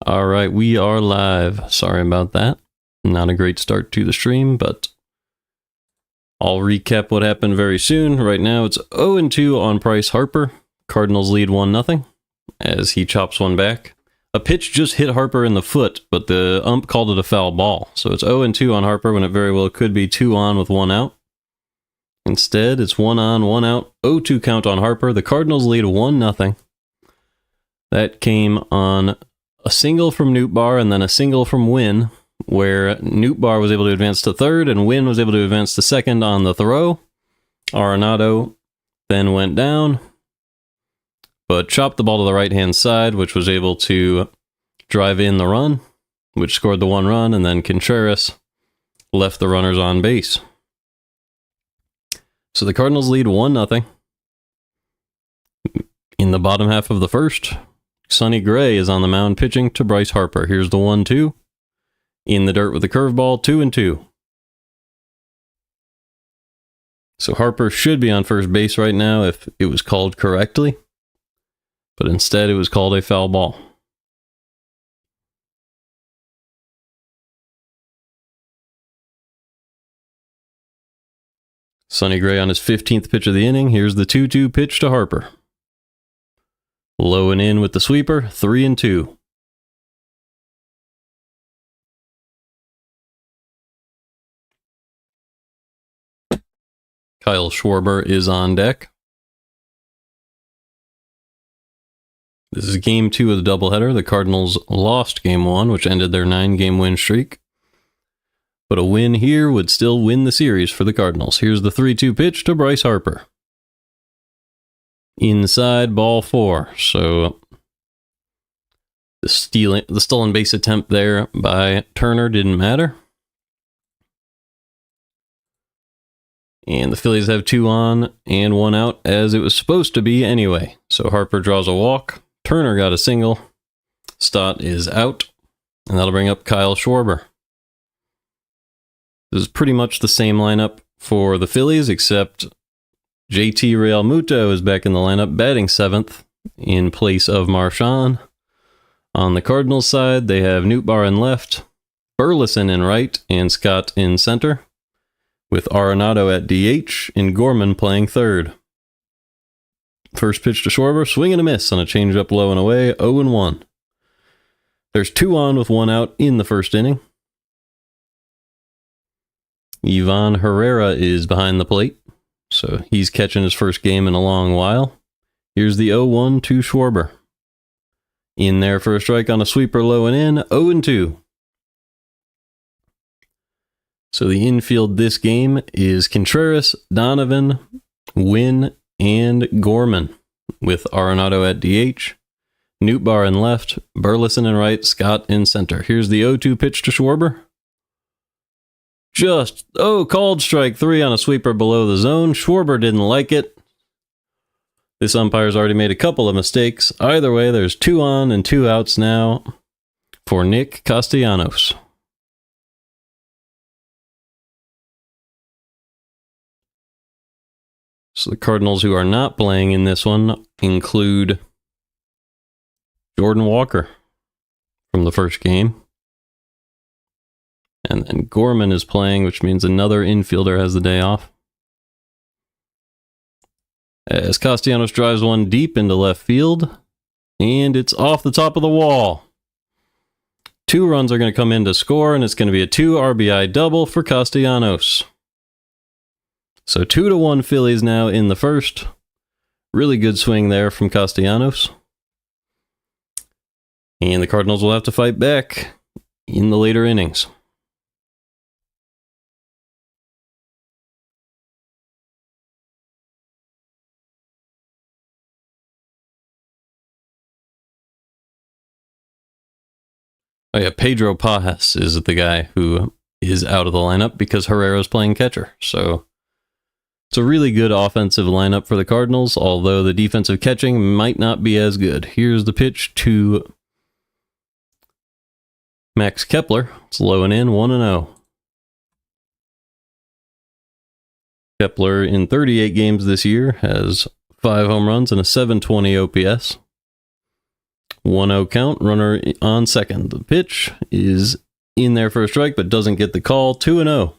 All right, we are live. Sorry about that. Not a great start to the stream, but I'll recap what happened very soon. Right now, it's 0-2 on Bryce Harper. Cardinals lead 1-0 as he chops one back. A pitch just hit Harper in the foot, but the ump called it a foul ball. So it's 0-2 on Harper when it very well could be 2 on with 1 out. Instead, it's 1 on, 1 out, 0-2 count on Harper. The Cardinals lead 1-0. That came on a single from Nootbaar and then a single from Wynn, where Nootbaar was able to advance to third and Wynn was able to advance to second on the throw. Arenado then went down, but chopped the ball to the right-hand side, which was able to drive in the run, which scored the 1 run, and then Contreras left the runners on base. So the Cardinals lead 1-0. In the bottom half of the first, Sonny Gray is on the mound pitching to Bryce Harper. Here's the 1-2. In the dirt with the curveball, 2-2. So Harper should be on first base right now if it was called correctly, but instead it was called a foul ball. Sonny Gray on his 15th pitch of the inning. Here's the 2-2 pitch to Harper. Low and in with the sweeper, 3-2. Kyle Schwarber is on deck. This is game 2 of the doubleheader. The Cardinals lost game 1, which ended their 9-game win streak. But a win here would still win the series for the Cardinals. Here's the 3-2 pitch to Bryce Harper. Inside, ball 4. So the stolen base attempt there by Turner didn't matter. And the Phillies have 2 on and 1 out, as it was supposed to be anyway. So Harper draws a walk. Turner got a single. Stott is out. And that'll bring up Kyle Schwarber. This is pretty much the same lineup for the Phillies, except JT Realmuto is back in the lineup, batting 7th in place of Marchand. On the Cardinals side, they have Nootbaar in left, Burleson in right, and Scott in center, with Arenado at DH and Gorman playing third. First pitch to Schwarber, swing and a miss on a changeup low and away, 0-1. There's 2 on with 1 out in the first inning. Ivan Herrera is behind the plate, so he's catching his first game in a long while. Here's the 0-1 to Schwarber. In there for a strike on a sweeper low and in, 0-2. So the infield this game is Contreras, Donovan, Wynn, and Gorman, with Arenado at DH, Nootbaar in left, Burleson in right, Scott in center. Here's the 0-2 pitch to Schwarber. Called strike 3 on a sweeper below the zone. Schwarber didn't like it. This umpire's already made a couple of mistakes. Either way, there's 2 on and 2 outs now for Nick Castellanos. So the Cardinals who are not playing in this one include Jordan Walker from the first game. And then Gorman is playing, which means another infielder has the day off. As Castellanos drives one deep into left field, and it's off the top of the wall. 2 runs are going to come in to score, and it's going to be a 2 RBI double for Castellanos. So 2-1 Phillies now in the first. Really good swing there from Castellanos. And the Cardinals will have to fight back in the later innings. Oh yeah, Pedro Pajas is the guy who is out of the lineup because Herrera's playing catcher. So it's a really good offensive lineup for the Cardinals, although the defensive catching might not be as good. Here's the pitch to Max Kepler. It's low and in, 1-0. Kepler in 38 games this year has 5 home runs and a 720 OPS. 1-0 count, runner on second. The pitch is in there for a strike, but doesn't get the call. 2-0.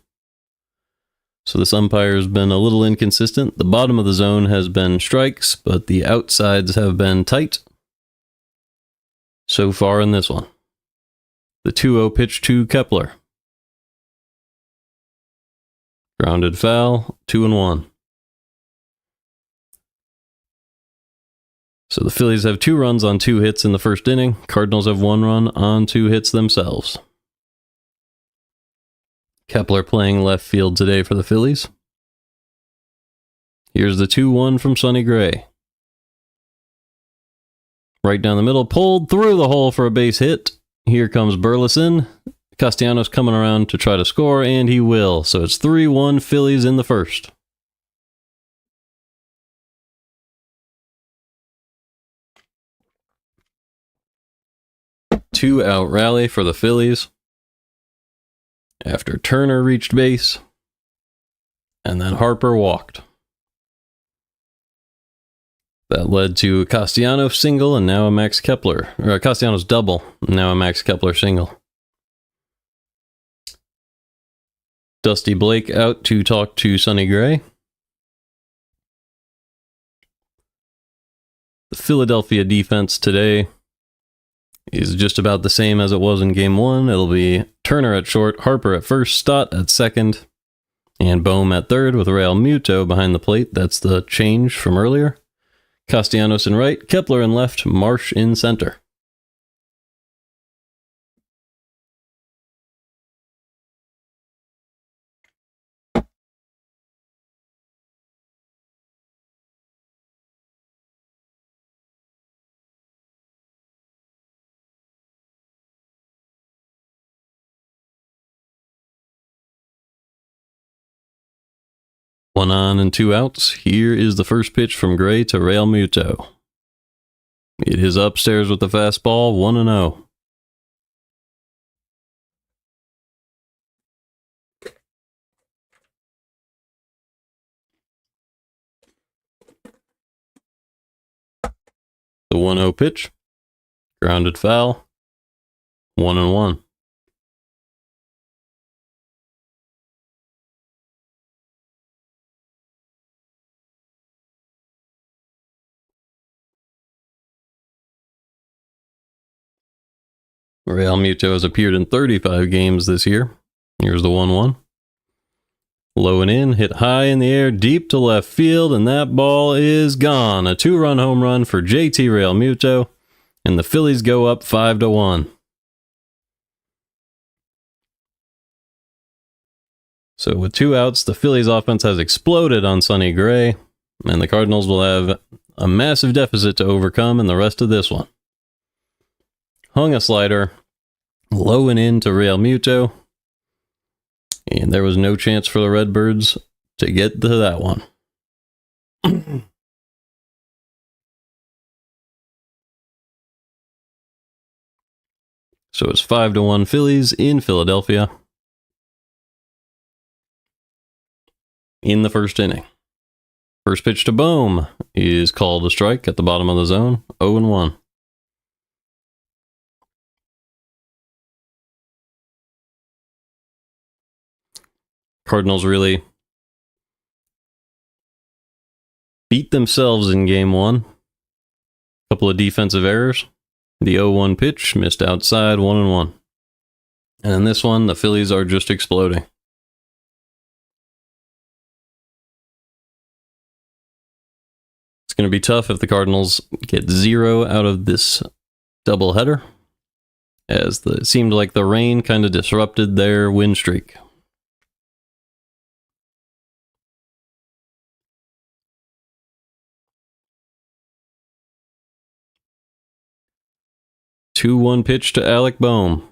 So this umpire has been a little inconsistent. The bottom of the zone has been strikes, but the outsides have been tight so far in this one. The 2-0 pitch to Kepler. Grounded foul, 2-1. So the Phillies have 2 runs on 2 hits in the first inning. Cardinals have 1 run on 2 hits themselves. Kepler playing left field today for the Phillies. Here's the 2-1 from Sonny Gray. Right down the middle, pulled through the hole for a base hit. Here comes Burleson. Castellanos coming around to try to score, and he will. So it's 3-1 Phillies in the first. Two-out rally for the Phillies after Turner reached base, and then Harper walked. That led to a Castellanos single, and now a Max Kepler, or a Castellanos double, and now a Max Kepler single. Dusty Blake out to talk to Sonny Gray. The Philadelphia defense today is just about the same as it was in Game 1. It'll be Turner at short, Harper at first, Stott at second, and Bohm at third with Real Muto behind the plate. That's the change from earlier. Castellanos in right, Kepler in left, Marsh in center. One on and 2 outs. Here is the first pitch from Gray to Real Muto. It is upstairs with the fastball, 1-0. The 1-0 pitch. Grounded foul. 1-1. Real Muto has appeared in 35 games this year. Here's the 1-1. Low and in, hit high in the air, deep to left field, and that ball is gone. A 2-run home run for JT Real Muto, and the Phillies go up 5-1. So with 2 outs, the Phillies offense has exploded on Sonny Gray, and the Cardinals will have a massive deficit to overcome in the rest of this one. Hung a slider, low and in to Real Muto, and there was no chance for the Redbirds to get to that one. So it's 5-1 Phillies in Philadelphia in the first inning. First pitch to Bohm is called a strike at the bottom of the zone, 0-1. Cardinals really beat themselves in Game 1. Couple of defensive errors. The 0-1 pitch missed outside, 1-1. And in this one, the Phillies are just exploding. It's going to be tough if the Cardinals get 0 out of this doubleheader, as it seemed like the rain kind of disrupted their win streak. Two-1 pitch to Alec Bohm.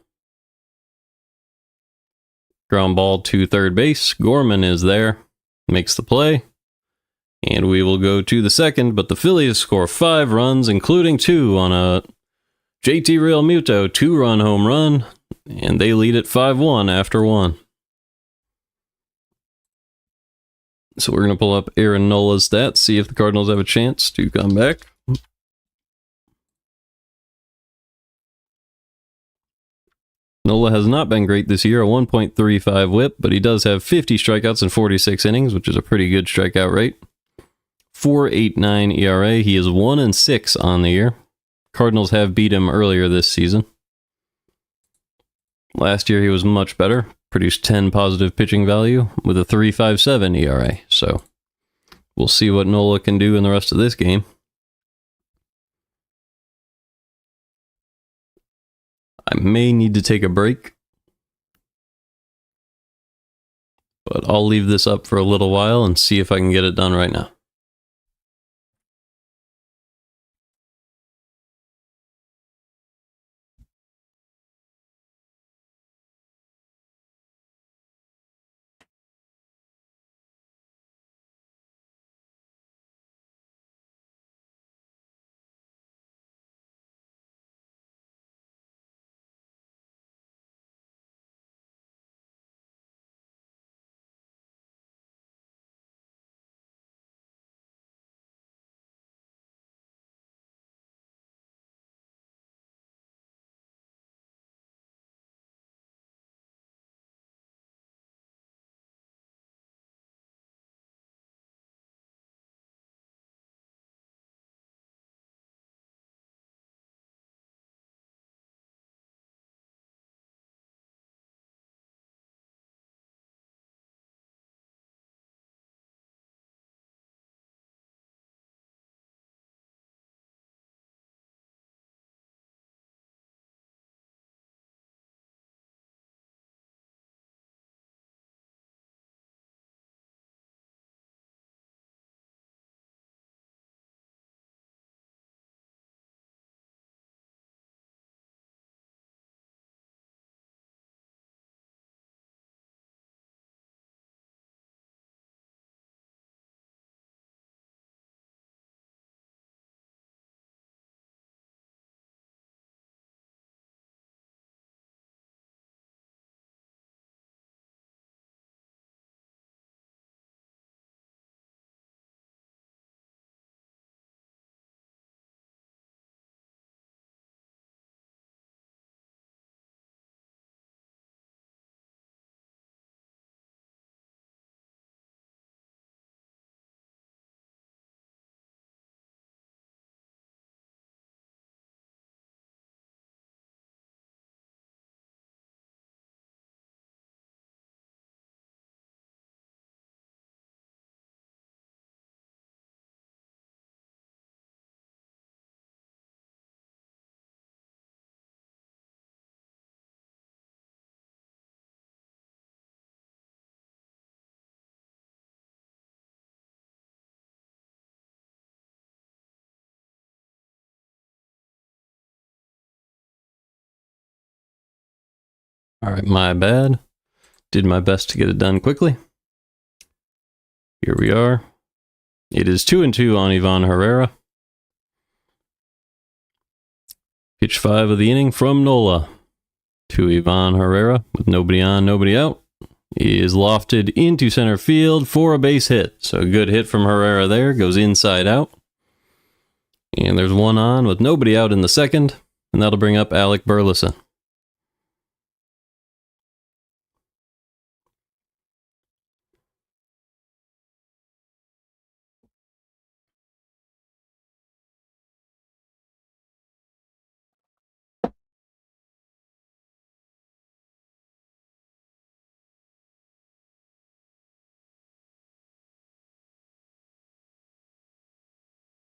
Ground ball to third base. Gorman is there. Makes the play. And we will go to the second, but the Phillies score 5 runs, including 2 on a JT Real Muto 2-run home run, and they lead it 5-1 after 1. So we're going to pull up Aaron Nola's stats, see if the Cardinals have a chance to come back. Nola has not been great this year, a 1.35 whip, but he does have 50 strikeouts in 46 innings, which is a pretty good strikeout rate. 4.89 ERA. He is 1-6 on the year. Cardinals have beat him earlier this season. Last year he was much better, produced 10 positive pitching value with a 3.57 ERA. So we'll see what Nola can do in the rest of this game. I may need to take a break, but I'll leave this up for a little while and see if I can get it done right now. All right, my bad. Did my best to get it done quickly. Here we are. It is 2-2 on Ivan Herrera. Pitch 5 of the inning from Nola to Ivan Herrera with nobody on, nobody out. He is lofted into center field for a base hit. So a good hit from Herrera there. Goes inside out. And there's one on with nobody out in the second. And that'll bring up Alec Burleson.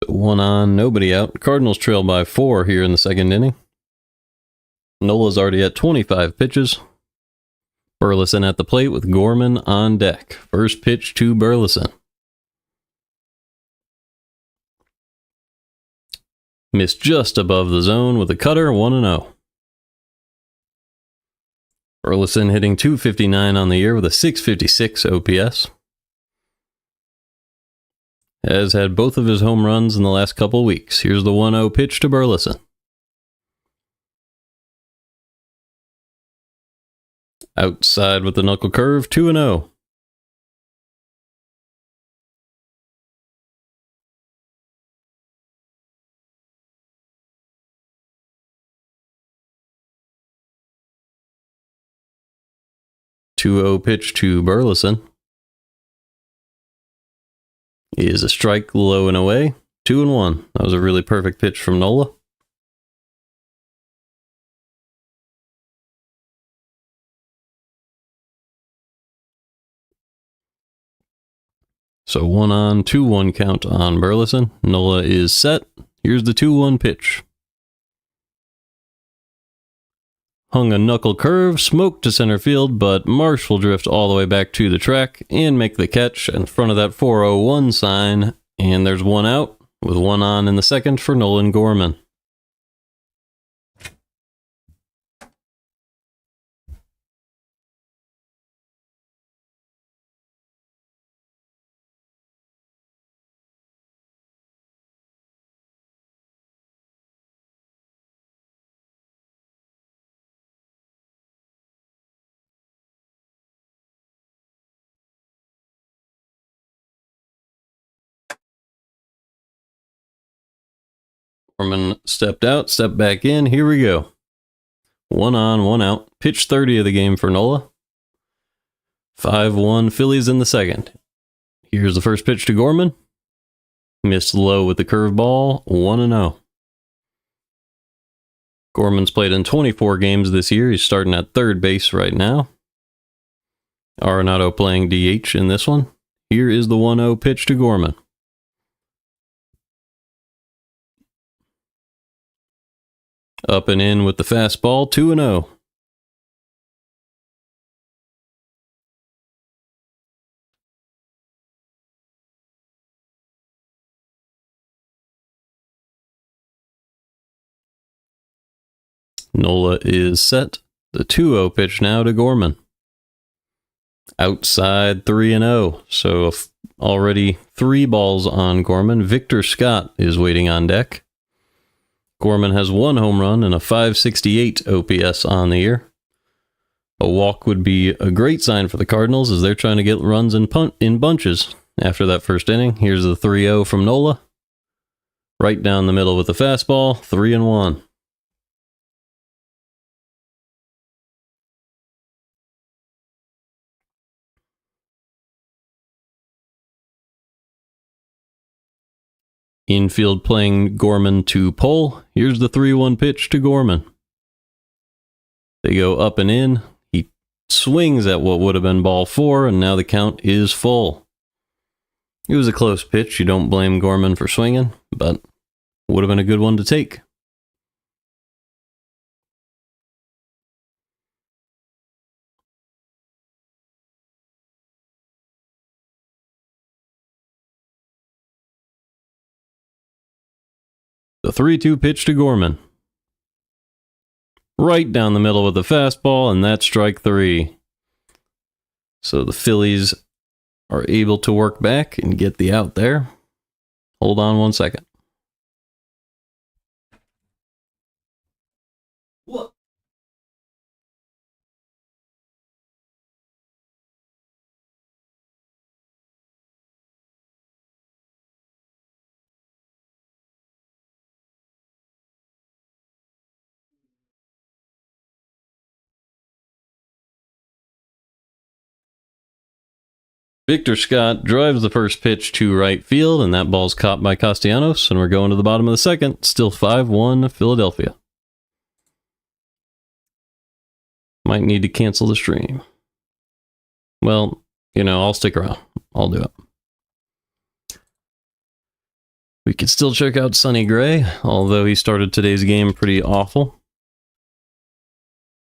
One on, nobody out. Cardinals trail by 4 here in the second inning. Nola's already at 25 pitches. Burleson at the plate with Gorman on deck. First pitch to Burleson. Missed just above the zone with a cutter, 1-0. Burleson hitting .259 on the year with a .656 OPS. Has had both of his home runs in the last couple weeks. Here's the 1-0 pitch to Burleson. Outside with the knuckle curve, 2-0. 2-0 pitch to Burleson is a strike, low and away. 2-1. That was a really perfect pitch from Nola. So 1-on, 2-1 count on Burleson. Nola is set. Here's the 2-1 pitch. Hung a knuckle curve, smoked to center field, but Marsh will drift all the way back to the track and make the catch in front of that 4-0-1 sign. And there's one out, with 1 on in the second for Nolan Gorman. Gorman stepped out, stepped back in. Here we go. 1 on, 1 out. Pitch 30 of the game for Nola. 5-1 Phillies in the second. Here's the first pitch to Gorman. Missed low with the curveball. 1-0. Gorman's played in 24 games this year. He's starting at third base right now. Arenado playing DH in this one. Here is the 1-0 pitch to Gorman. Up and in with the fastball. 2-0. Nola is set. The 2-0 pitch now to Gorman. Outside 3-0. So already 3 balls on Gorman. Victor Scott is waiting on deck. Gorman has 1 home run and a .568 OPS on the year. A walk would be a great sign for the Cardinals as they're trying to get runs in bunches after that first inning. Here's the 3-0 from Nola. Right down the middle with the fastball. 3-1. Infield playing Gorman to Pole. Here's the 3-1 pitch to Gorman. They go up and in. He swings at what would have been ball 4, and now the count is full. It was a close pitch. You don't blame Gorman for swinging, but would have been a good one to take. The 3-2 pitch to Gorman. Right down the middle with the fastball, and that's strike 3. So the Phillies are able to work back and get the out there. Hold on 1 second. What? Victor Scott drives the first pitch to right field, and that ball's caught by Castellanos, and we're going to the bottom of the second. Still 5-1 Philadelphia. Might need to cancel the stream. Well, I'll stick around. I'll do it. We could still check out Sonny Gray, although he started today's game pretty awful.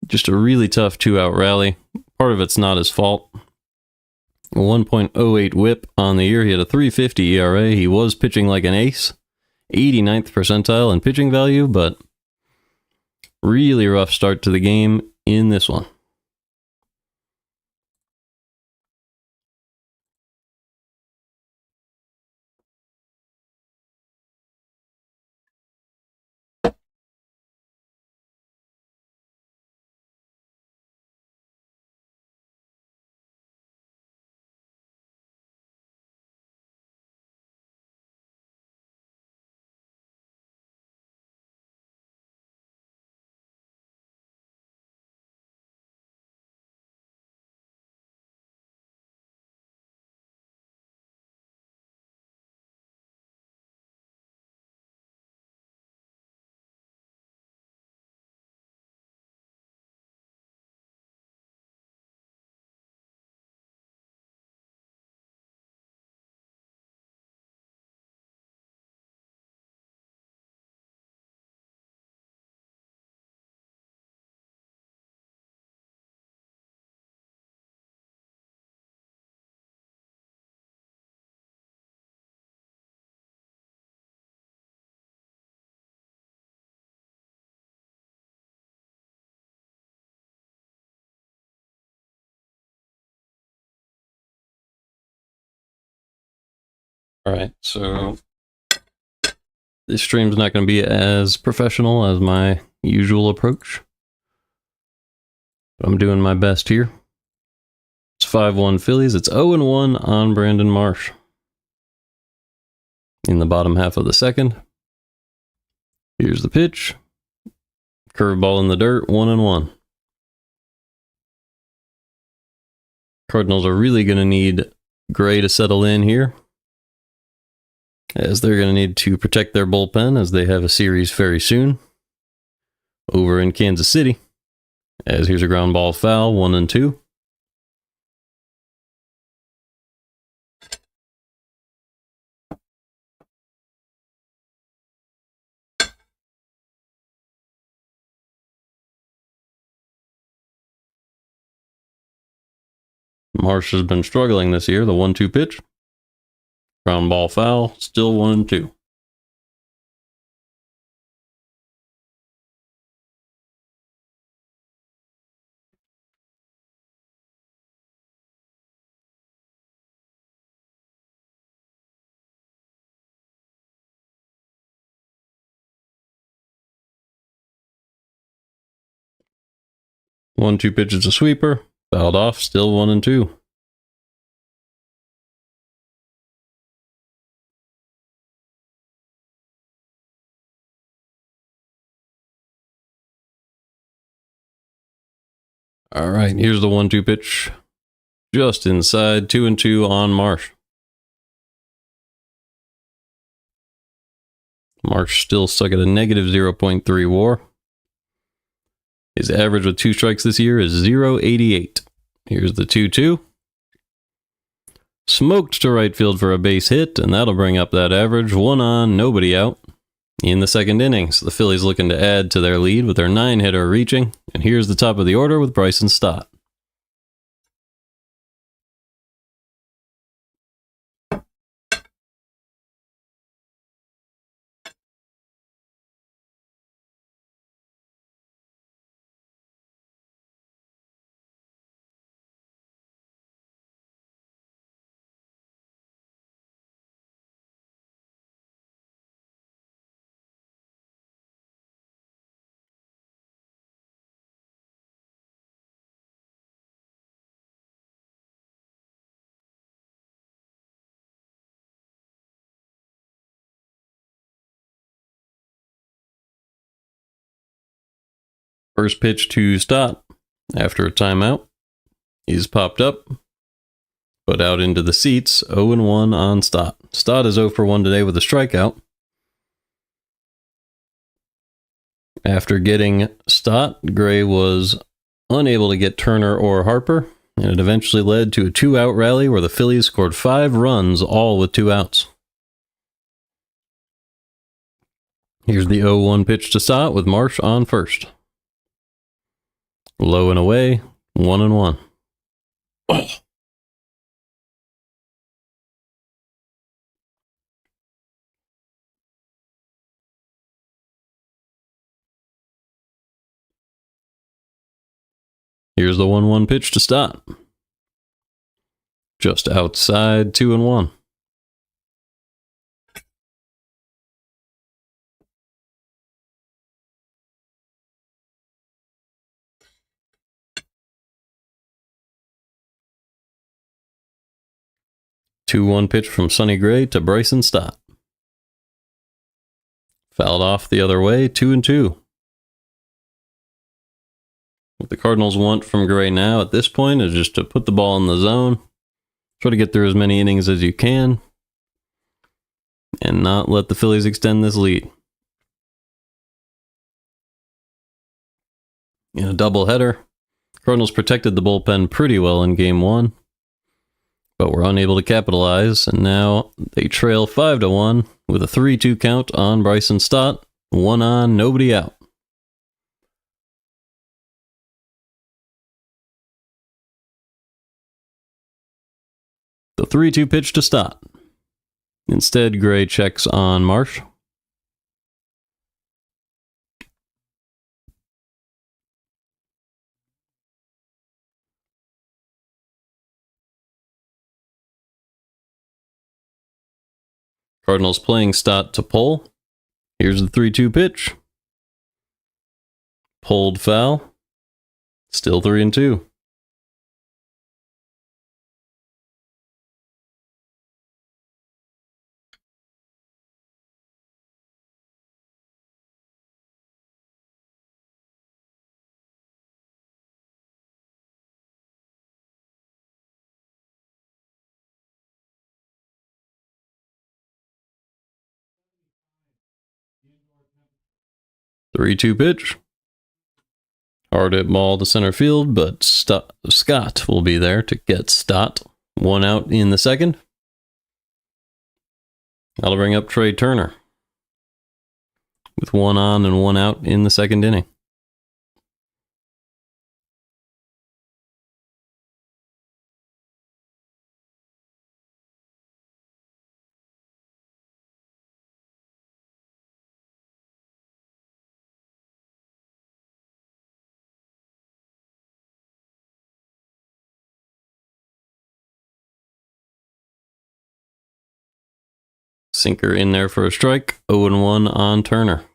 Just a really tough 2-out rally. Part of it's not his fault. A 1.08 whip on the year. He had a 3.50 ERA. He was pitching like an ace. 89th percentile in pitching value, but really rough start to the game in this one. Alright, so this stream's not going to be as professional as my usual approach. I'm doing my best here. It's 5-1 Phillies. It's 0-1 on Brandon Marsh. In the bottom half of the second. Here's the pitch. Curveball in the dirt, 1-1. Cardinals are really going to need Gray to settle in here, as they're going to need to protect their bullpen as they have a series very soon over in Kansas City. As here's a ground ball foul, 1-2. Marsh has been struggling this year. The 1-2 pitch. Ground ball foul, still 1-2. One-two pitch is a sweeper. Fouled off, still 1-2. All right, here's the 1-2 pitch. Just inside, 2-2 on Marsh. Marsh still stuck at a negative 0.3 WAR. His average with 2 strikes this year is 0.88. Here's the 2-2. Smoked to right field for a base hit, and that'll bring up that average. 1 on, nobody out. In the second inning, so the Phillies looking to add to their lead with their 9-hitter reaching. And here's the top of the order with Bryson Stott. First pitch to Stott after a timeout. He's popped up, put out into the seats. 0-1 on Stott. Stott is 0 for 1 today with a strikeout. After getting Stott, Gray was unable to get Turner or Harper, and it eventually led to a 2-out rally where the Phillies scored 5 runs, all with 2 outs. Here's the 0-1 pitch to Stott with Marsh on first. Low and away, 1-1. Oh. Here's the 1-1 pitch to Stott. Just outside, 2-1. Two-one pitch from Sonny Gray to Bryson Stott. Fouled off the other way, 2-2. What the Cardinals want from Gray now at this point is just to put the ball in the zone, try to get through as many innings as you can, and not let the Phillies extend this lead. In a doubleheader, Cardinals protected the bullpen pretty well in Game 1, but were unable to capitalize, and now they trail 5-1 with a 3-2 count on Bryson Stott. 1 on, nobody out. The 3-2 pitch to Stott. Instead, Gray checks on Marsh. Cardinals playing Stott to pull. Here's the 3-2 pitch. Pulled foul. Still 3-2. Three-two pitch. Hard hit ball to center field, but Scott will be there to get Stott. 1 out in the second. That'll bring up Trey Turner with 1 on and 1 out in the second inning. Sinker in there for a strike. 0-1 on Turner.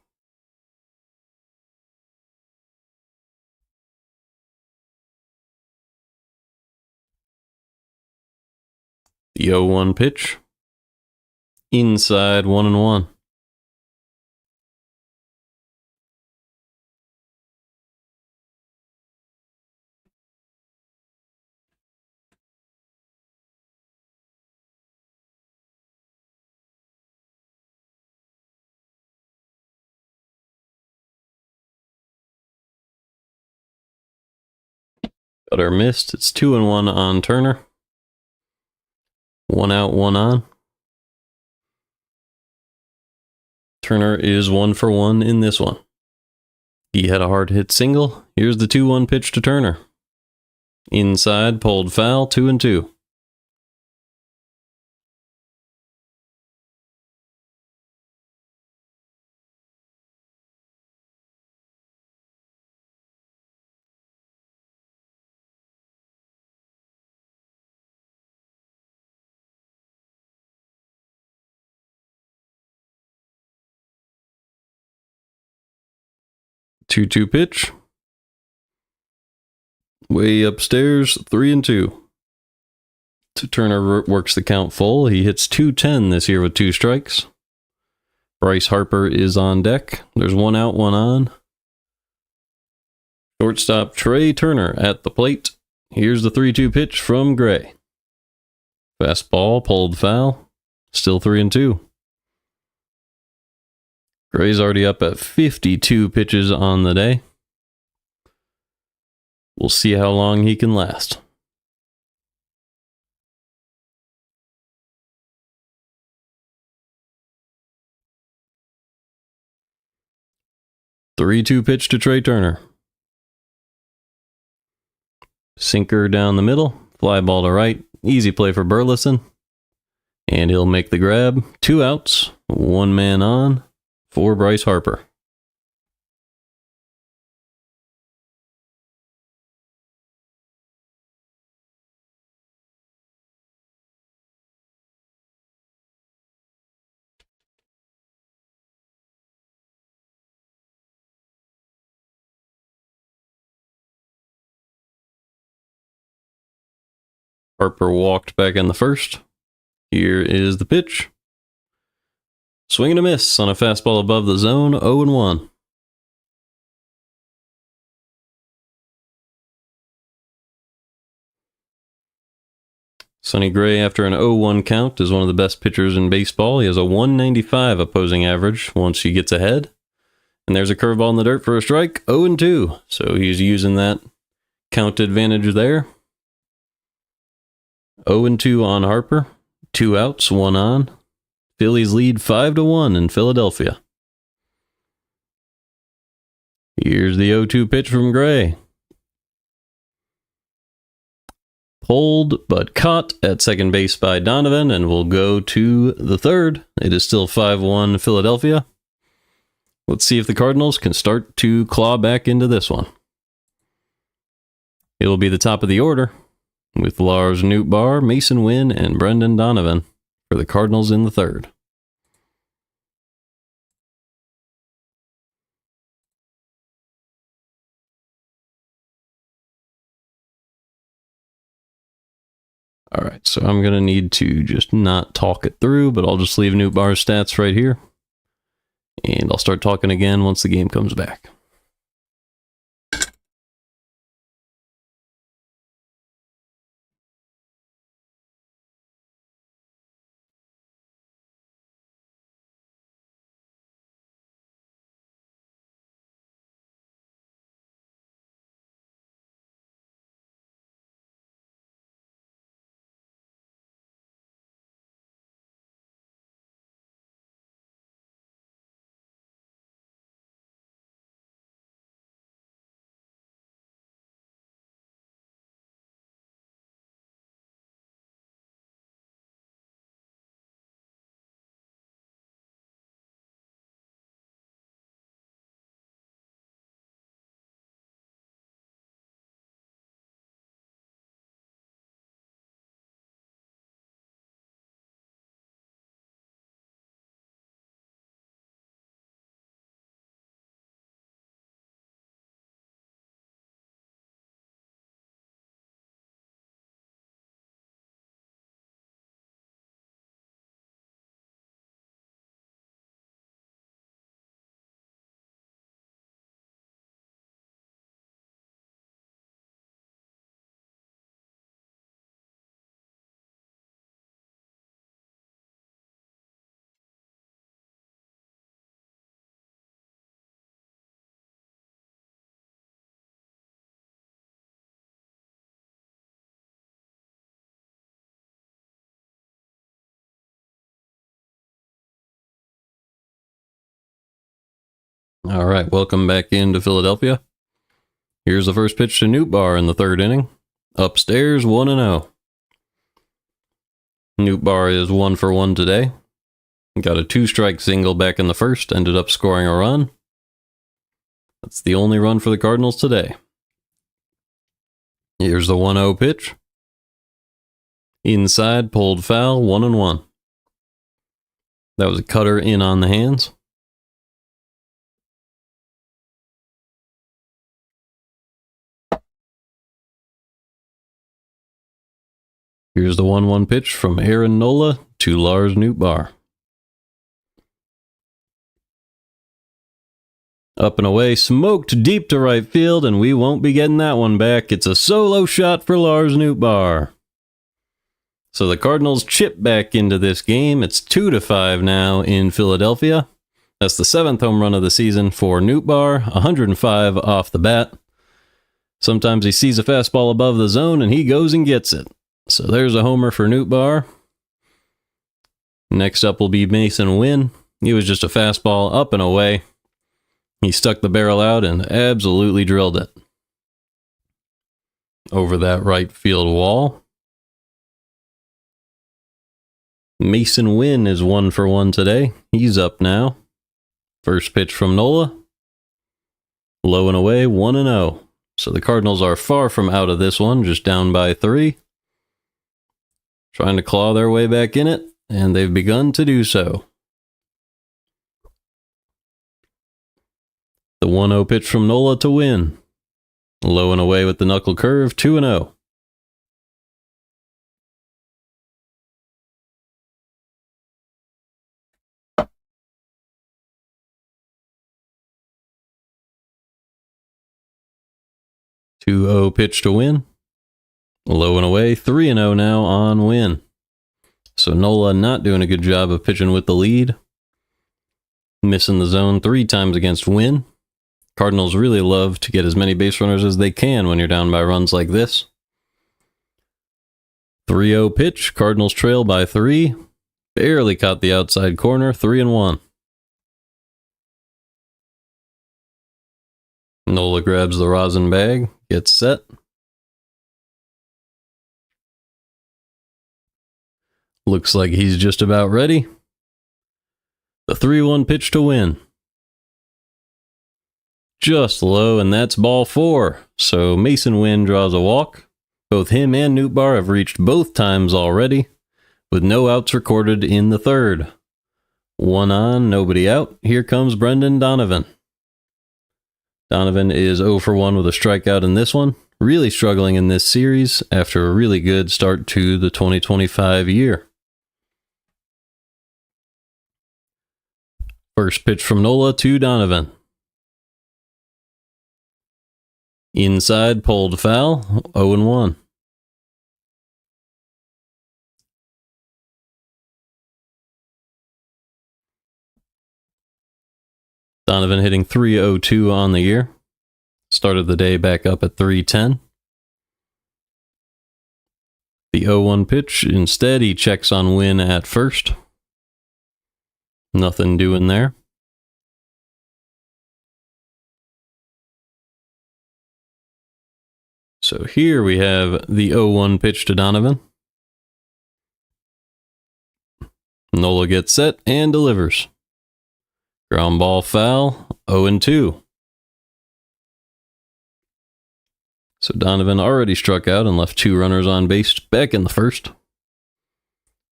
The 0-1 pitch. Inside 1-1. Cutter missed. It's 2-1 on Turner. 1 out, 1 on. Turner is 1 for 1 in this one. He had a hard hit single. Here's the 2-1 pitch to Turner. Inside, pulled foul, 2-2. Two-two pitch. Way upstairs, 3-2. Turner works the count full. He hits .210 this year with 2 strikes. Bryce Harper is on deck. There's 1 out, 1 on. Shortstop Trey Turner at the plate. Here's the 3-2 pitch from Gray. Fastball, pulled foul. Still 3-2. Gray's already up at 52 pitches on the day. We'll see how long he can last. Three-two pitch to Trey Turner. Sinker down the middle. Fly ball to right. Easy play for Burleson. And he'll make the grab. 2 outs. 1 man on for Bryce Harper. Harper walked back in the first. Here is the pitch. Swing and a miss on a fastball above the zone, 0-1. Sonny Gray, after an 0-1 count, is one of the best pitchers in baseball. He has a 195 opposing average once he gets ahead. And there's a curveball in the dirt for a strike, 0-2. So he's using that count advantage there. 0-2 on Harper. 2 outs, 1 on. Phillies lead 5-1 in Philadelphia. Here's the 0-2 pitch from Gray. Pulled, but caught at second base by Donovan, and will go to the third. It is still 5-1 Philadelphia. Let's see if the Cardinals can start to claw back into this one. It'll be the top of the order, with Lars Nootbaar, Mason Wynn, and Brendan Donovan for the Cardinals in the third. All right, so I'm going to need to just not talk it through, but I'll just leave Nootbaar's stats right here. And I'll start talking again once the game comes back. All right, welcome back into Philadelphia. Here's the first pitch to Nootbaar in the third inning. Upstairs, 1-0. Nootbaar is 1 for 1 today. Got a 2-strike single back in the first, ended up scoring a run. That's the only run for the Cardinals today. Here's the 1-0 pitch. Inside, pulled foul, 1-1. That was a cutter in on the hands. Here's the 1-1 pitch from Aaron Nola to Lars Nootbaar. Up and away, smoked deep to right field, and we won't be getting that one back. It's a solo shot for Lars Nootbaar. So the Cardinals chip back into this game. It's 2-5 now in Philadelphia. That's the 7th home run of the season for Nootbaar, 105 off the bat. Sometimes he sees a fastball above the zone, and he goes and gets it. So there's a homer for Nootbaar. Next up will be Masyn Winn. He was just a fastball up and away. He stuck the barrel out and absolutely drilled it over that right field wall. Masyn Winn is 1 for 1 today. He's up now. First pitch from Nola. Low and away, 1-0. So the Cardinals are far from out of this one, just down by 3. Trying to claw their way back in it, and they've begun to do so. The 1-0 pitch from Nola to Winn. Low and away with the knuckle curve, 2-0. Two-0 pitch to Winn. Low and away, 3-0 now on Winn. So Nola not doing a good job of pitching with the lead. Missing the zone 3 times against Winn. Cardinals really love to get as many base runners as they can when you're down by runs like this. 3-0 pitch. Cardinals trail by 3. Barely caught the outside corner. 3-1. Nola grabs the rosin bag. Gets set. Looks like he's just about ready. The 3-1 pitch to Winn. Just low, and that's ball 4. So Masyn Winn draws a walk. Both him and Nootbaar have reached both times already, with no outs recorded in the third. 1 on, nobody out. Here comes Brendan Donovan. Donovan is 0 for 1 with a strikeout in this one. really struggling in this series after a really good start to the 2025 year. First pitch from Nola to Donovan. Inside, pulled foul, 0-1. Donovan hitting .302 on the year. Started the day back up at .310. The 0-1 pitch, instead he checks on Win at first. Nothing doing there. So here we have the 0-1 pitch to Donovan. Nola gets set and delivers. Ground ball foul, 0-2. So Donovan already struck out and left 2 runners on base back in the first.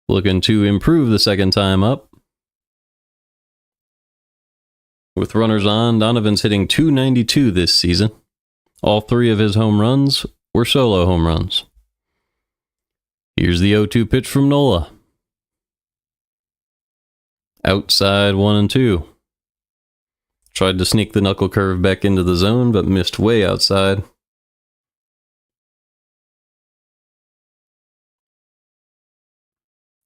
Looking to improve the second time up. With runners on, Donovan's hitting .292 this season. All 3 of his home runs were solo home runs. Here's the 0-2 pitch from Nola. Outside 1-2. Tried to sneak the knuckle curve back into the zone, but missed way outside.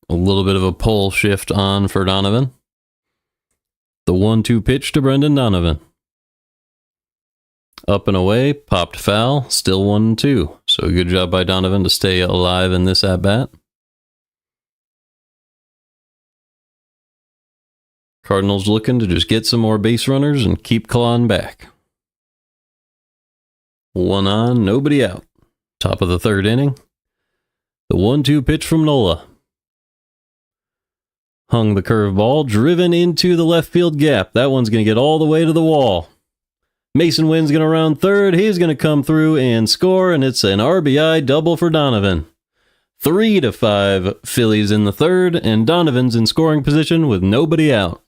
A little bit of a pull shift on for Donovan. The 1-2 pitch to Brendan Donovan. Up and away, popped foul, still 1-2. So good job by Donovan to stay alive in this at-bat. Cardinals looking to just get some more base runners and keep clawing back. 1 on, nobody out. Top of the 3rd inning. The 1-2 pitch from Nola. Hung the curveball, driven into the left field gap. That one's going to get all the way to the wall. Mason Wynn's going to round 3rd. He's going to come through and score, and it's an RBI double for Donovan. 3-5 Phillies in the 3rd, and Donovan's in scoring position with nobody out.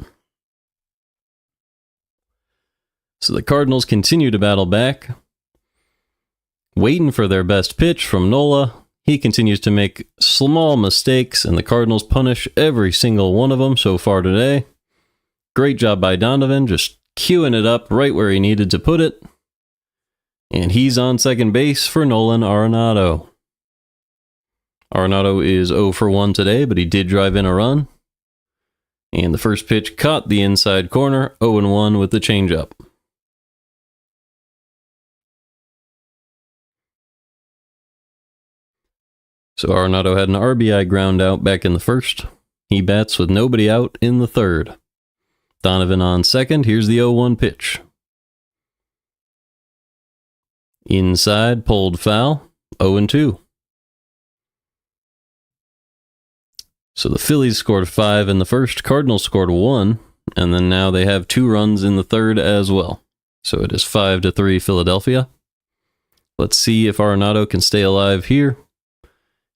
So the Cardinals continue to battle back. Waiting for their best pitch from Nola. He continues to make small mistakes, and the Cardinals punish every single one of them so far today. Great job by Donovan, just queuing it up right where he needed to put it. And he's on second base for Nolan Arenado. Arenado is 0 for 1 today, but he did drive in a run. And the first pitch caught the inside corner, 0-1 with the changeup. So Arenado had an RBI ground out back in the first. He bats with nobody out in the 3rd. Donovan on second. Here's the 0-1 pitch. Inside, pulled foul, 0-2. So the Phillies scored 5 in the first. Cardinals scored 1, and then now they have 2 runs in the 3rd as well. So it is 5-3 Philadelphia. Let's see if Arenado can stay alive here.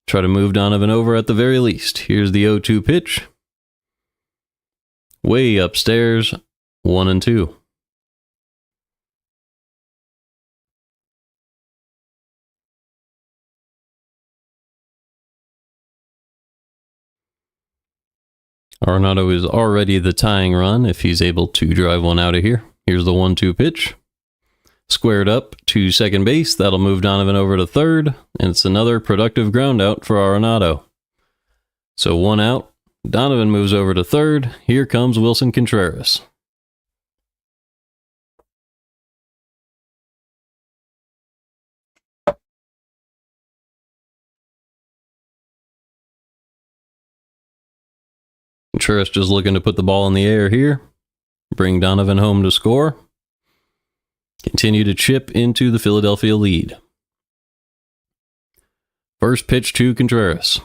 Try to move Donovan over at the very least. Here's the 0-2 pitch. Way upstairs, 1-2. Arenado is already the tying run if he's able to drive one out of here. Here's the 1-2 pitch. Squared up to second base. That'll move Donovan over to 3rd, and it's another productive ground out for Arenado. So 1 out. Donovan moves over to 3rd. Here comes Wilson Contreras. Contreras just looking to put the ball in the air here. Bring Donovan home to score. Continue to chip into the Philadelphia lead. First pitch to Contreras.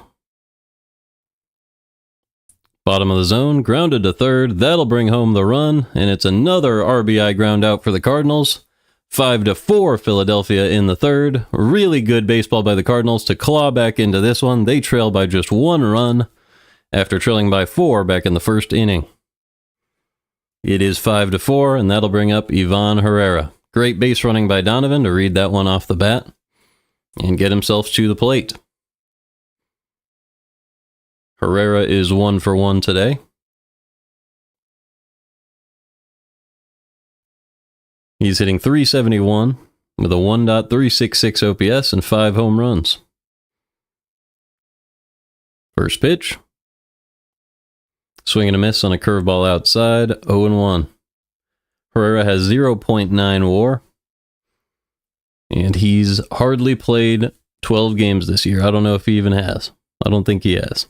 Bottom of the zone, grounded to 3rd. That'll bring home the run, and it's another RBI ground out for the Cardinals. 5-4 Philadelphia in the 3rd. Really good baseball by the Cardinals to claw back into this one. They trail by just 1 run after trailing by 4 back in the first inning. It is 5-4, and that'll bring up Ivan Herrera. Great base running by Donovan to read that one off the bat. and get himself to the plate. Herrera is 1 for 1 today. He's hitting .371 with a 1.366 OPS and 5 home runs. First pitch. Swing and a miss on a curveball outside, 0-1. Herrera has 0.9 WAR, and he's hardly played 12 games this year. I don't know if he even has. I don't think he has.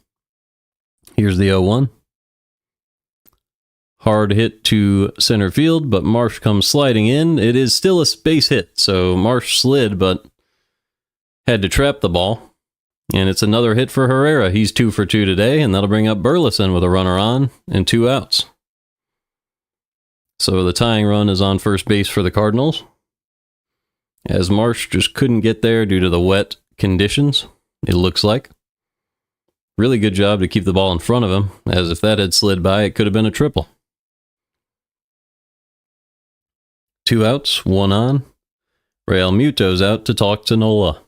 Here's the 0-1. Hard hit to center field, but Marsh comes sliding in. It is still a base hit, so Marsh slid, but had to trap the ball. And it's another hit for Herrera. He's 2 for 2 today, and that'll bring up Burleson with a runner on and 2 outs. So the tying run is on first base for the Cardinals, as Marsh just couldn't get there due to the wet conditions, it looks like. Really good job to keep the ball in front of him, as if that had slid by, it could have been a triple. 2 outs, 1 on. Real Muto's out to talk to Nola.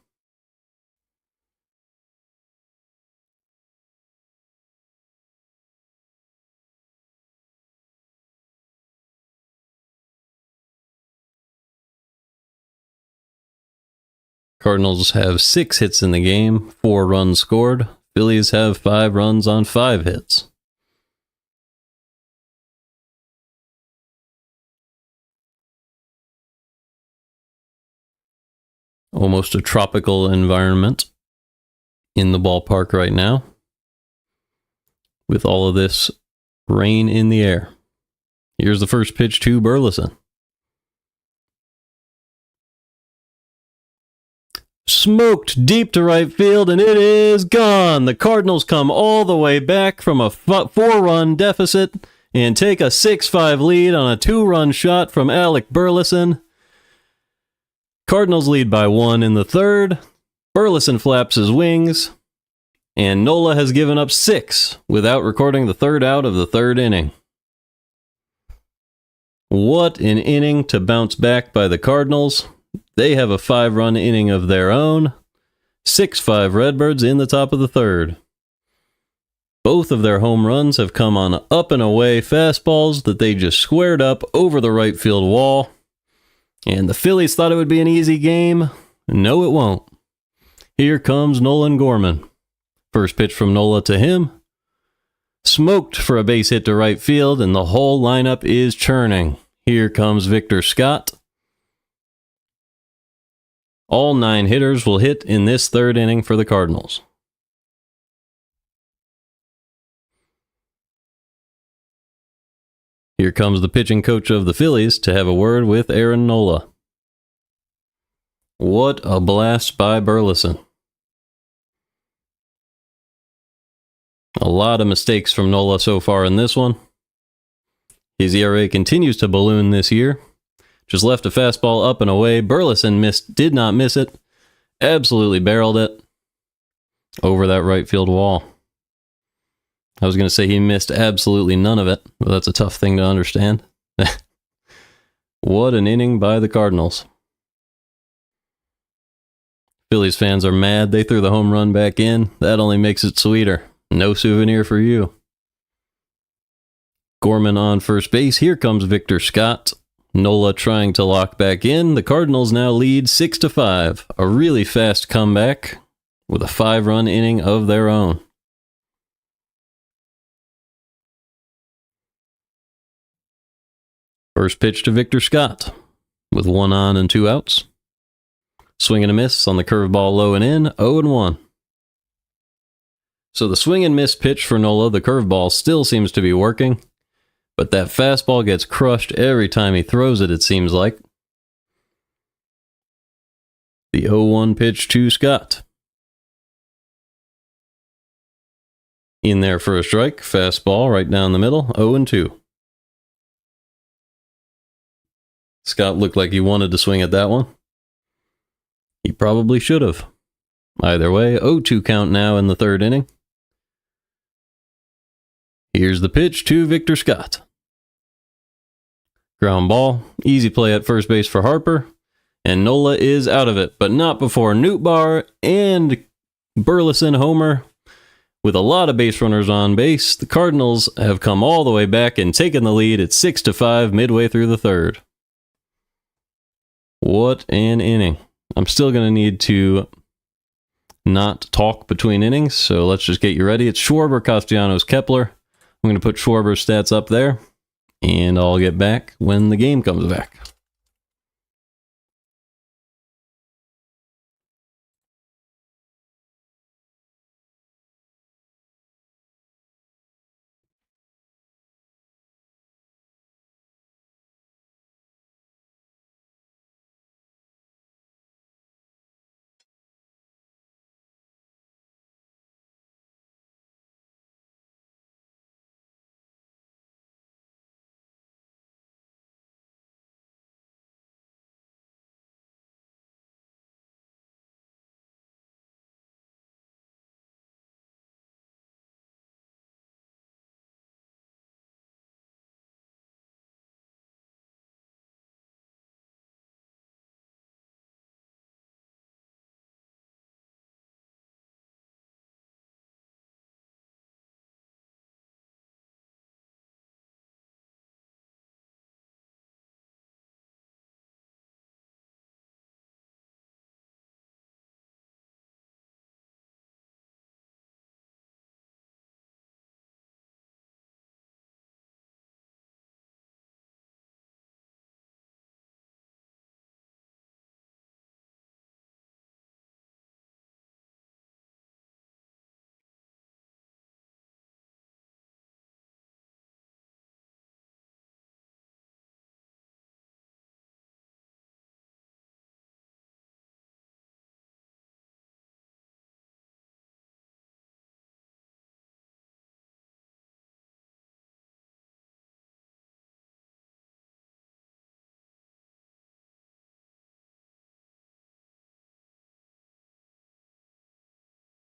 Cardinals have 6 hits in the game, 4 runs scored. Phillies have 5 runs on 5 hits. Almost a tropical environment in the ballpark right now, with all of this rain in the air. Here's the first pitch to Burleson. Smoked deep to right field, and it is gone. The Cardinals come all the way back from a 4-run deficit and take a 6-5 lead on a 2-run shot from Alec Burleson. Cardinals lead by 1 in the third. Burleson flaps his wings, and Nola has given up 6 without recording the third out of the third inning. What an inning to bounce back by the Cardinals. They have a 5-run inning of their own. 6-5 Redbirds in the top of the third. Both of their home runs have come on up and away fastballs that they just squared up over the right field wall. And the Phillies thought it would be an easy game. No, it won't. Here comes Nolan Gorman. First pitch from Nola to him. Smoked for a base hit to right field, and the whole lineup is churning. Here comes Victor Scott. All 9 hitters will hit in this third inning for the Cardinals. Here comes the pitching coach of the Phillies to have a word with Aaron Nola. What a blast by Burleson. A lot of mistakes from Nola so far in this one. His ERA continues to balloon this year. Just left a fastball up and away. Burleson did not miss it. Absolutely barreled it over that right field wall. I was going to say he missed absolutely none of it, but that's a tough thing to understand. What an inning by the Cardinals. Phillies fans are mad they threw the home run back in. That only makes it sweeter. No souvenir for you. Gorman on first base. Here comes Victor Scott. Nola trying to lock back in. The Cardinals now lead 6-5. A really fast comeback with a 5-run inning of their own. First pitch to Victor Scott with 1 on and 2 outs. Swing and a miss on the curveball low and in, 0-1. So the swing and miss pitch for Nola, the curveball, still seems to be working, but that fastball gets crushed every time he throws it, it seems like. The 0-1 pitch to Scott. In there for a strike, fastball right down the middle, 0-2. Scott looked like he wanted to swing at that one. He probably should have. Either way, 0-2 count now in the third inning. Here's the pitch to Victor Scott. Ground ball, easy play at first base for Harper, And Nola is out of it, but not before Nootbaar and Burleson homer. With a lot of base runners on base, the Cardinals have come all the way back and taken the lead at 6-5 midway through the third. What an inning. I'm still going to need to not talk between innings, so let's just get you ready. It's Schwarber, Castellanos, Kepler. I'm going to put Schwarber's stats up there, and I'll get back when the game comes back.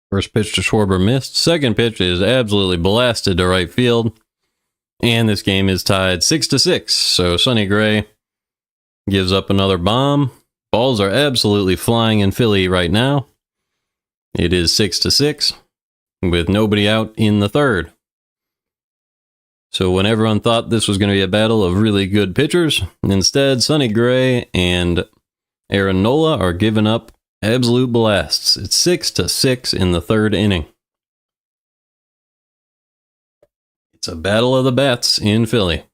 First pitch to Schwarber missed. Second pitch is absolutely blasted to right field. And this game is tied 6-6. So Sonny Gray gives up another bomb. Balls are absolutely flying in Philly right now. It is 6-6 with nobody out in the third. So when everyone thought this was going to be a battle of really good pitchers, instead Sonny Gray and Aaron Nola are giving up absolute blasts. It's 6-6 in the third inning. It's a battle of the bats in Philly.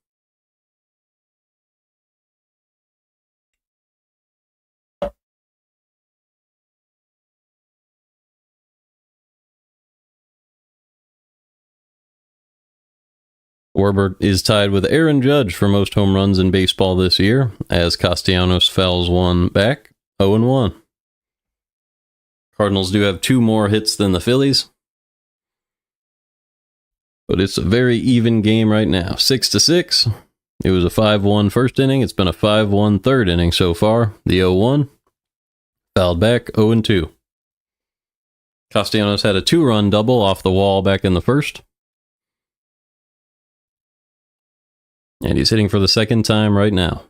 Schwarber is tied with Aaron Judge for most home runs in baseball this year, as Castellanos fouls one back, 0-1. Cardinals do have 2 more hits than the Phillies, but it's a very even game right now. 6-6. It was a 5-1 first inning. It's been a 5-1 third inning so far. The 0-1 fouled back, 0-2. Castellanos had a 2-run double off the wall back in the first. And he's hitting for the second time right now.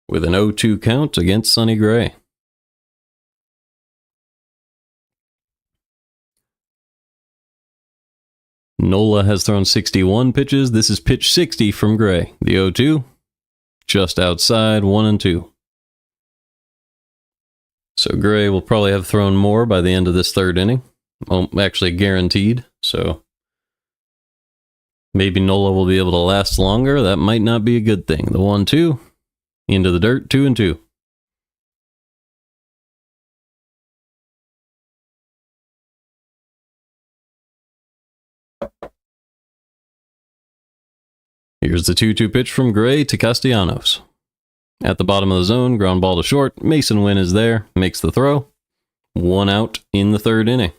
With an 0-2 count against Sonny Gray. Nola has thrown 61 pitches. This is pitch 60 from Gray. The 0-2, just outside, 1-2. So Gray will probably have thrown more by the end of this third inning. Well, actually guaranteed, so maybe Nola will be able to last longer. That might not be a good thing. The 1-2, into the dirt, 2-2. Here's the 2-2 pitch from Gray to Castellanos. At the bottom of the zone, ground ball to short. Mason Wynn is there, makes the throw. 1 out in the third inning.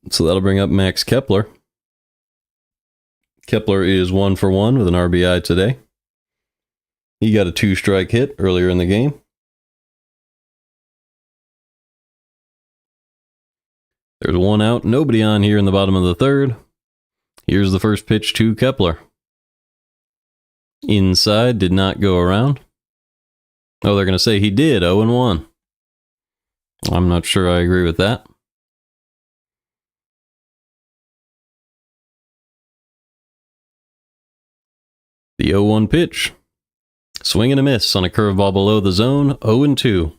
So that'll bring up Max Kepler. Kepler is 1 for 1 with an RBI today. He got a 2-strike hit earlier in the game. There's one out, nobody on here in the bottom of the third. Here's the first pitch to Kepler. Inside, did not go around. Oh, they're going to say he did, 0-1. I'm not sure I agree with that. The 0-1 pitch. Swing and a miss on a curveball below the zone, 0-2.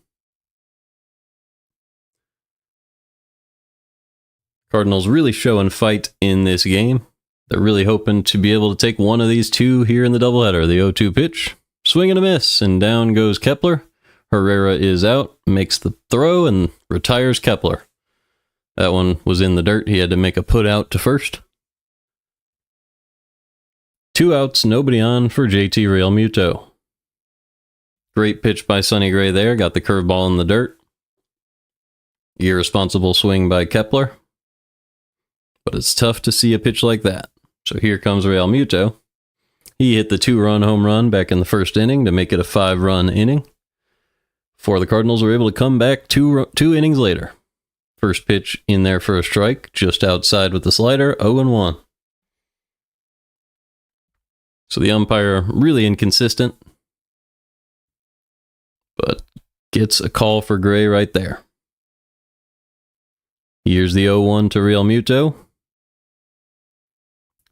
Cardinals really showing fight in this game. They're really hoping to be able to take one of these two here in the doubleheader. The 0-2 pitch. Swing and a miss, and down goes Kepler. Herrera is out, makes the throw, and retires Kepler. That one was in the dirt. He had to make a put out to first. 2 outs, nobody on for JT Realmuto. Great pitch by Sonny Gray there. Got the curveball in the dirt. Irresponsible swing by Kepler. But it's tough to see a pitch like that. So here comes Realmuto. He hit the 2-run home run back in the first inning to make it a 5-run inning. For the Cardinals were able to come back two innings later. First pitch in there for a strike, just outside with the slider, 0-1. So the umpire really inconsistent, but gets a call for Gray right there. Here's the 0-1 to Realmuto.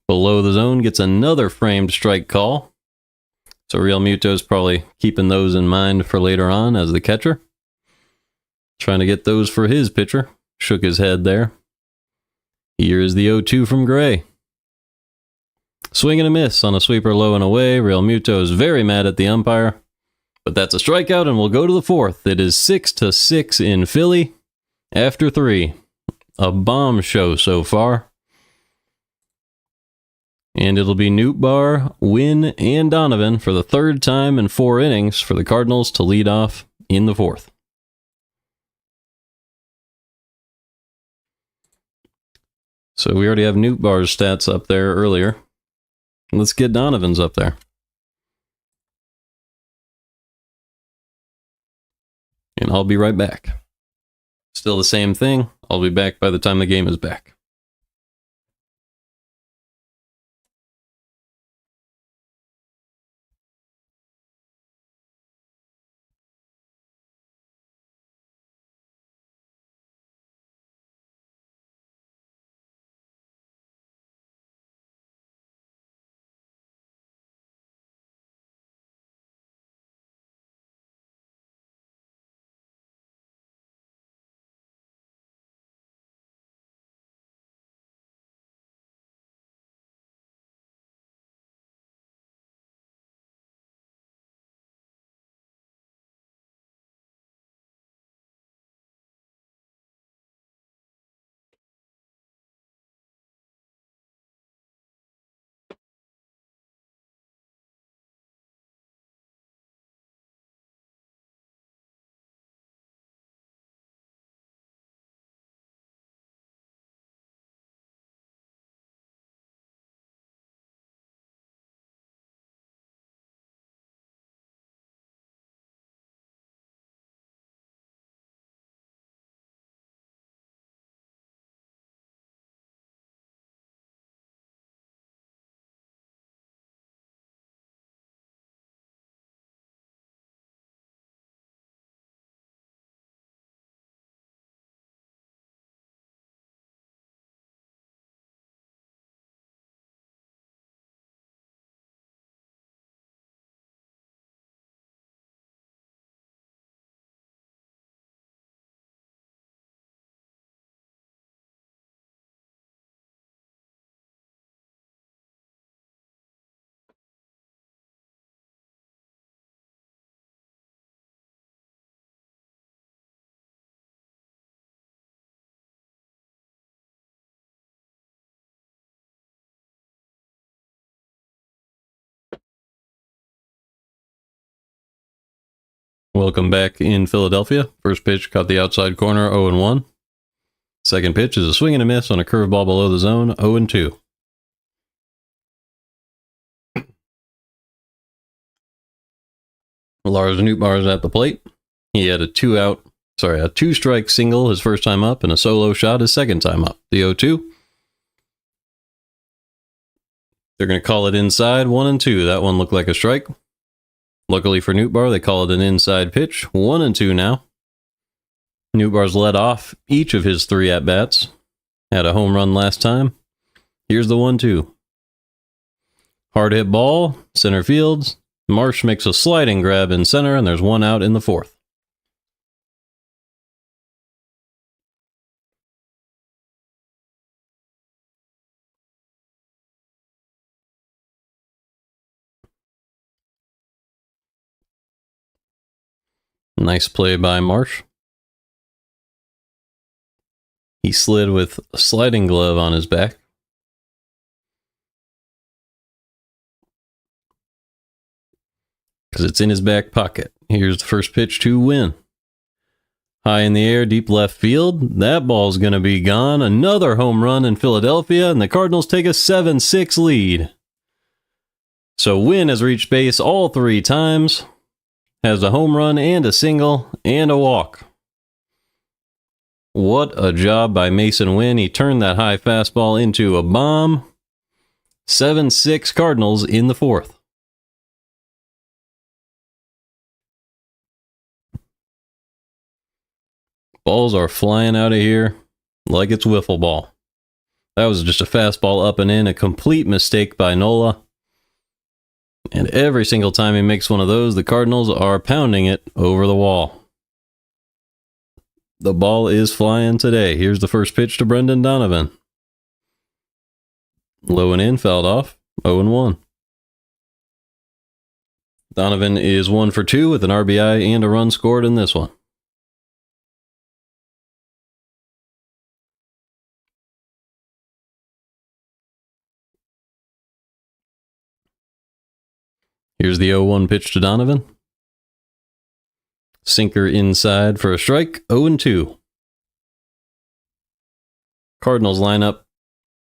Below the zone, gets another framed strike call. So Realmuto's probably keeping those in mind for later on as the catcher. Trying to get those for his pitcher. Shook his head there. Here is the 0-2 from Gray. Swing and a miss on a sweeper low and away. Realmuto is very mad at the umpire. But that's a strikeout, and we'll go to the fourth. It is 6-6 in Philly after 3. A bomb show so far. And it'll be Nootbaar, Wynn, and Donovan for the third time in 4 innings for the Cardinals to lead off in the fourth. So we already have Nootbaar's stats up there earlier. Let's get Donovan's up there. And I'll be right back. Still the same thing. I'll be back by the time the game is back. Welcome back in Philadelphia. First pitch caught the outside corner, 0-1. Second pitch is a swing and a miss on a curveball below the zone, 0-2. Lars Nootbaar is at the plate. He had a 2-out Sorry, a 2-strike single his first time up and a solo shot his second time up. The 0-2. They're going to call it inside, 1-2. That one looked like a strike. Luckily for Nootbaar, they call it an inside pitch, 1-2 now. Nootbaar's led off each of his 3 at-bats. Had a home run last time. Here's the 1-2. Hard hit ball, center field. Marsh makes a sliding grab in center, and there's 1 out in the 4th. Nice play by Marsh. He slid with a sliding glove on his back. Because it's in his back pocket. Here's the first pitch to Win. High in the air, deep left field. That ball's going to be gone. Another home run in Philadelphia, and the Cardinals take a 7-6 lead. So Win has reached base all 3 times. Has a home run and a single and a walk. What a job by Mason Wynn. He turned that high fastball into a bomb. 7-6 Cardinals in the 4th. Balls are flying out of here like it's wiffle ball. That was just a fastball up and in, a complete mistake by Nola. And every single time he makes one of those, the Cardinals are pounding it over the wall. The ball is flying today. Here's the first pitch to Brendan Donovan. Low and in, fouled off, 0-1. Donovan is 1 for 2 with an RBI and a run scored in this one. Here's the 0-1 pitch to Donovan. Sinker inside for a strike, 0-2. Cardinals lineup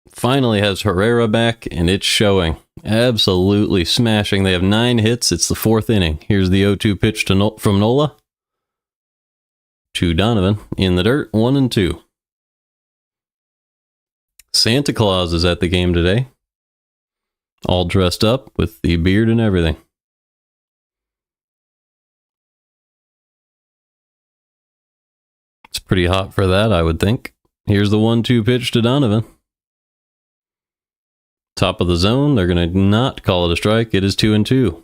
finally has Herrera back, and it's showing. Absolutely smashing. They have 9 hits. It's the 4th inning. Here's the 0-2 pitch from Nola to Donovan in the dirt, 1-2. Santa Claus is at the game today. All dressed up with the beard and everything. It's pretty hot for that, I would think. Here's the 1-2 pitch to Donovan. Top of the zone. They're going to not call it a strike. It is 2-2.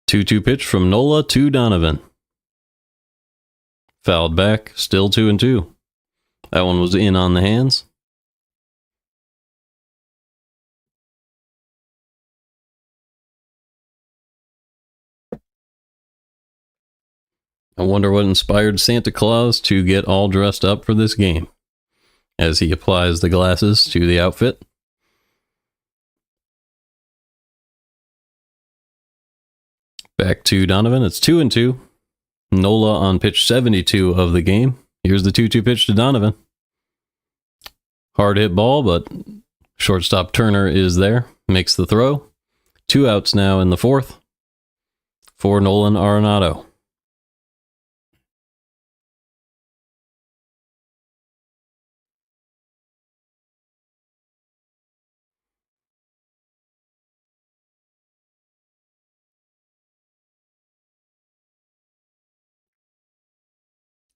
Two-two pitch from Nola to Donovan. Fouled back, still 2-2. That one was in on the hands. I wonder what inspired Santa Claus to get all dressed up for this game as he applies the glasses to the outfit. Back to Donovan. It's 2-2. Nola on pitch 72 of the game. Here's the 2-2 pitch to Donovan. Hard hit ball, but shortstop Turner is there. Makes the throw. 2 outs now in the 4th for Nolan Arenado.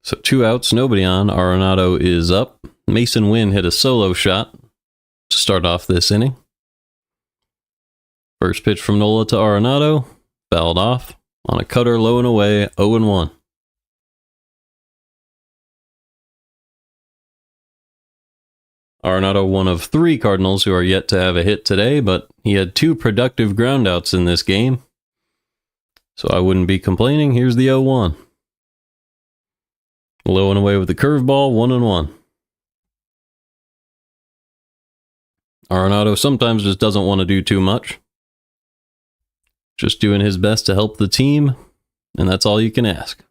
So 2 outs, nobody on. Arenado is up. Mason Wynn hit a solo shot to start off this inning. First pitch from Nola to Arenado. Fouled off on a cutter low and away, 0-1. Arenado, one of 3 Cardinals who are yet to have a hit today, but he had 2 productive groundouts in this game. So I wouldn't be complaining. Here's the 0-1. Low and away with the curveball, 1-1. Arenado sometimes just doesn't want to do too much. Just doing his best to help the team, and that's all you can ask.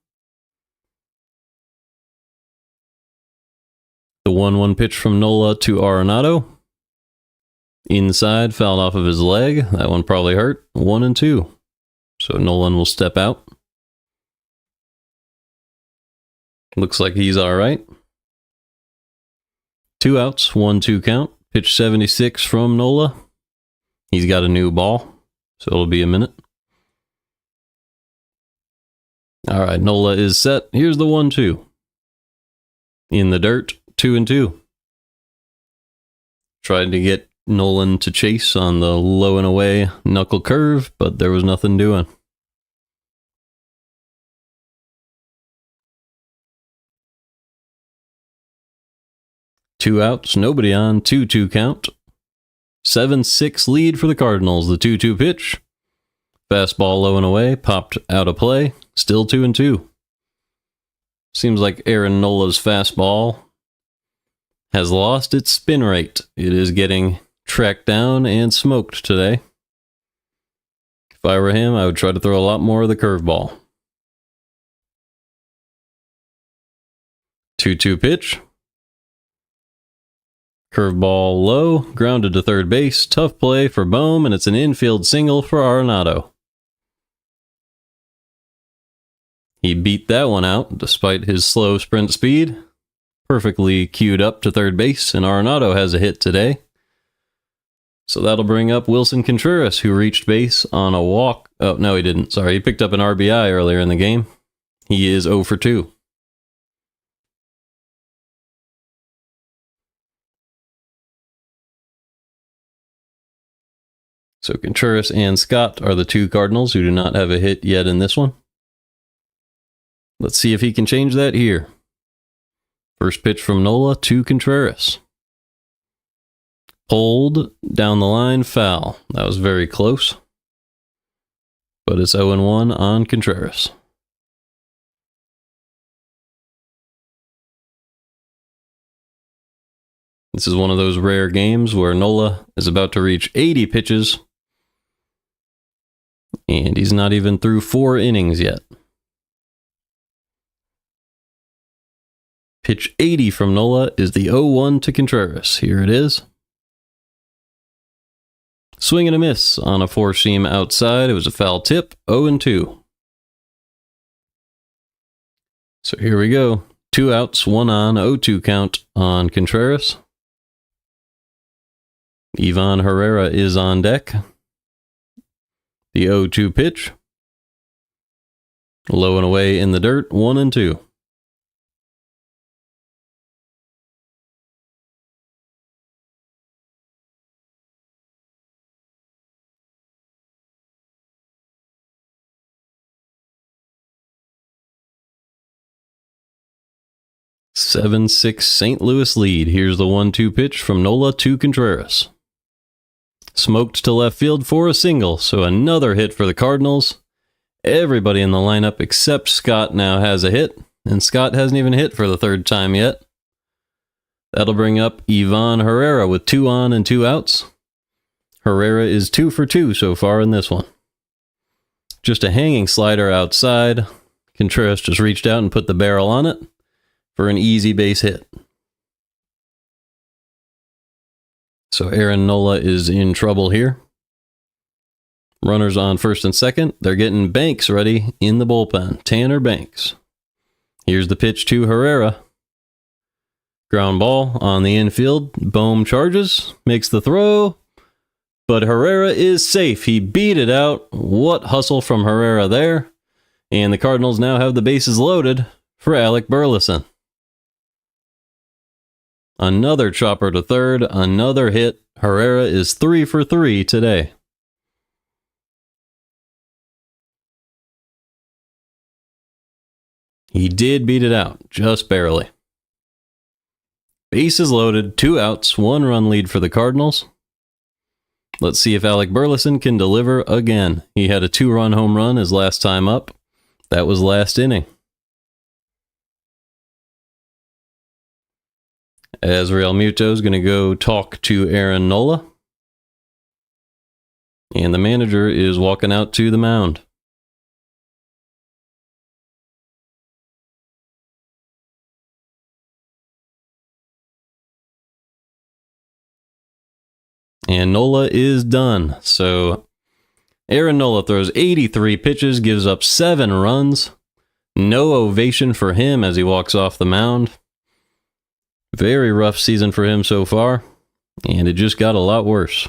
The 1-1 pitch from Nola to Arenado. Inside, fouled off of his leg. That one probably hurt. 1-2. So Nolan will step out. Looks like he's all right. 2 outs, 1-2 count. Pitch 76 from Nola. He's got a new ball, so it'll be a minute. All right, Nola is set. Here's the 1-2. In the dirt, 2-2. Tried to get Nolan to chase on the low and away knuckle curve, but there was nothing doing. Two outs, nobody on, 2-2 count. 7-6 lead for the Cardinals. The 2-2 pitch. Fastball low and away, popped out of play. Still 2-2. Seems like Aaron Nola's fastball has lost its spin rate. It is getting tracked down and smoked today. If I were him, I would try to throw a lot more of the curveball. 2-2 pitch. Curveball low, grounded to third base. Tough play for Bohm, and it's an infield single for Arenado. He beat that one out despite his slow sprint speed. Perfectly queued up to third base, and Arenado has a hit today. So that'll bring up Wilson Contreras, who reached base on a walk. Oh, no, he didn't. Sorry, he picked up an RBI earlier in the game. He is 0 for 2. So Contreras and Scott are the two Cardinals who do not have a hit yet in this one. Let's see if he can change that here. First pitch from Nola to Contreras. Pulled down the line, foul. That was very close. But it's 0-1 on Contreras. This is one of those rare games where Nola is about to reach 80 pitches. And he's not even through 4 innings yet. Pitch 80 from Nola is the 0-1 to Contreras. Here it is. Swing and a miss on a 4-seam outside. It was a foul tip. 0-2. So here we go. 2 outs, 1 on, 0-2 count on Contreras. Ivan Herrera is on deck. The 0-2 pitch. Low and away in the dirt, 1-2. (7-6) St. Louis lead. Here's the 1-2 pitch from Nola to Contreras. Smoked to left field for a single, so another hit for the Cardinals. Everybody in the lineup except Scott now has a hit, and Scott hasn't even hit for the 3rd time yet. That'll bring up Ivan Herrera with 2 on and 2 outs. Herrera is 2 for 2 so far in this one. Just a hanging slider outside. Contreras just reached out and put the barrel on it for an easy base hit. So Aaron Nola is in trouble here. Runners on first and second. They're getting Banks ready in the bullpen. Tanner Banks. Here's the pitch to Herrera. Ground ball on the infield. Bohm charges. Makes the throw. But Herrera is safe. He beat it out. What hustle from Herrera there. And the Cardinals now have the bases loaded for Alec Burleson. Another chopper to third, another hit. Herrera is 3 for 3 today. He did beat it out, just barely. Bases loaded, 2 outs, 1 run lead for the Cardinals. Let's see if Alec Burleson can deliver again. He had a 2-run home run his last time up. That was last inning. Azrael Muto is going to go talk to Aaron Nola. And the manager is walking out to the mound. And Nola is done. So Aaron Nola throws 83 pitches, gives up 7 runs. No ovation for him as he walks off the mound. Very rough season for him so far, and it just got a lot worse.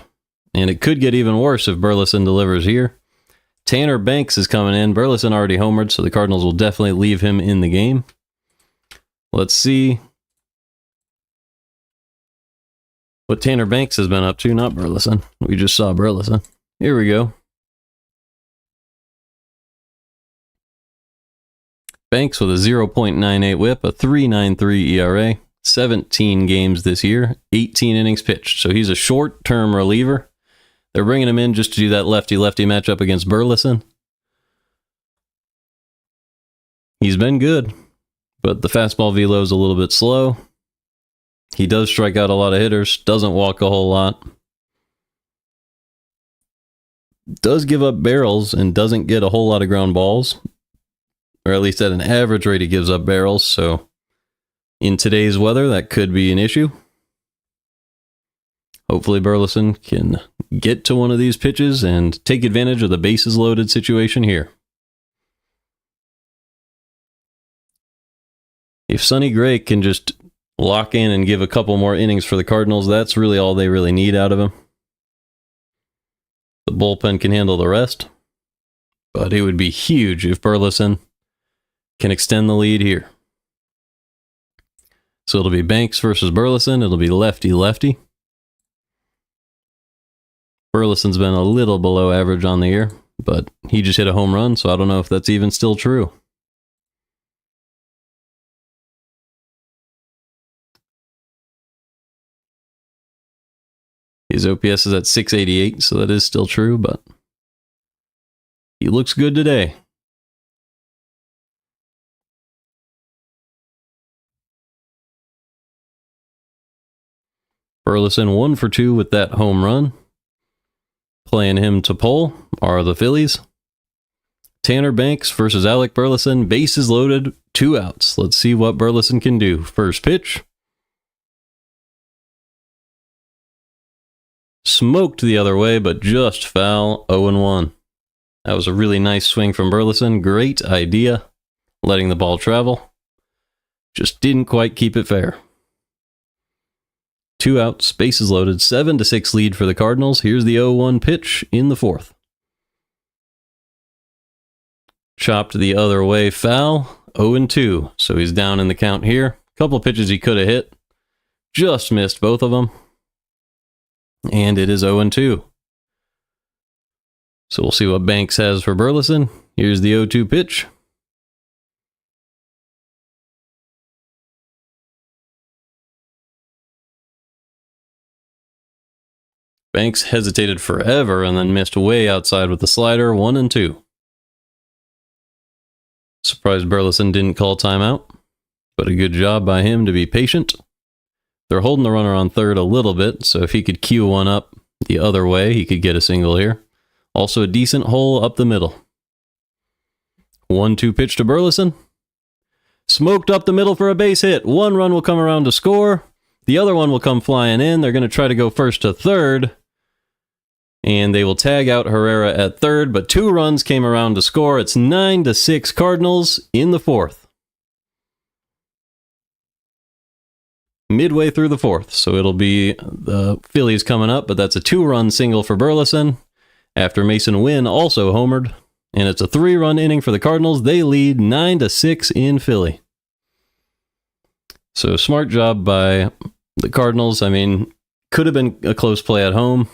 And it could get even worse if Burleson delivers here. Tanner Banks is coming in. Burleson already homered, so the Cardinals will definitely leave him in the game. Let's see what Tanner Banks has been up to, not Burleson. We just saw Burleson. Here we go. Banks with a 0.98 whip, a 3.93 ERA, 17 games this year, 18 innings pitched. So he's a short-term reliever. They're bringing him in just to do that lefty-lefty matchup against Burleson. He's been good, but the fastball velo is a little bit slow. He does strike out a lot of hitters, doesn't walk a whole lot. Does give up barrels and doesn't get a whole lot of ground balls. Or at least at an average rate, he gives up barrels. So in today's weather, that could be an issue. Hopefully Burleson can get to one of these pitches and take advantage of the bases loaded situation here. If Sonny Gray can just lock in and give a couple more innings for the Cardinals, that's really all they really need out of him. The bullpen can handle the rest. But it would be huge if Burleson can extend the lead here. So it'll be Banks versus Burleson. It'll be lefty-lefty. Burleson's been a little below average on the year, but he just hit a home run, so I don't know if that's even still true. His OPS is at 688, so that is still true, but he looks good today. Burleson 1 for 2 with that home run. Playing him to pull are the Phillies. Tanner Banks versus Alec Burleson. Bases loaded, 2 outs. Let's see what Burleson can do. First pitch. Smoked the other way, but just foul. 0-1. That was a really nice swing from Burleson. Great idea. Letting the ball travel. Just didn't quite keep it fair. 2 outs, bases loaded, 7-6 lead for the Cardinals. Here's the 0-1 pitch in the 4th. Chopped the other way, foul, 0-2. So he's down in the count here. Couple pitches he could have hit. Just missed both of them. And it is 0-2. So we'll see what Banks has for Burleson. Here's the 0-2 pitch. Banks hesitated forever and then missed way outside with the slider, 1-2. Surprised Burleson didn't call timeout, but a good job by him to be patient. They're holding the runner on third a little bit, so if he could cue one up the other way, he could get a single here. Also a decent hole up the middle. 1-2 pitch to Burleson. Smoked up the middle for a base hit. 1 run will come around to score. The other one will come flying in. They're going to try to go first to third. And they will tag out Herrera at third, but 2 runs came around to score. It's 9-6 Cardinals in the 4th. Midway through the 4th, so it'll be the Phillies coming up, but that's a 2-run single for Burleson after Mason Wynn also homered. And it's a 3-run inning for the Cardinals. They lead 9-6 in Philly. So smart job by the Cardinals. I mean, could have been a close play at home.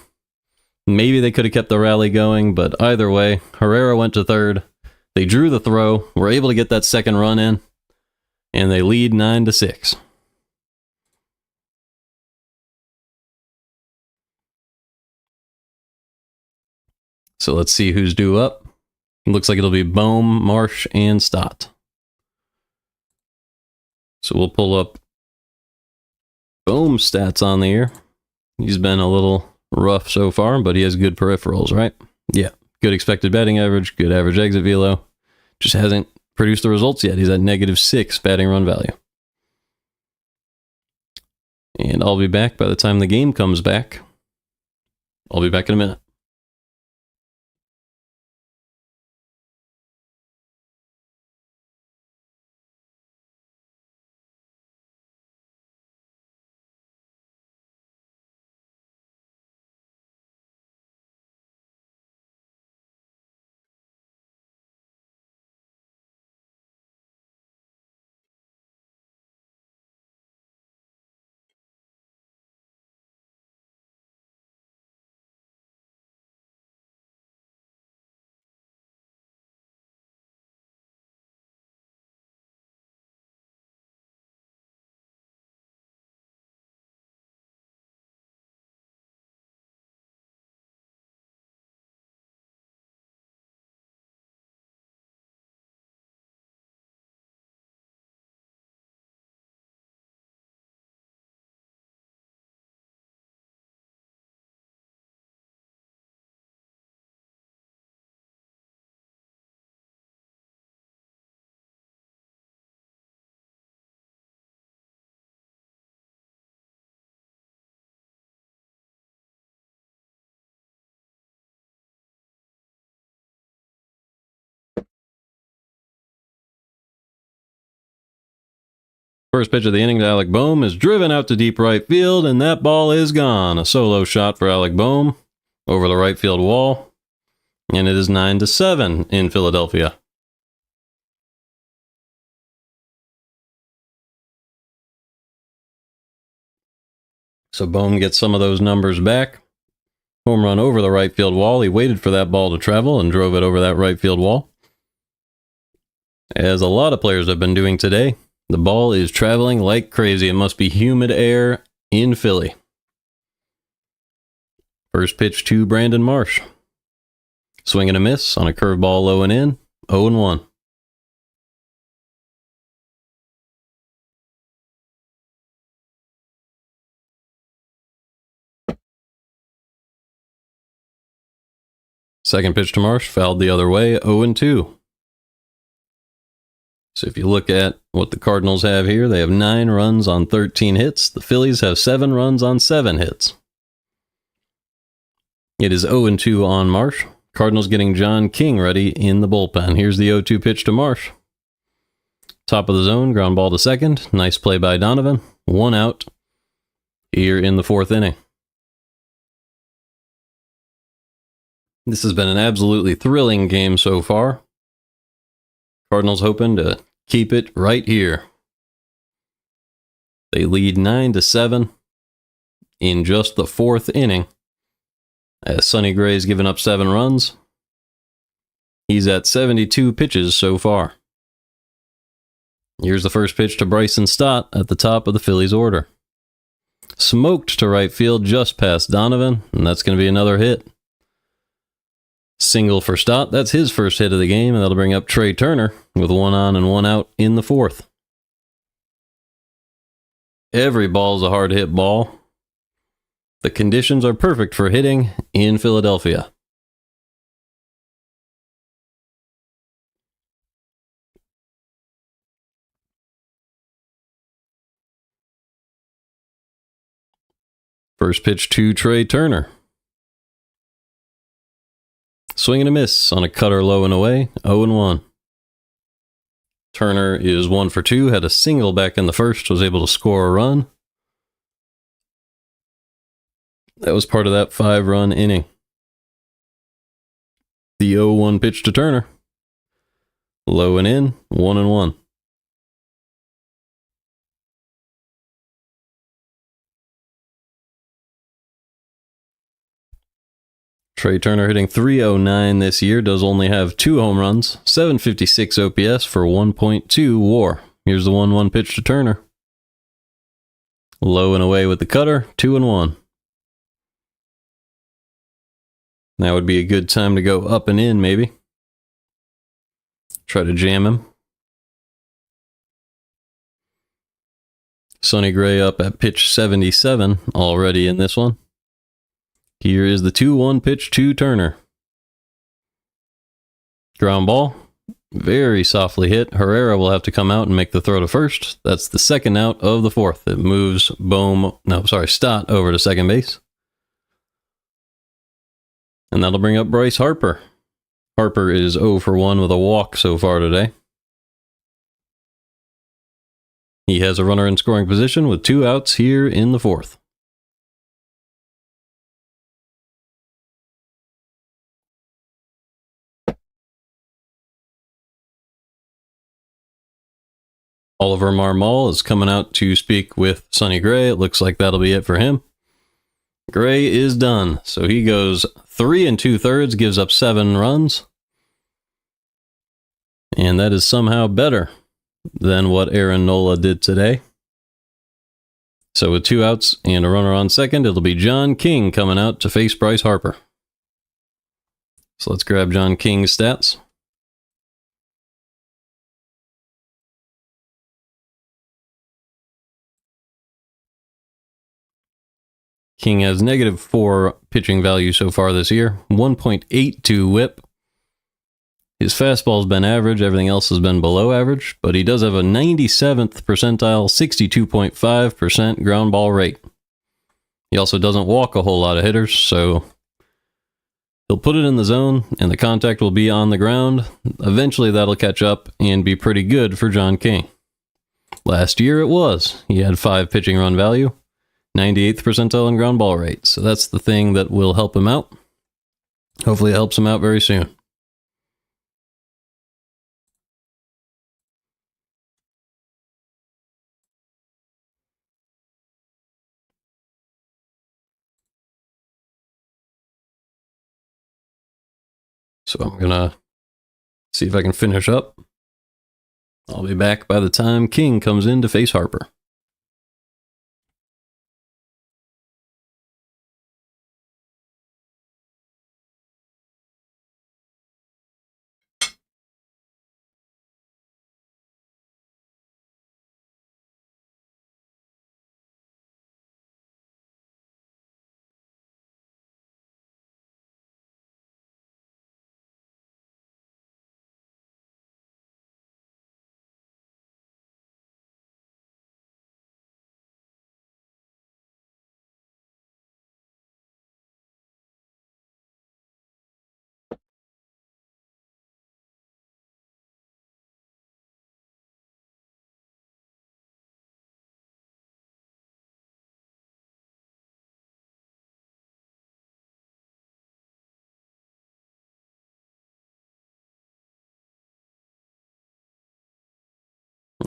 Maybe they could have kept the rally going, but either way, Herrera went to third. They drew the throw, were able to get that second run in, and they lead 9-6. So let's see who's due up. It looks like it'll be Bohm, Marsh, and Stott. So we'll pull up Bohm's stats on the year. He's been a little rough so far, but he has good peripherals, right? Yeah, good expected batting average, good average exit velo. Just hasn't produced the results yet. He's at -6 batting run value. And I'll be back by the time the game comes back. I'll be back in a minute. First pitch of the inning to Alec Boehm is driven out to deep right field, and that ball is gone. A solo shot for Alec Boehm over the right field wall, and it is 9-7 in Philadelphia. So Boehm gets some of those numbers back. Home run over the right field wall. He waited for that ball to travel and drove it over that right field wall. As a lot of players have been doing today, the ball is traveling like crazy. It must be humid air in Philly. First pitch to Brandon Marsh. Swing and a miss on a curveball low and in. 0-1. Second pitch to Marsh, fouled the other way, 0-2. So if you look at what the Cardinals have here, they have 9 runs on 13 hits. The Phillies have 7 runs on 7 hits. It is 0-2 on Marsh. Cardinals getting John King ready in the bullpen. Here's the 0-2 pitch to Marsh. Top of the zone, ground ball to second. Nice play by Donovan. 1 out here in the 4th inning. This has been an absolutely thrilling game so far. Cardinals hoping to keep it right here. They lead 9-7 in just the 4th inning. As Sonny Gray's given up 7 runs. He's at 72 pitches so far. Here's the first pitch to Bryson Stott at the top of the Phillies order. Smoked to right field just past Donovan, and that's going to be another hit. Single for Stott. That's his first hit of the game, and that'll bring up Trey Turner with 1 on and 1 out in the 4th. Every ball is a hard hit ball. The conditions are perfect for hitting in Philadelphia. First pitch to Trey Turner. Swing and a miss on a cutter low and away, 0-1. Turner is 1 for 2, had a single back in the first, was able to score a run. That was part of that 5-run inning. The 0-1 pitch to Turner. Low and in, 1-1. Trey Turner hitting .309 this year, does only have 2 home runs, 756 OPS for 1.2 WAR. Here's the 1-1 pitch to Turner. Low and away with the cutter, 2-1. Now would be a good time to go up and in, maybe. Try to jam him. Sonny Gray up at pitch 77 already in this one. Here is the 2-1 pitch to Turner. Ground ball. Very softly hit. Herrera will have to come out and make the throw to first. That's the 2nd out of the 4th. It moves Stott over to second base. And that'll bring up Bryce Harper. Harper is 0 for 1 with a walk so far today. He has a runner in scoring position with 2 outs here in the 4th. Oliver Marmol is coming out to speak with Sonny Gray. It looks like that'll be it for him. Gray is done, so he goes 3 2/3, gives up 7 runs. And that is somehow better than what Aaron Nola did today. So with 2 outs and a runner on second, it'll be John King coming out to face Bryce Harper. So let's grab John King's stats. King has -4 pitching value so far this year, 1.82 whip. His fastball's been average, everything else has been below average, but he does have a 97th percentile, 62.5% ground ball rate. He also doesn't walk a whole lot of hitters, so he'll put it in the zone, and the contact will be on the ground. Eventually that'll catch up and be pretty good for John King. Last year it was. He had 5 pitching run value, 98th percentile in ground ball rate, so that's the thing that will help him out. Hopefully it helps him out very soon. So I'm going to see if I can finish up. I'll be back by the time King comes in to face Harper.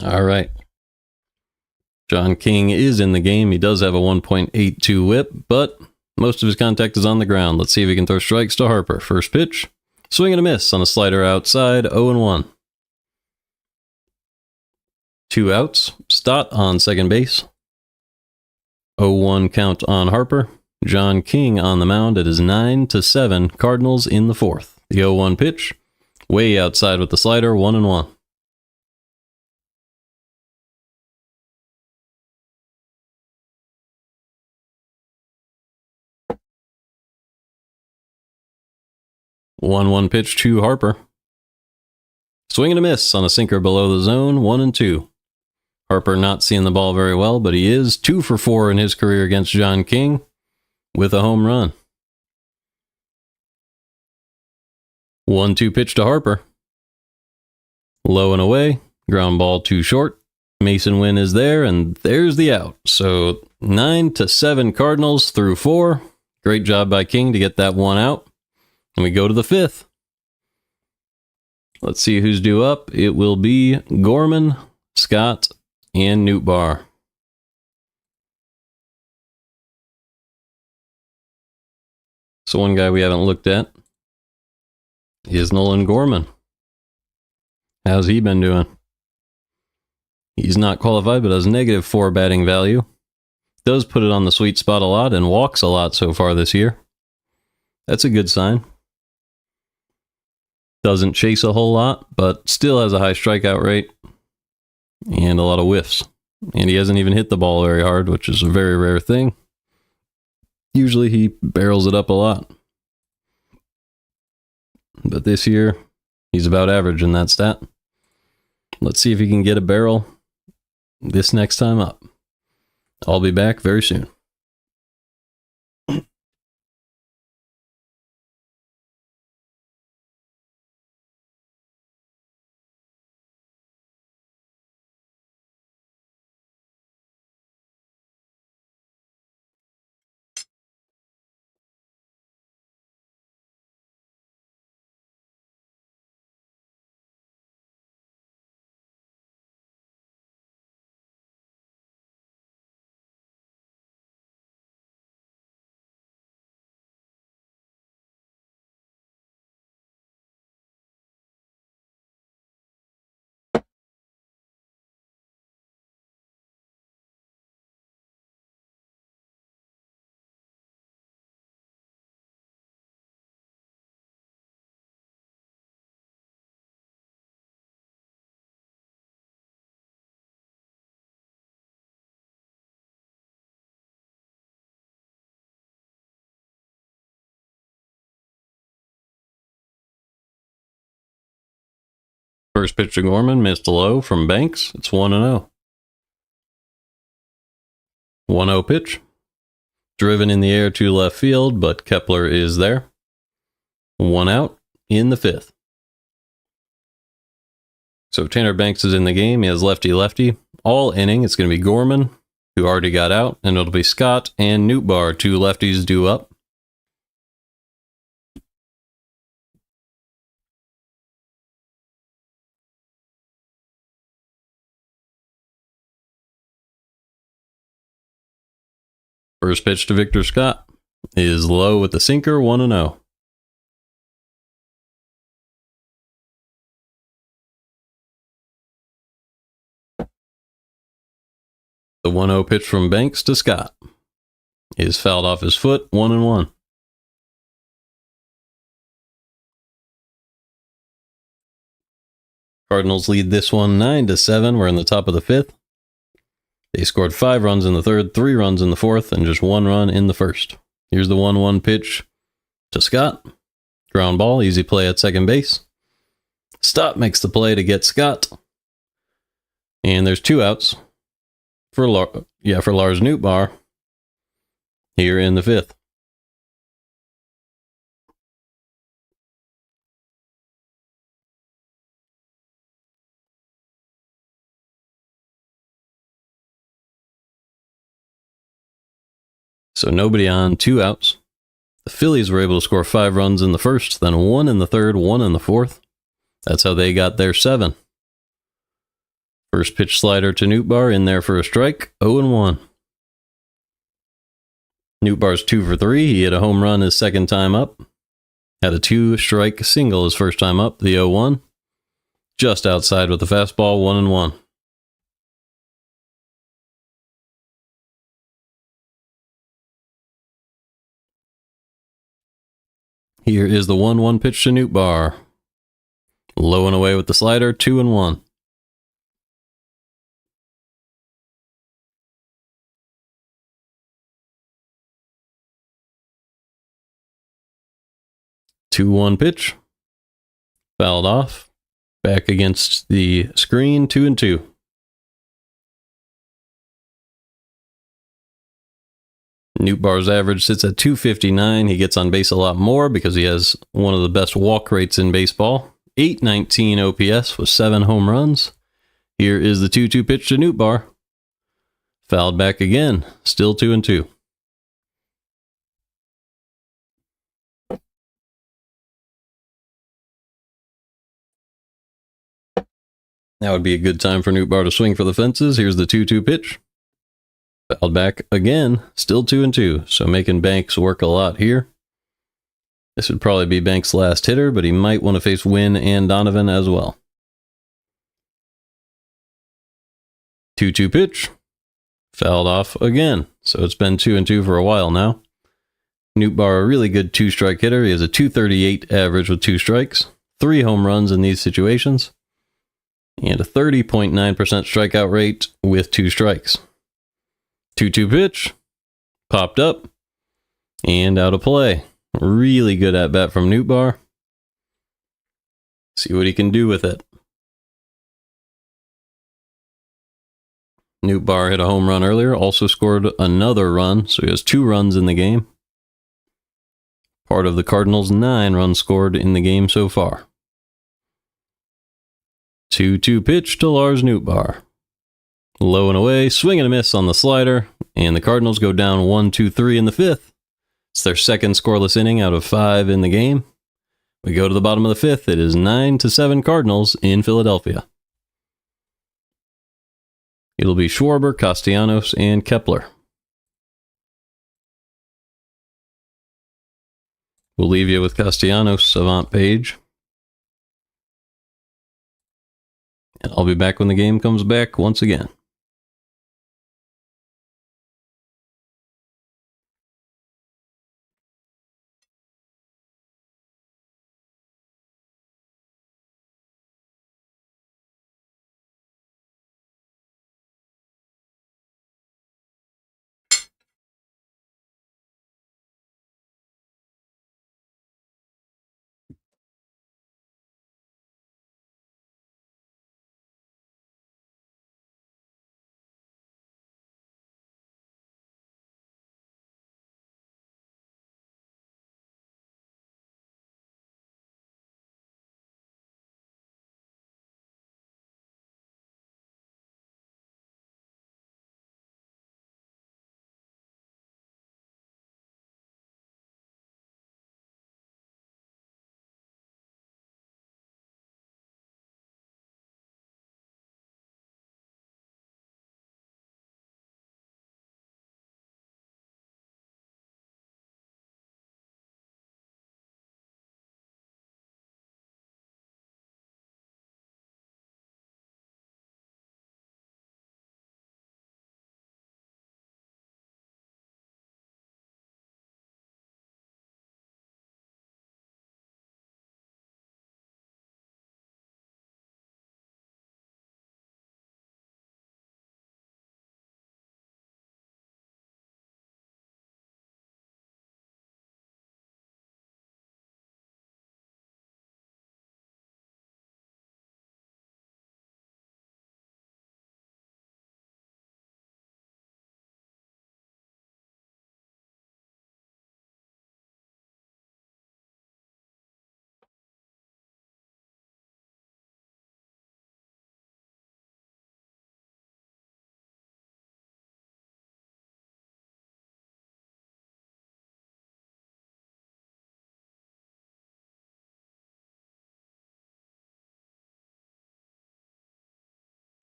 All right. John King is in the game. He does have a 1.82 whip, but most of his contact is on the ground. Let's see if he can throw strikes to Harper. First pitch. Swing and a miss on a slider outside, 0-1. 2 outs. Stott on second base. 0-1 count on Harper. John King on the mound. It is 9-7 Cardinals in the 4th. The 0-1 pitch. Way outside with the slider, 1-1. One pitch to Harper. Swing and a miss on a sinker below the zone, 1-2. Harper not seeing the ball very well, but he is 2 for 4 in his career against John King with a home run. 1-2 pitch to Harper. Low and away, ground ball too short. Mason Wynn is there, and there's the out. So 9-7 Cardinals through 4. Great job by King to get that one out. And we go to the 5th. Let's see who's due up. It will be Gorman, Scott, and Nootbaar. So one guy we haven't looked at is Nolan Gorman. How's he been doing? He's not qualified, but has -4 batting value. Does put it on the sweet spot a lot and walks a lot so far this year. That's a good sign. Doesn't chase a whole lot, but still has a high strikeout rate and a lot of whiffs. And he hasn't even hit the ball very hard, which is a very rare thing. Usually he barrels it up a lot. But this year, he's about average in that stat. Let's see if he can get a barrel this next time up. I'll be back very soon. First pitch to Gorman, missed low from Banks. It's 1-0. 1-0 pitch. Driven in the air to left field, but Kepler is there. 1 out in the 5th. So Tanner Banks is in the game. He has lefty-lefty. All inning, it's going to be Gorman, who already got out, and it'll be Scott and Nootbaar, 2 lefties due up. First pitch to Victor Scott is low with the sinker, 1-0. The 1-0 pitch from Banks to Scott is fouled off his foot, 1-1. Cardinals lead this one 9-7. We're in the top of the 5th. They scored 5 runs in the 3rd, 3 runs in the 4th, and just 1 run in the 1st. Here's the 1-1 pitch to Scott. Ground ball, easy play at second base. Stott makes the play to get Scott. And there's 2 outs for Lars Nootbaar here in the 5th. So nobody on, 2 outs. The Phillies were able to score 5 runs in the 1st, then 1 in the 3rd, 1 in the 4th. That's how they got their 7. First pitch slider to Nootbaar, in there for a strike, 0-1. Nootbaar's 2 for 3. He hit a home run his second time up. Had a 2-strike single his first time up, the 0-1. Just outside with the fastball, 1-1. Here is the 1-1 pitch to Nootbaar. Low and away with the slider, 2-1. Two-one pitch. Fouled off. Back against the screen, 2-2. Nootbaar's average sits at 259. He gets on base a lot more because he has one of the best walk rates in baseball. 819 OPS with 7 home runs. Here is the 2-2 pitch to Nootbaar. Fouled back again. Still 2-2. Now would be a good time for Nootbaar to swing for the fences. Here's the 2-2 pitch. Fouled back again, still 2-2, so making Banks work a lot here. This would probably be Banks' last hitter, but he might want to face Wynn and Donovan as well. 2-2 pitch. Fouled off again, so it's been 2-2 for a while now. Nootbaar, a really good 2-strike hitter. He has a 238 average with 2 strikes, 3 home runs in these situations, and a 30.9% strikeout rate with 2 strikes. 2-2 pitch, popped up, and out of play. Really good at bat from Nootbaar. See what he can do with it. Nootbaar hit a home run earlier, also scored another run, so he has 2 runs in the game. Part of the Cardinals' 9 runs scored in the game so far. 2-2 pitch to Lars Nootbaar. Low and away, swing and a miss on the slider, and the Cardinals go down 1-2-3 in the 5th. It's their second scoreless inning out of 5 in the game. We go to the bottom of the 5th. It is 9-7 Cardinals in Philadelphia. It'll be Schwarber, Castellanos, and Kepler. We'll leave you with Castellanos' Savant page. And I'll be back when the game comes back once again.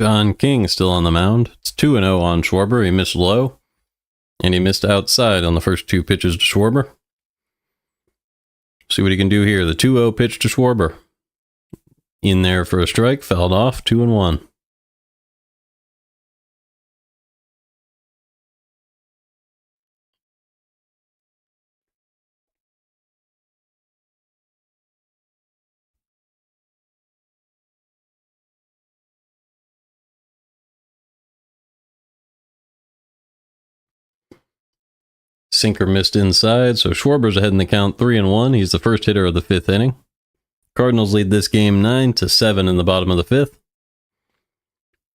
John King still on the mound. It's 2-0 on Schwarber. He missed low, and he missed outside on the first 2 pitches to Schwarber. See what he can do here. The 2-0 pitch to Schwarber. In there for a strike, fouled off, 2-1. Sinker missed inside, so Schwarber's ahead in the count 3-1. He's the first hitter of the 5th inning. Cardinals lead this game 9-7 in the bottom of the 5th.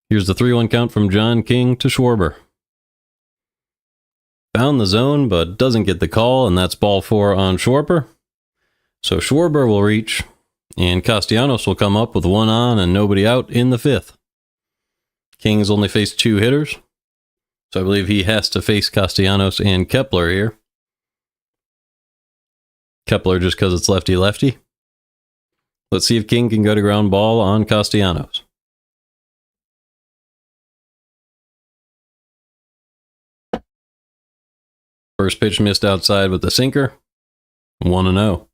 Here's the 3-1 count from John King to Schwarber. Found the zone, but doesn't get the call, and that's ball 4 on Schwarber. So Schwarber will reach, and Castellanos will come up with 1 on and nobody out in the 5th. King's only faced 2 hitters, so I believe he has to face Castellanos and Kepler here. Kepler just because it's lefty-lefty. Let's see if King can go to ground ball on Castellanos. First pitch missed outside with the sinker. 1-0.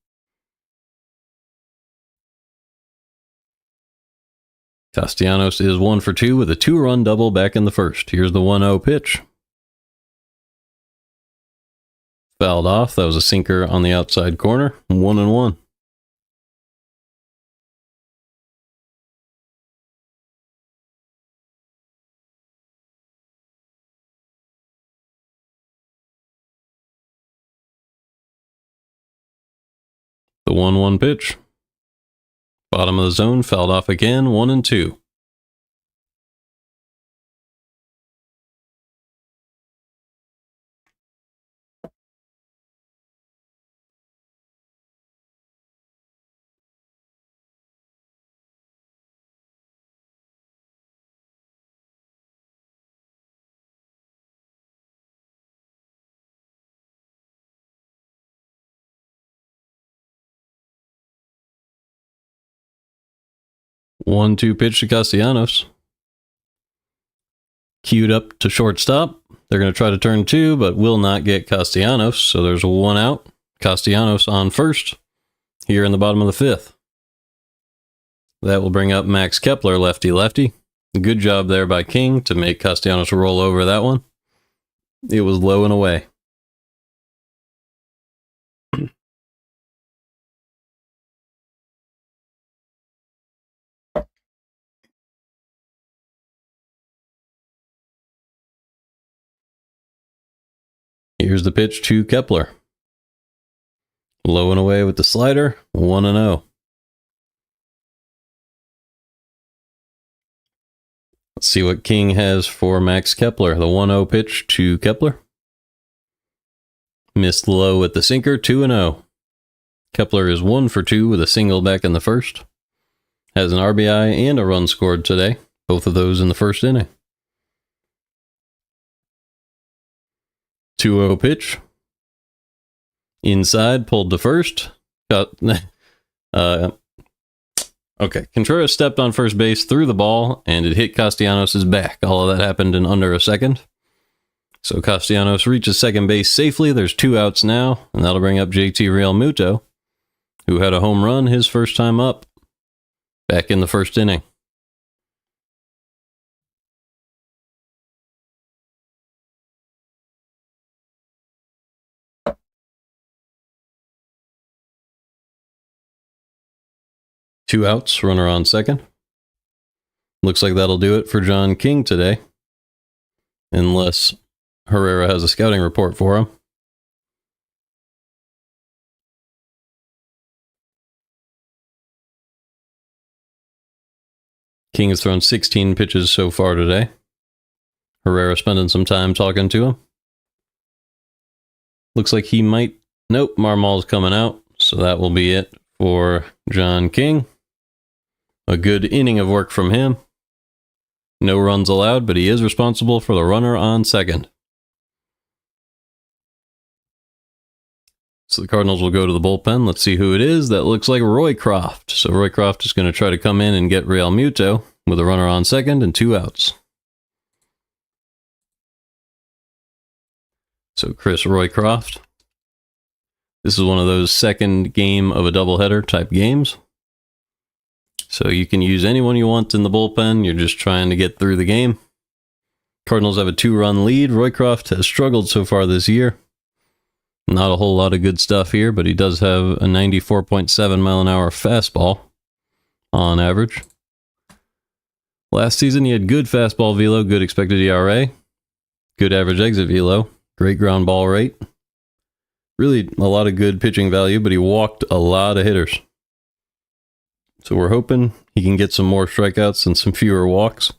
Castellanos is 1 for 2 with a 2-run double back in the first. Here's the 1-0 pitch. Fouled off. That was a sinker on the outside corner. 1-1. The 1-1 pitch. Bottom of the zone, fouled off again, 1-2. One-two pitch to Castellanos. Queued up to shortstop. They're going to try to turn 2, but will not get Castellanos, so there's a 1 out. Castellanos on first here in the bottom of the 5th. That will bring up Max Kepler, lefty-lefty. Good job there by King to make Castellanos roll over that one. It was low and away. Here's the pitch to Kepler. Low and away with the slider, 1-0. Let's see what King has for Max Kepler. The 1-0 pitch to Kepler. Missed low with the sinker, 2-0. Kepler is 1 for 2 with a single back in the first. Has an RBI and a run scored today, both of those in the first inning. 2-0 pitch. Inside, pulled to first. Okay, Contreras stepped on first base, threw the ball, and it hit Castellanos' back. All of that happened in under a second. So Castellanos reaches second base safely. There's 2 outs now, and that'll bring up JT Realmuto, who had a home run his first time up back in the first inning. Two outs, runner on second. Looks like that'll do it for John King today, unless Herrera has a scouting report for him. King has thrown 16 pitches so far today. Herrera spending some time talking to him. Looks like he might... Nope, Marmol's coming out, so that will be it for John King. A good inning of work from him. No runs allowed, but he is responsible for the runner on second. So the Cardinals will go to the bullpen. Let's see who it is. That looks like Roycroft. So Roycroft is going to try to come in and get Realmuto. with a runner on second and 2 outs. So Chris Roycroft. This is one of those second game of a doubleheader type games. So you can use anyone you want in the bullpen. You're just trying to get through the game. Cardinals have a 2-run lead. Roycroft has struggled so far this year. Not a whole lot of good stuff here, but he does have a 94.7 mile an hour fastball on average. Last season, he had good fastball velo, good expected ERA, good average exit velo, great ground ball rate. Really a lot of good pitching value, but he walked a lot of hitters. So we're hoping he can get some more strikeouts and some fewer walks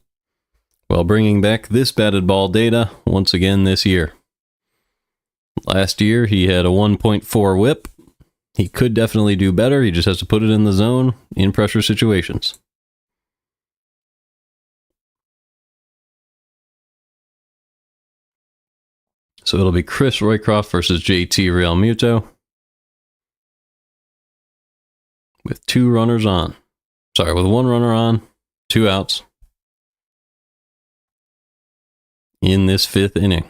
while bringing back this batted ball data once again this year. Last year, he had a 1.4 whip. He could definitely do better. He just has to put it in the zone in pressure situations. So it'll be Chris Roycroft versus JT Realmuto with 2 runners on. Sorry, with 1 runner on, 2 outs in this 5th inning.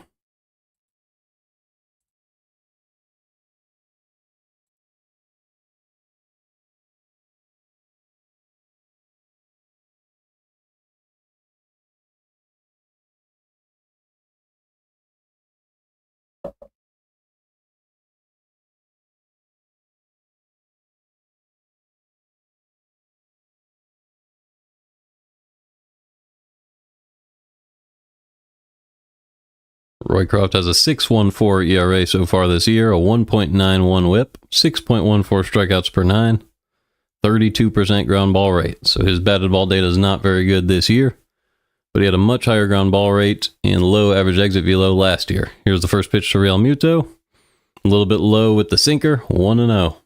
Roycroft has a 6.14 ERA so far this year, a 1.91 whip, 6.14 strikeouts per 9, 32% ground ball rate. So his batted ball data is not very good this year, but he had a much higher ground ball rate and low average exit velo last year. Here's the first pitch to Realmuto. A little bit low with the sinker, 1-0.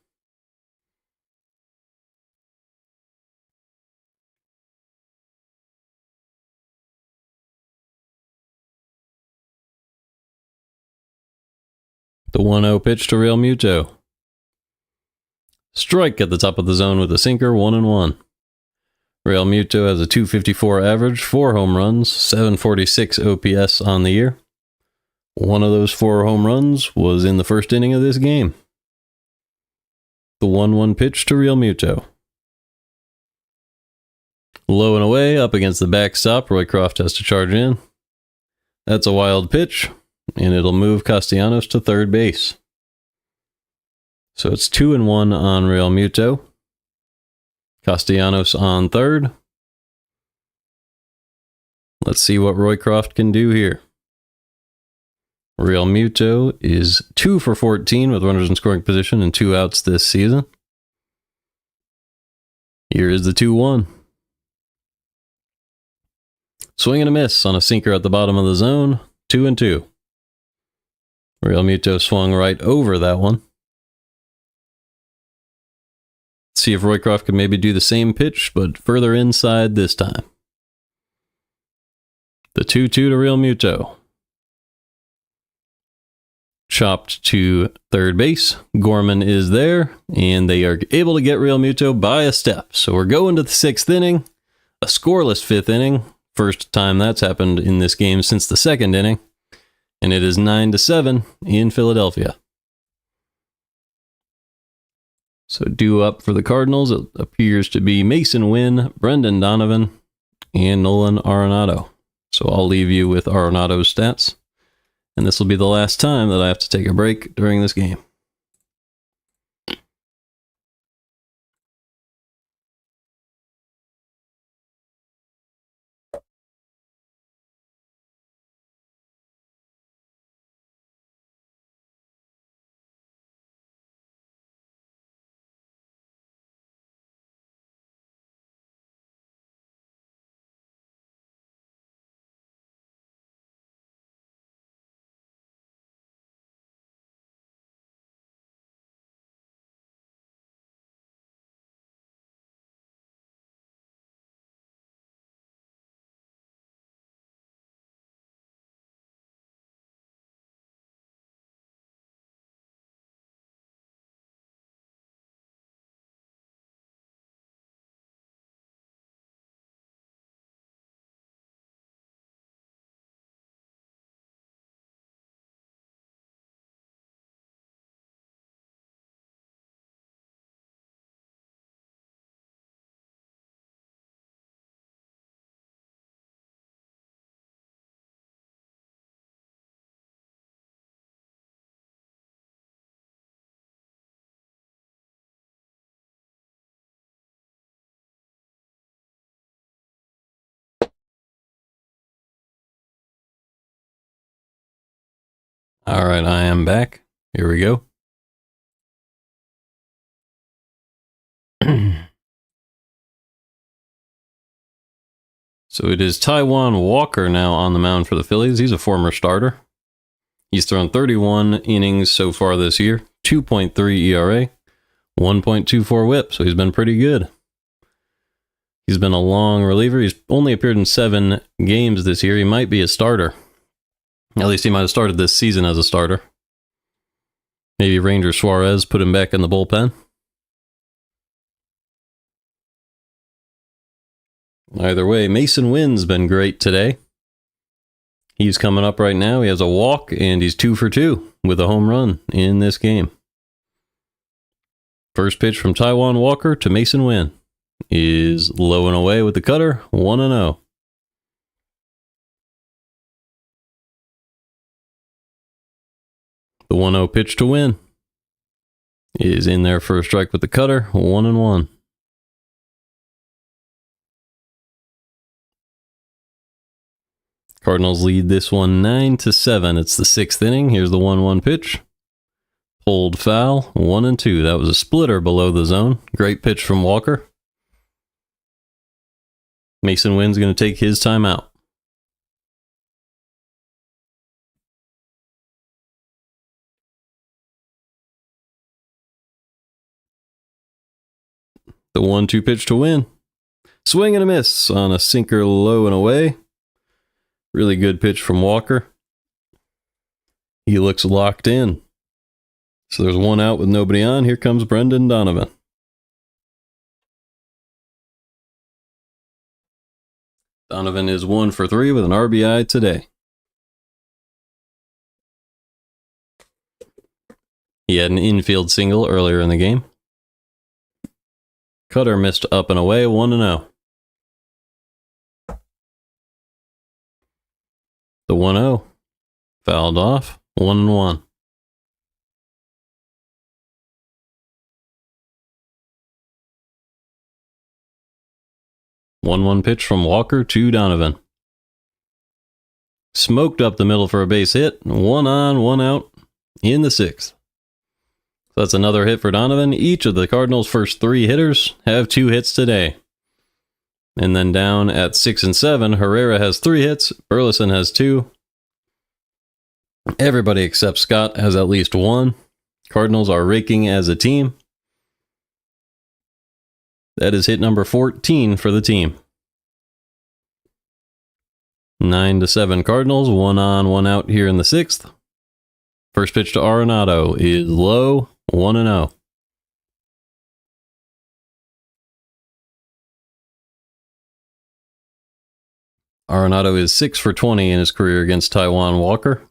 The 1-0 pitch to Realmuto. Strike at the top of the zone with a sinker, 1-1. Realmuto has a 254 average, 4 home runs, 746 OPS on the year. One of those 4 home runs was in the first inning of this game. The 1-1 pitch to Realmuto. Low and away, up against the backstop. Roycroft has to charge in. That's a wild pitch, and it'll move Castellanos to third base. So it's 2-1 on Realmuto. Castellanos on third. Let's see what Roycroft can do here. Realmuto is 2 for 14 with runners in scoring position and 2 outs this season. Here is the 2-1. Swing and a miss on a sinker at the bottom of the zone. 2-2. Realmuto swung right over that one. See if Roycroft can maybe do the same pitch, but further inside this time. The 2-2 to Realmuto. Chopped to third base. Gorman is there, and they are able to get Realmuto by a step. So we're going to the 6th inning, a scoreless 5th inning. First time that's happened in this game since the 2nd inning, and it is 9-7 in Philadelphia. So due up for the Cardinals, it appears to be Mason Wynn, Brendan Donovan, and Nolan Arenado. So I'll leave you with Arenado's stats. And this will be the last time that I have to take a break during this game. All right, I am back. Here we go. So it is Taijuan Walker now on the mound for the Phillies. He's a former starter. He's thrown 31 innings so far this year, 2.3 ERA, 1.24 whip, so he's been pretty good. He's been a long reliever. He's only appeared in 7 games this year. He might be a starter. At least he might have started this season as a starter. Maybe Ranger Suarez put him back in the bullpen. Either way, Mason Wynn's been great today. He's coming up right now. He has a walk, and he's 2 for 2 with a home run in this game. First pitch from Taijuan Walker to Mason Wynn is low and away with the cutter, 1-0. The 1-0 pitch to Wynn is in there for a strike with the cutter, 1-1. Cardinals lead this one 9-7. It's the 6th inning. Here's the 1-1 pitch. Pulled foul, 1-2. That was a splitter below the zone. Great pitch from Walker. Mason Wynn's going to take his timeout. The 1-2 pitch to Wynn. Swing and a miss on a sinker low and away. Really good pitch from Walker. He looks locked in. So there's one out with nobody on. Here comes Brendan Donovan. Donovan is 1 for 3 with an RBI today. He had an infield single earlier in the game. Cutter missed up and away, 1-0. The 1-0 fouled off, 1-1. One pitch from Walker to Donovan. Smoked up the middle for a base hit. 1 on, 1 out in the 6th. That's another hit for Donovan. Each of the Cardinals' first 3 hitters have 2 hits today. And then down at 6 and 7, Herrera has 3 hits. Burleson has 2. Everybody except Scott has at least 1. Cardinals are raking as a team. That is hit number 14 for the team. 9-7 Cardinals, 1 on, 1 out here in the 6th. First pitch to Arenado is low, 1-0. Arenado is 6 for 20 in his career against Taijuan Walker.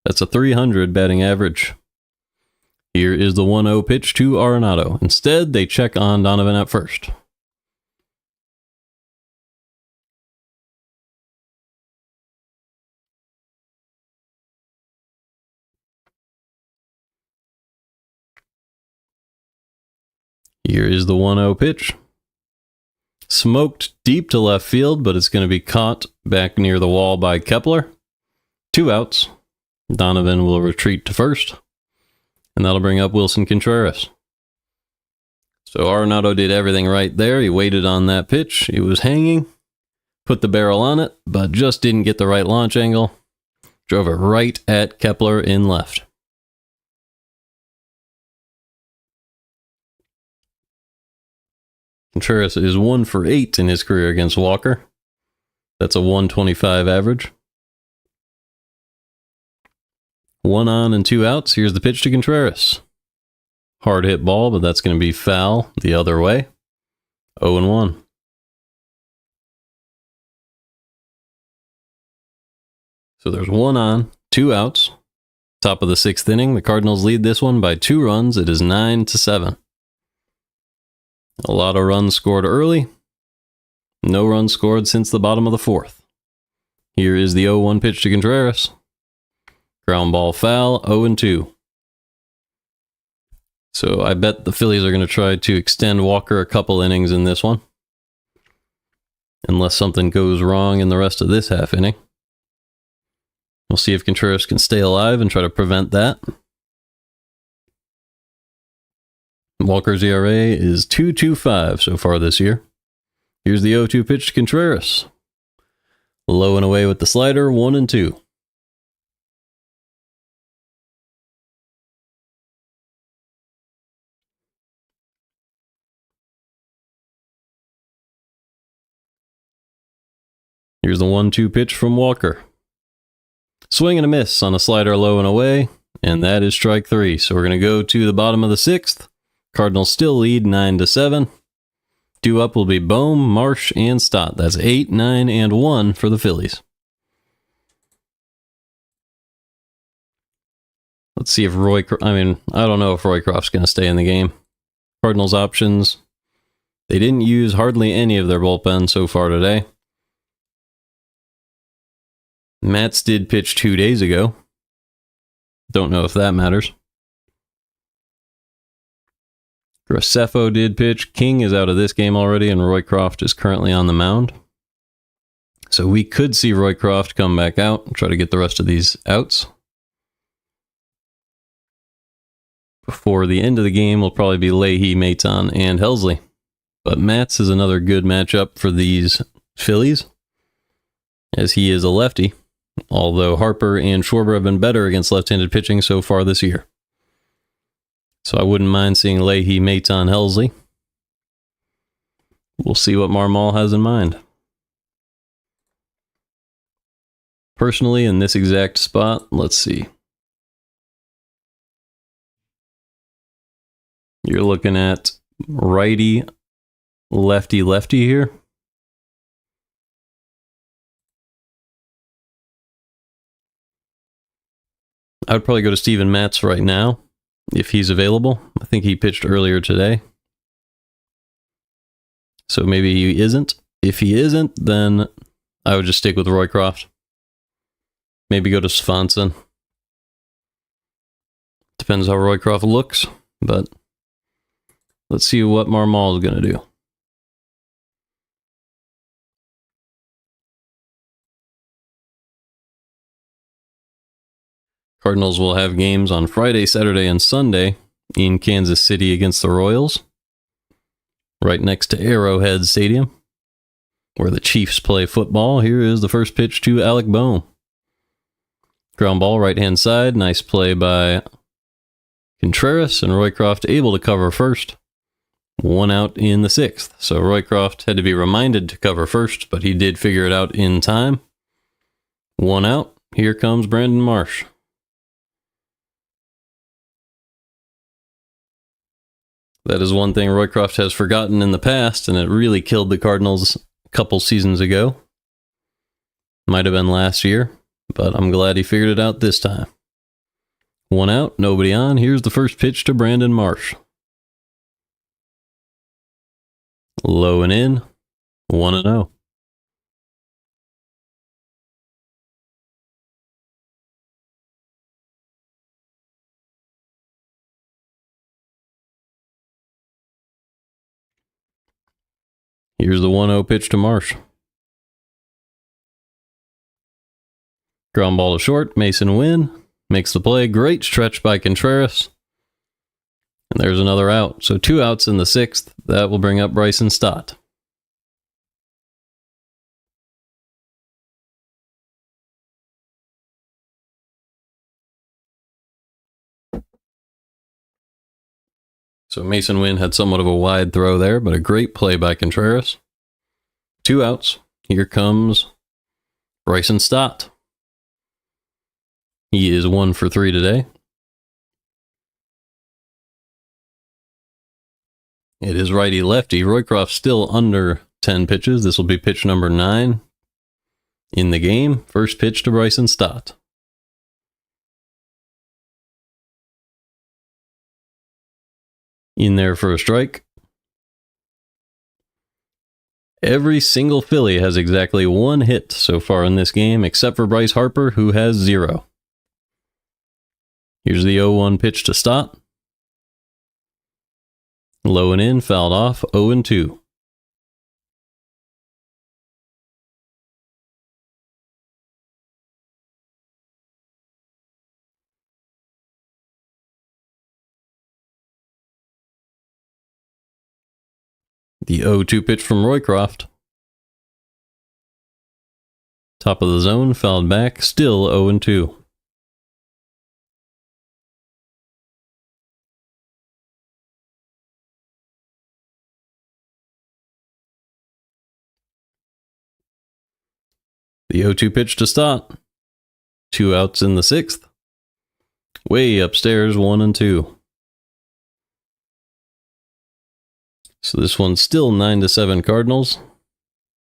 That's a .300 batting average. Here is the 1-0 pitch to Arenado. Instead, they check on Donovan at first. Here is the 1-0 pitch. Smoked deep to left field, but it's going to be caught back near the wall by Kepler. 2 outs. Donovan will retreat to first. And that'll bring up Wilson Contreras. So Arenado did everything right there. He waited on that pitch. It was hanging. Put the barrel on it, but just didn't get the right launch angle. Drove it right at Kepler in left. Contreras is 1 for 8 in his career against Walker. That's a .125 average. 1 on and 2 outs. Here's the pitch to Contreras. Hard hit ball, but that's going to be foul the other way. 0-1. So there's 1 on, 2 outs. Top of the 6th inning. The Cardinals lead this one by 2 runs. It is 9-7. A lot of runs scored early. No runs scored since the bottom of the 4th. Here is the 0-1 pitch to Contreras. Ground ball foul, 0-2. So I bet the Phillies are going to try to extend Walker a couple innings in this one. Unless something goes wrong in the rest of this half inning. We'll see if Contreras can stay alive and try to prevent that. Walker's ERA is 2.25 so far this year. Here's the 0-2 pitch to Contreras. Low and away with the slider, 1-2. Here's the 1-2 pitch from Walker. Swing and a miss on a slider, low and away, and that is strike 3. So we're going to go to the bottom of the 6th. Cardinals still lead 9-7. Due up will be Bohm, Marsh, and Stott. That's 8, 9, and 1 for the Phillies. Let's see if I don't know if Roycroft's going to stay in the game. Cardinals options. They didn't use hardly any of their bullpen so far today. Matz did pitch 2 days ago. Don't know if that matters. Graceffo did pitch. King is out of this game already, and Roycroft is currently on the mound. So we could see Roycroft come back out and try to get the rest of these outs. Before the end of the game will probably be Leahy, Maton, and Helsley. But Matz is another good matchup for these Phillies, as he is a lefty, although Harper and Schwarber have been better against left-handed pitching so far this year. So I wouldn't mind seeing Leahy, Maton, Helsley. We'll see what Marmol has in mind. Personally, in this exact spot, let's see. You're looking at righty, lefty, lefty here. I would probably go to Steven Matz right now, if he's available. I think he pitched earlier today. So maybe he isn't. If he isn't, then I would just stick with Roycroft. Maybe go to Swanson. Depends how Roycroft looks, but let's see what Marmol is going to do. Cardinals will have games on Friday, Saturday, and Sunday in Kansas City against the Royals, right next to Arrowhead Stadium, where the Chiefs play football. Here is the first pitch to Alec Bohm. Ground ball, right-hand side. Nice play by Contreras, and Roycroft able to cover first. 1 out in the 6th. So Roycroft had to be reminded to cover first, but he did figure it out in time. 1 out. Here comes Brandon Marsh. That is one thing Roycroft has forgotten in the past, and it really killed the Cardinals a couple seasons ago. Might have been last year, but I'm glad he figured it out this time. 1 out, nobody on. Here's the first pitch to Brandon Marsh. Low and in, 1-0. Here's the 1-0 pitch to Marsh. Ground ball to short. Mason Wynn makes the play. Great stretch by Contreras. And there's another out. So 2 outs in the 6th. That will bring up Bryson Stott. So Mason Wynn had somewhat of a wide throw there, but a great play by Contreras. 2 outs. Here comes Bryson Stott. He is 1 for 3 today. It is righty-lefty. Roycroft still under 10 pitches. This will be pitch number 9 in the game. First pitch to Bryson Stott. In there for a strike. Every single Philly has exactly 1 hit so far in this game, except for Bryce Harper, who has 0. Here's the 0-1 pitch to Stott. Low and in, fouled off, 0-2. The 0-2 pitch from Roycroft. Top of the zone, fouled back, still 0-2. The 0-2 pitch to Stott. 2 outs in the 6th. Way upstairs, 1-2. So this one's still 9-7 Cardinals.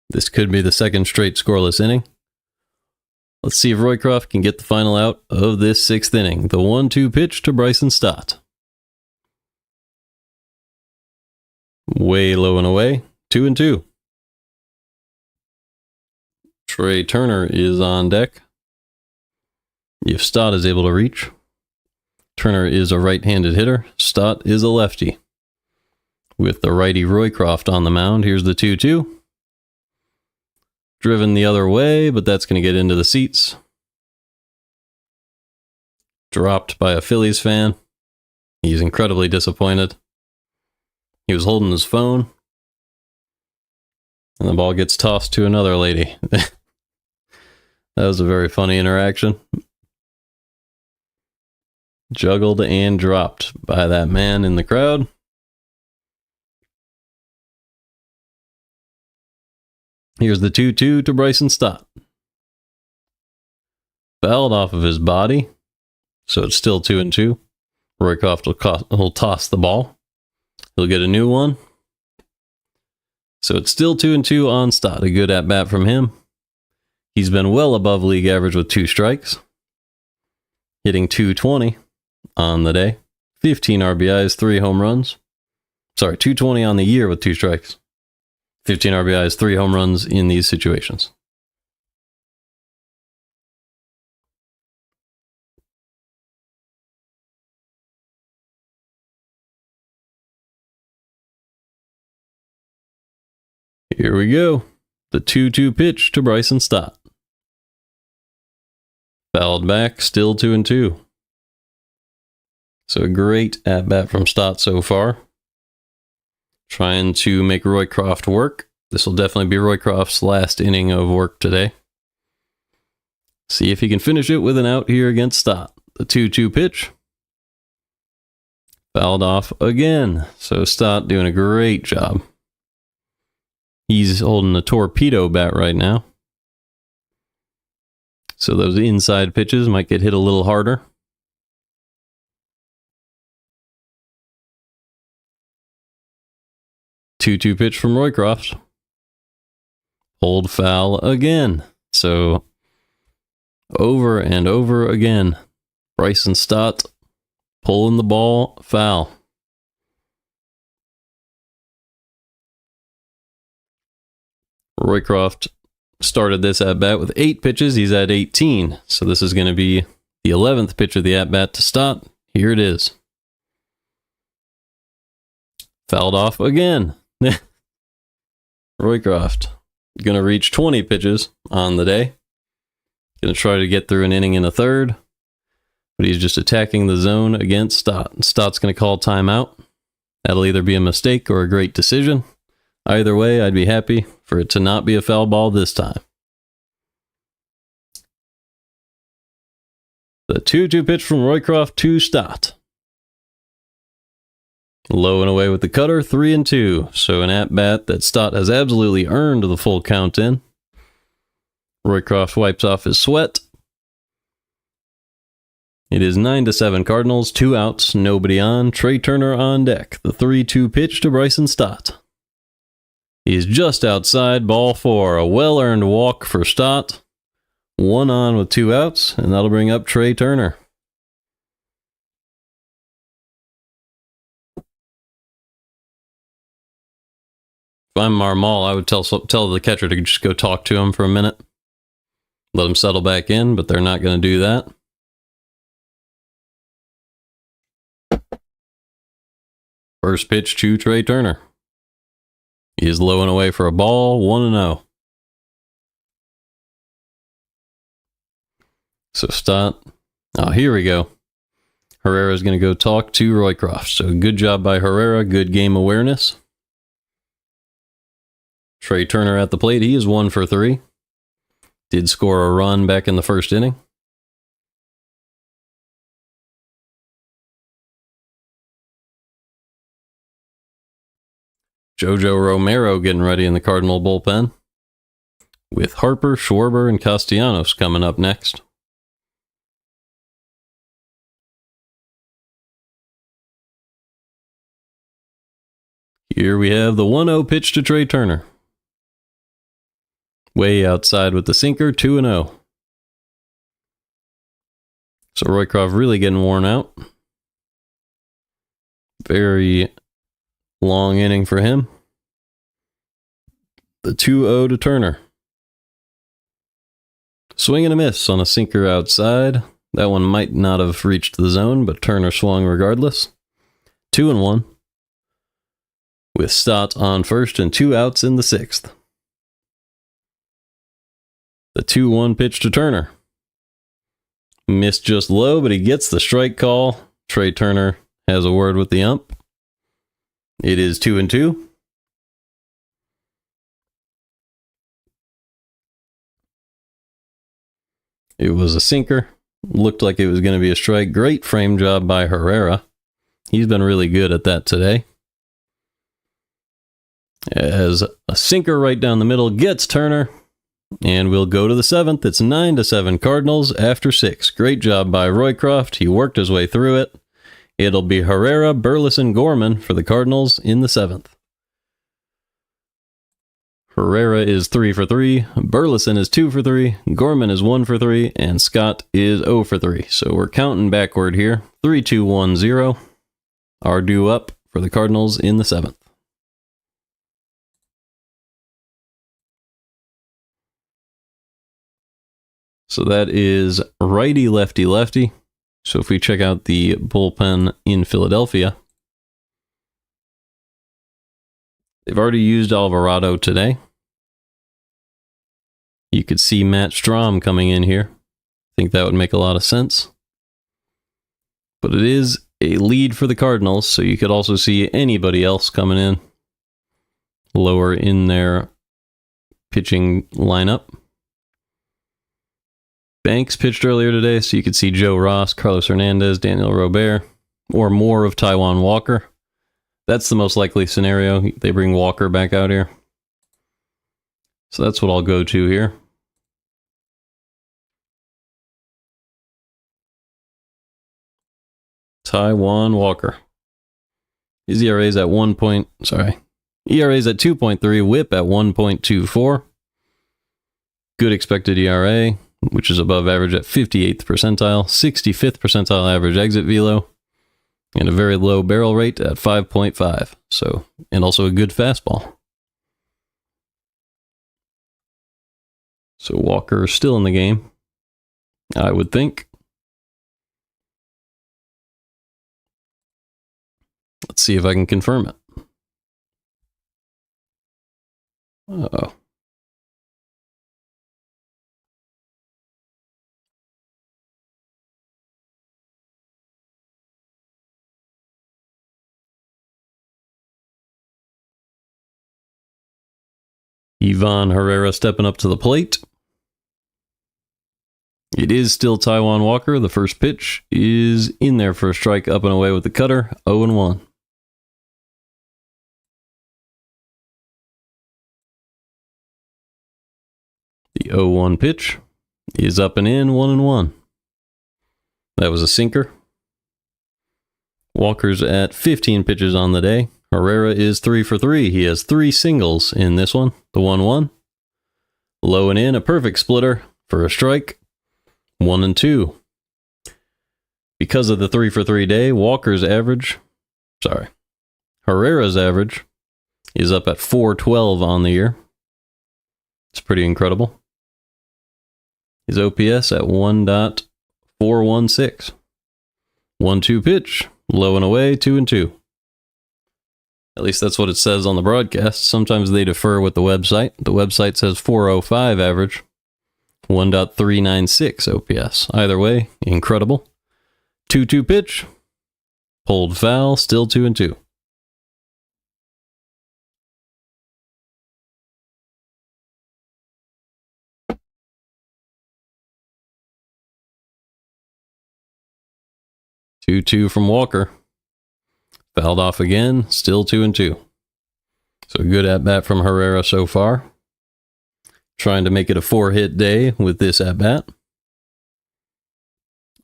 This could be the second straight scoreless inning. Let's see if Roycroft can get the final out of this 6th inning. The 1-2 pitch to Bryson Stott. Way low and away, 2-2. Trey Turner is on deck. If Stott is able to reach. Turner is a right-handed hitter. Stott is a lefty. With the righty Roycroft on the mound, here's the 2-2. Driven the other way, but that's going to get into the seats. Dropped by a Phillies fan. He's incredibly disappointed. He was holding his phone. And the ball gets tossed to another lady. That was a very funny interaction. Juggled and dropped by that man in the crowd. Here's the 2-2 to Bryson Stott. Fouled off of his body, so it's still 2-2. Roycroft will toss the ball. He'll get a new one. So it's still 2-2 on Stott. A good at-bat from him. He's been well above league average with 2 strikes. Hitting .220 on the day. 15 RBIs, 3 home runs. Sorry, .220 on the year with 2 strikes. 15 RBIs, 3 home runs in these situations. Here we go. The 2-2 pitch to Bryson Stott. Fouled back, still 2-2. So a great at-bat from Stott so far. Trying to make Roycroft work. This will definitely be Roycroft's last inning of work today. See if he can finish it with an out here against Stott. The 2-2 pitch. Fouled off again. So Stott doing a great job. He's holding a torpedo bat right now. So those inside pitches might get hit a little harder. Two-two pitch from Roycroft. Hold foul again. So over and over again. Bryson Stott pulling the ball foul. Roycroft started this at-bat with 8 pitches. He's at 18. So this is going to be the 11th pitch of the at-bat to Stott. Here it is. Fouled off again. Roycroft going to reach 20 pitches on the day. Going to try to get through an inning in a third. But he's just attacking the zone against Stott. Stott's going to call timeout. That'll either be a mistake or a great decision. Either way, I'd be happy for it to not be a foul ball this time. The 2-2 pitch from Roycroft to Stott. Low and away with the cutter, 3-2. So an at-bat that Stott has absolutely earned the full count in. Roycroft wipes off his sweat. It is 9-7 Cardinals, 2 outs, nobody on. Trey Turner on deck. The 3-2 pitch to Bryson Stott. He's just outside, ball 4. A well-earned walk for Stott. 1 on with 2 outs, and that'll bring up Trey Turner. If I'm Marmol, I would tell the catcher to just go talk to him for a minute. Let him settle back in, but they're not going to do that. First pitch to Trey Turner. He is low and away for a ball, 1-0. So Stott. Oh, here we go. Herrera's going to go talk to Roycroft. So good job by Herrera. Good game awareness. Trey Turner at the plate. He is 1 for 3. Did score a run back in the first inning. JoJo Romero getting ready in the Cardinal bullpen, with Harper, Schwarber, and Castellanos coming up next. Here we have the 1-0 pitch to Trey Turner. Way outside with the sinker, 2-0. So Roycroft really getting worn out. Very long inning for him. The 2-0 to Turner. Swing and a miss on a sinker outside. That one might not have reached the zone, but Turner swung regardless. 2-1. With Stott on first and 2 outs in the 6th. The 2-1 pitch to Turner. Missed just low, but he gets the strike call. Trey Turner has a word with the ump. It is 2-2. It was a sinker. Looked like it was going to be a strike. Great frame job by Herrera. He's been really good at that today. As a sinker right down the middle gets Turner. And we'll go to the 7th. It's 9-7 Cardinals after 6. Great job by Roycroft. He worked his way through it. It'll be Herrera, Burleson, Gorman for the Cardinals in the 7th. Herrera is 3 for 3. Burleson is 2 for 3. Gorman is 1 for 3. And Scott is 0 for 3. So we're counting backward here. 3-2-1-0. Our due up for the Cardinals in the 7th. So that is righty, lefty, lefty. So if we check out the bullpen in Philadelphia, they've already used Alvarado today. You could see Matt Strahm coming in here. I think that would make a lot of sense. But it is a lead for the Cardinals, so you could also see anybody else coming in lower in their pitching lineup. Banks pitched earlier today, so you could see Joe Ross, Carlos Hernandez, Daniel Robert, or more of Taijuan Walker. That's the most likely scenario. They bring Walker back out here. So that's what I'll go to here. Taijuan Walker. His ERA's at ERA's at 2.3, whip at 1.24. Good expected ERA, which is above average at 58th percentile, 65th percentile average exit velo, and a very low barrel rate at 5.5. So, and also a good fastball. So Walker is still in the game, I would think. Let's see if I can confirm it. Uh-oh. Ivan Herrera stepping up to the plate. It is still Taijuan Walker. The first pitch is in there for a strike, up and away with the cutter, 0-1. The 0-1 pitch is up and in, 1-1. That was a sinker. Walker's at 15 pitches on the day. Herrera is 3 for 3. He has 3 singles in this one. The 1-1. Low and in, a perfect splitter for a strike. 1-2. Because of the 3 for 3 day, Herrera's average is up at 412 on the year. It's pretty incredible. His OPS at 1.416. 1-2 pitch, low and away, 2-2. At least that's what it says on the broadcast. Sometimes they defer with the website. The website says 405 average, 1.396 OPS. Either way, incredible. 2-2 pitch, pulled foul, still 2-2. 2-2 from Walker. Fouled off again, still 2-2. So good at-bat from Herrera so far. Trying to make it a 4-hit day with this at-bat.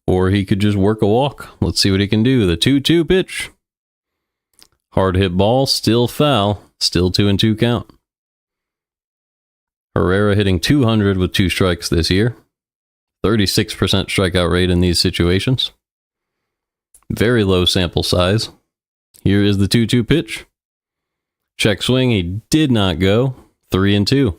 Or he could just work a walk. Let's see what he can do. The 2-2 pitch. Hard hit ball, still foul, still 2-2 count. Herrera hitting 200 with 2 strikes this year. 36% strikeout rate in these situations. Very low sample size. Here is the 2-2 pitch. Check swing, he did not go. 3-2.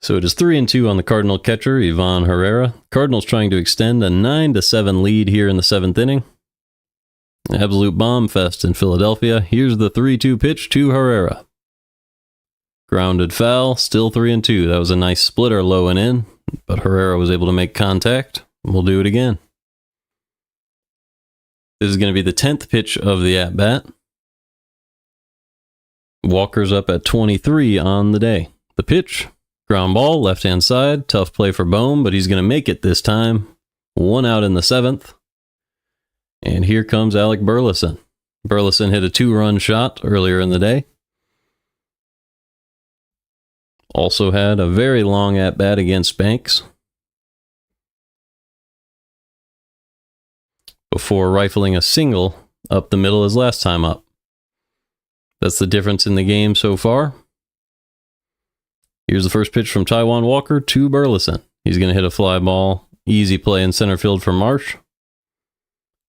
So it is 3-2 on the Cardinal catcher, Ivan Herrera. Cardinals trying to extend a 9-7 lead here in the 7th inning. Absolute bomb fest in Philadelphia. Here's the 3-2 pitch to Herrera. Grounded foul, still 3-2. That was a nice splitter low and in, but Herrera was able to make contact. We'll do it again. This is going to be the 10th pitch of the at-bat. Walker's up at 23 on the day. The pitch. Ground ball, left-hand side. Tough play for Bohm, but he's going to make it this time. 1 out in the 7th. And here comes Alec Burleson. Burleson hit a 2-run shot earlier in the day. Also had a very long at-bat against Banks. Before rifling a single up the middle his last time up. That's the difference in the game so far. Here's the first pitch from Taijuan Walker to Burleson. He's going to hit a fly ball. Easy play in center field for Marsh.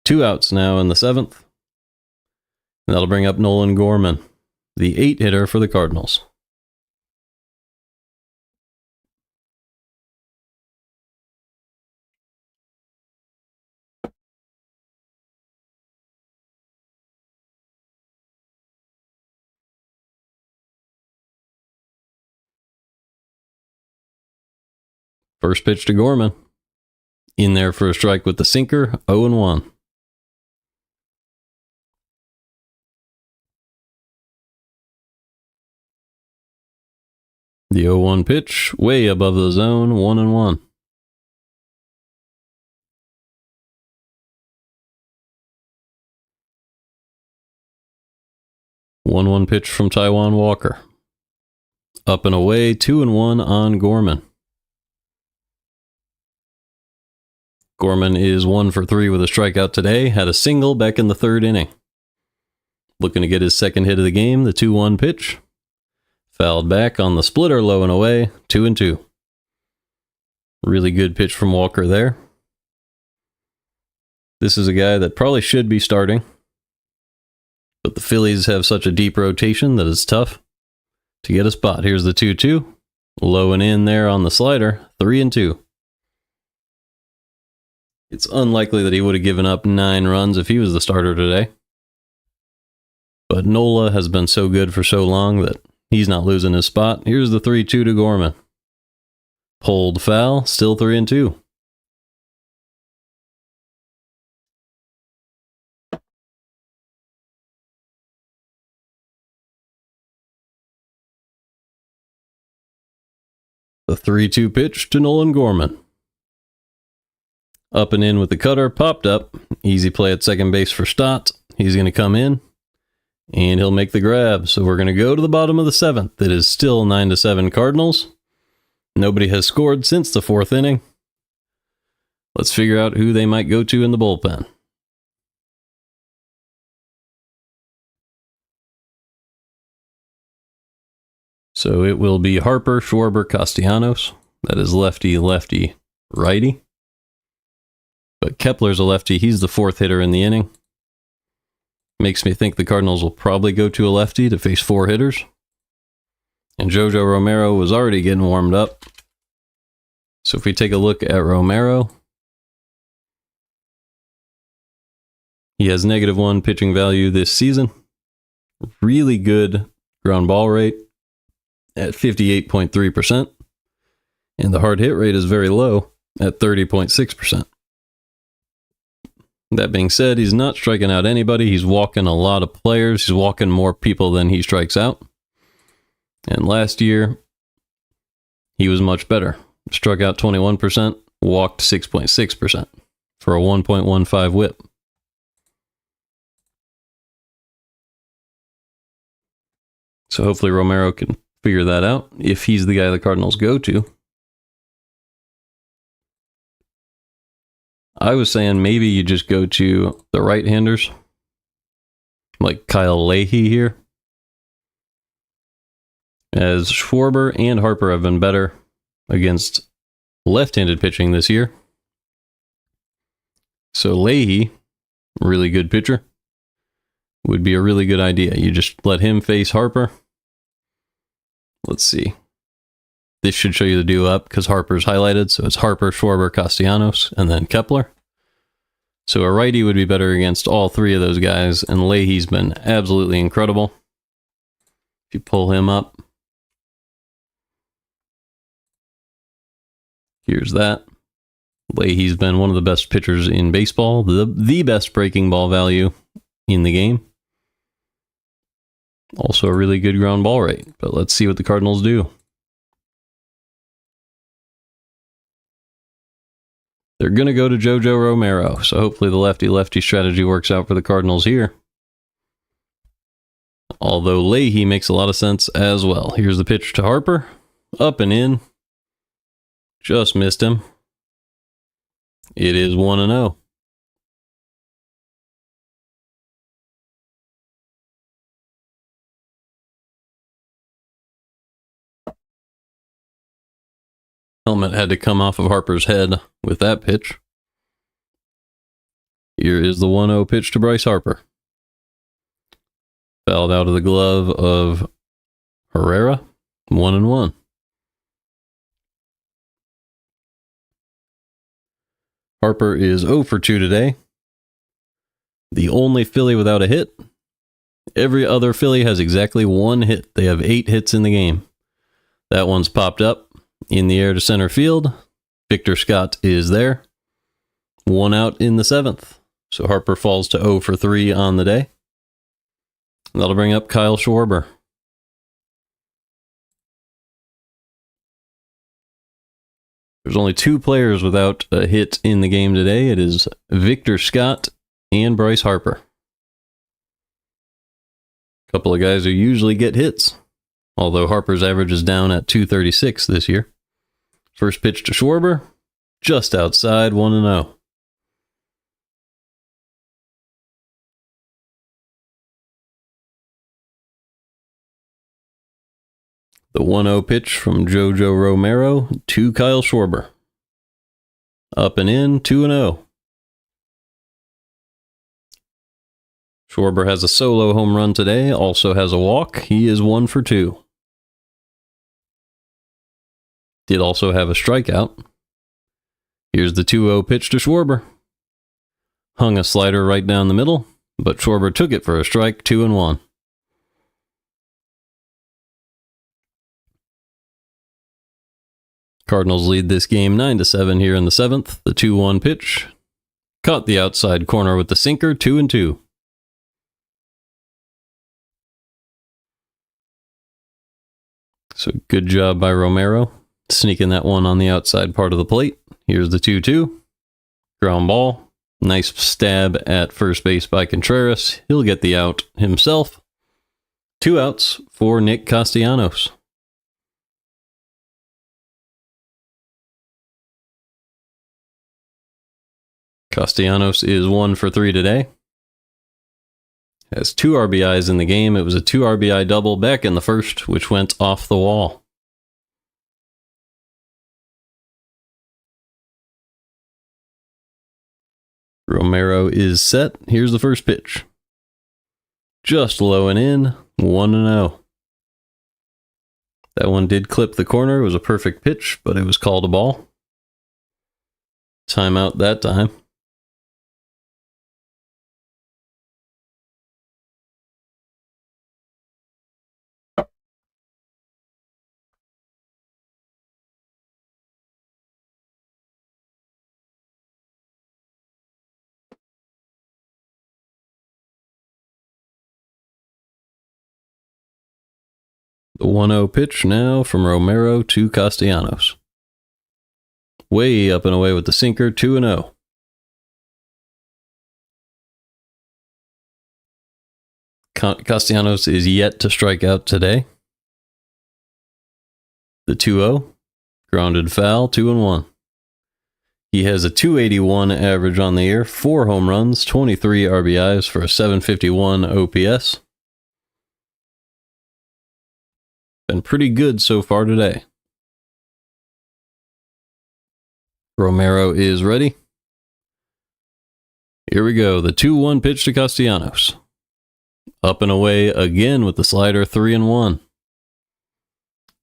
2 outs now in the 7th. And that'll bring up Nolan Gorman, the 8-hitter for the Cardinals. First pitch to Gorman. In there for a strike with the sinker, 0-1. The 0-1 pitch, way above the zone, 1-1. One pitch from Taijuan Walker. Up and away, 2-1 on Gorman. Gorman is 1 for 3 with a strikeout today. Had a single back in the 3rd inning. Looking to get his 2nd hit of the game, the 2-1 pitch. Fouled back on the splitter, low and away, 2-2. Really good pitch from Walker there. This is a guy that probably should be starting. But the Phillies have such a deep rotation that it's tough to get a spot. Here's the 2-2. Low and in there on the slider, 3-2. It's unlikely that he would have given up 9 runs if he was the starter today. But Nola has been so good for so long that he's not losing his spot. Here's the 3-2 to Gorman. Pulled foul, still 3-2. The 3-2 pitch to Nolan Gorman. Up and in with the cutter, popped up. Easy play at second base for Stott. He's going to come in, and he'll make the grab. So we're going to go to the bottom of the 7th. It is still 9-7 Cardinals. Nobody has scored since the 4th inning. Let's figure out who they might go to in the bullpen. So it will be Harper, Schwarber, Castellanos. That is lefty, lefty, righty. But Kepler's a lefty. He's the 4th hitter in the inning. Makes me think the Cardinals will probably go to a lefty to face 4 hitters. And Jojo Romero was already getting warmed up. So if we take a look at Romero, he has -1 pitching value this season. Really good ground ball rate at 58.3%. And the hard hit rate is very low at 30.6%. That being said, he's not striking out anybody. He's walking a lot of players. He's walking more people than he strikes out. And last year, he was much better. Struck out 21%, walked 6.6% for a 1.15 whip. So hopefully Romero can figure that out if he's the guy the Cardinals go to. I was saying maybe you just go to the right-handers, like Kyle Leahy here, as Schwarber and Harper have been better against left-handed pitching this year. So Leahy, really good pitcher, would be a really good idea. You just let him face Harper. Let's see. This should show you the duo up because Harper's highlighted. So it's Harper, Schwarber, Castellanos, and then Kepler. So a righty would be better against all three of those guys, and Leahy's been absolutely incredible. If you pull him up, here's that. Leahy's been one of the best pitchers in baseball, the best breaking ball value in the game. Also a really good ground ball rate, but let's see what the Cardinals do. They're going to go to JoJo Romero, so hopefully the lefty-lefty strategy works out for the Cardinals here. Although Leahy makes a lot of sense as well. Here's the pitch to Harper. Up and in. Just missed him. It is 1-0. Helmet had to come off of Harper's head with that pitch. Here is the 1-0 pitch to Bryce Harper. Fouled out of the glove of Herrera. 1-1. Harper is 0 for 2 today. The only Philly without a hit. Every other Philly has exactly 1 hit. They have 8 hits in the game. That one's popped up in the air to center field. Victor Scott is there. 1 out in the 7th. So Harper falls to 0 for 3 on the day. That'll bring up Kyle Schwarber. There's only 2 players without a hit in the game today. It is Victor Scott and Bryce Harper. A couple of guys who usually get hits, although Harper's average is down at 236 this year. First pitch to Schwarber, just outside, 1-0. The 1-0 pitch from JoJo Romero to Kyle Schwarber. Up and in, 2-0. Schwarber has a solo home run today, also has a walk. He is 1 for 2. Did also have a strikeout. Here's the 2-0 pitch to Schwarber. Hung a slider right down the middle, but Schwarber took it for a strike, 2-1. Cardinals lead this game 9-7 here in the 7th. The 2-1 pitch. Caught the outside corner with the sinker, 2-2. So good job by Romero, sneaking that one on the outside part of the plate. Here's the 2-2. Ground ball. Nice stab at first base by Contreras. He'll get the out himself. 2 outs for Nick Castellanos. Castellanos is 1 for 3 today. Has 2 RBIs in the game. It was a 2 RBI double back in the first, which went off the wall. Romero is set. Here's the first pitch. Just low and in, 1-0. That one did clip the corner. It was a perfect pitch, but it was called a ball. Timeout that time. The 1-0 pitch now from Romero to Castellanos. Way up and away with the sinker, 2-0. Castellanos is yet to strike out today. The 2-0, grounded foul, 2-1. He has a 281 average on the year, 4 home runs, 23 RBIs for a 751 OPS. Been pretty good so far today. Romero is ready. Here we go. The 2-1 pitch to Castellanos. Up and away again with the slider, 3-1.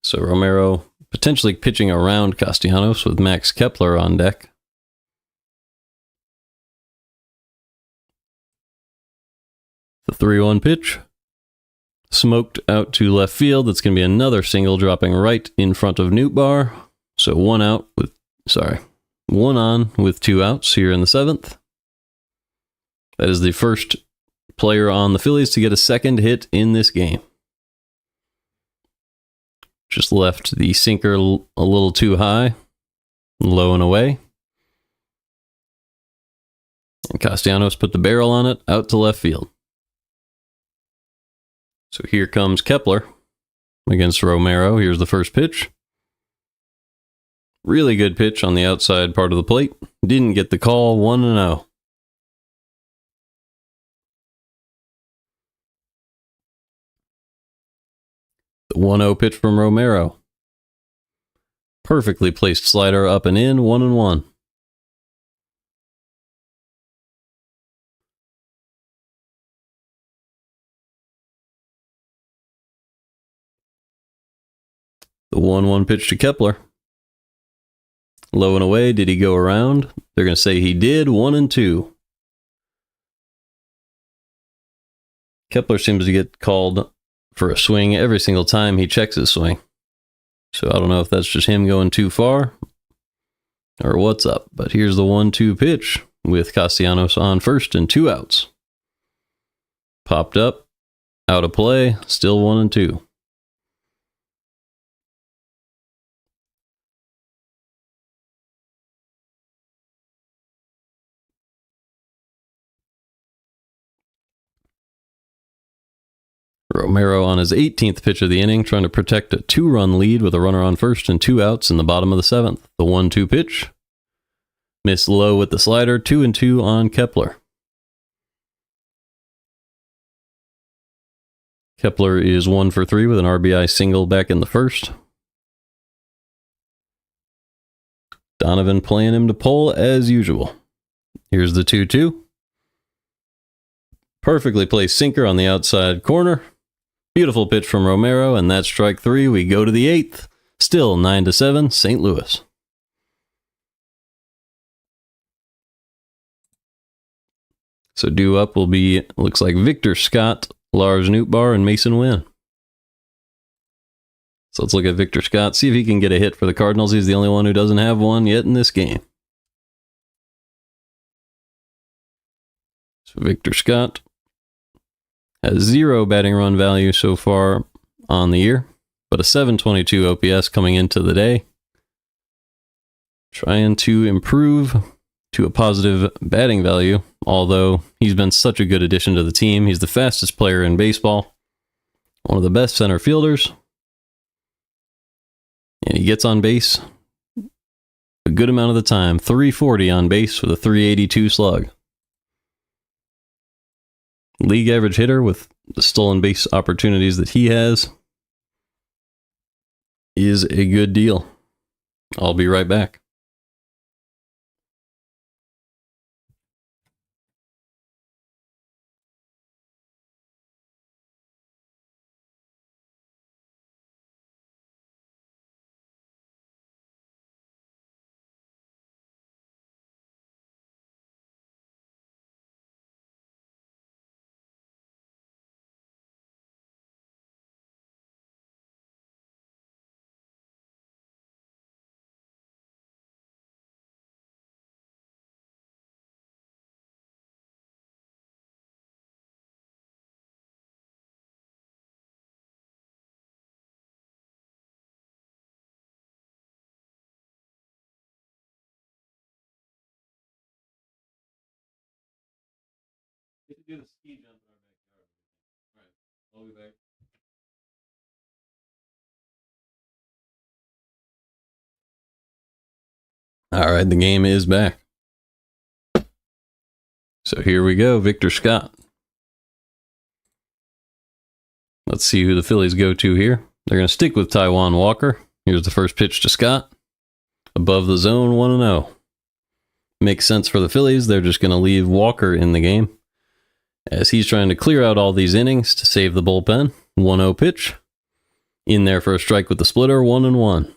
So Romero potentially pitching around Castellanos with Max Kepler on deck. The 3-1 pitch. Smoked out to left field. That's going to be another single dropping right in front of Nootbaar. So one on with 2 outs here in the 7th. That is the first player on the Phillies to get a second hit in this game. Just left the sinker a little too high, low and away. And Castellanos put the barrel on it, out to left field. So here comes Kepler against Romero. Here's the first pitch. Really good pitch on the outside part of the plate. Didn't get the call, 1-0. The 1-0 pitch from Romero. Perfectly placed slider up and in, 1-1. The 1-1 pitch to Kepler. Low and away, did he go around? They're going to say he did, 1-2. Kepler seems to get called for a swing every single time he checks his swing. So I don't know if that's just him going too far or what's up. But here's the 1-2 pitch with Castellanos on first and 2 outs. Popped up, out of play, still 1-2. Romero on his 18th pitch of the inning, trying to protect a 2-run lead with a runner on first and 2 outs in the bottom of the 7th. The 1-2 pitch. Missed low with the slider, 2-2 on Kepler. Kepler is 1 for 3 with an RBI single back in the first. Donovan playing him to pull as usual. Here's the 2-2. Perfectly placed sinker on the outside corner. Beautiful pitch from Romero, and that's strike 3. We go to the 8th. Still 9-7, St. Louis. So due up will be, looks like Victor Scott, Lars Nootbaar, and Mason Wynn. So let's look at Victor Scott, see if he can get a hit for the Cardinals. He's the only one who doesn't have one yet in this game. So Victor Scott has 0 batting run value so far on the year, but a 722 OPS coming into the day. Trying to improve to a positive batting value, although he's been such a good addition to the team. He's the fastest player in baseball, one of the best center fielders, and he gets on base a good amount of the time. 340 on base with a 382 slug. League average hitter with the stolen base opportunities that he has is a good deal. I'll be right back. do the ski jump in our backyard. All right, I'll be back. All right, the game is back. So here we go, Victor Scott. Let's see who the Phillies go to here. They're going to stick with Taijuan Walker. Here's the first pitch to Scott. Above the zone, 1-0. Makes sense for the Phillies. They're just going to leave Walker in the game, as he's trying to clear out all these innings to save the bullpen. 1-0 pitch. In there for a strike with the splitter, 1-1.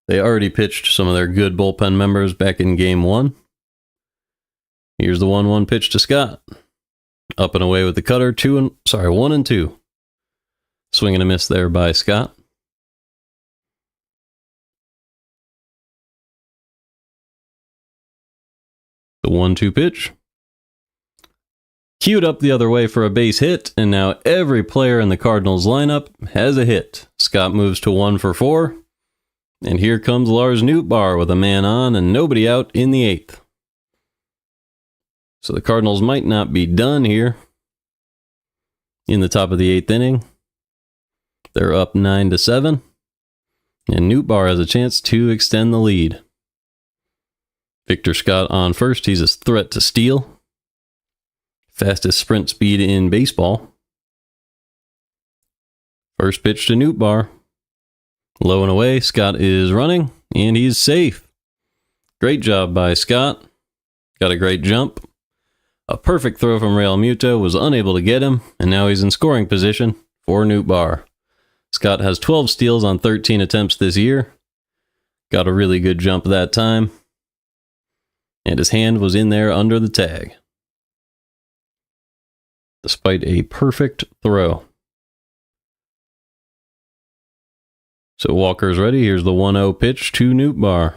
They already pitched some of their good bullpen members back in game 1. Here's the 1-1 pitch to Scott. Up and away with the cutter, 1-2. Swing and a miss there by Scott. The 1-2 pitch. Queued up the other way for a base hit, and now every player in the Cardinals lineup has a hit. Scott moves to 1 for 4. And here comes Lars Nootbaar with a man on and nobody out in the 8th. So the Cardinals might not be done here. In the top of the 8th inning, they're up 9-7. And Nootbaar has a chance to extend the lead. Victor Scott on first. He's a threat to steal. Fastest sprint speed in baseball. First pitch to Nootbaar. Low and away, Scott is running, and he's safe. Great job by Scott. Got a great jump. A perfect throw from Real Muto was unable to get him, and now he's in scoring position for Nootbaar. Scott has 12 steals on 13 attempts this year. Got a really good jump that time. And his hand was in there under the tag, despite a perfect throw. So Walker's ready. Here's the 1-0 pitch to Nootbaar.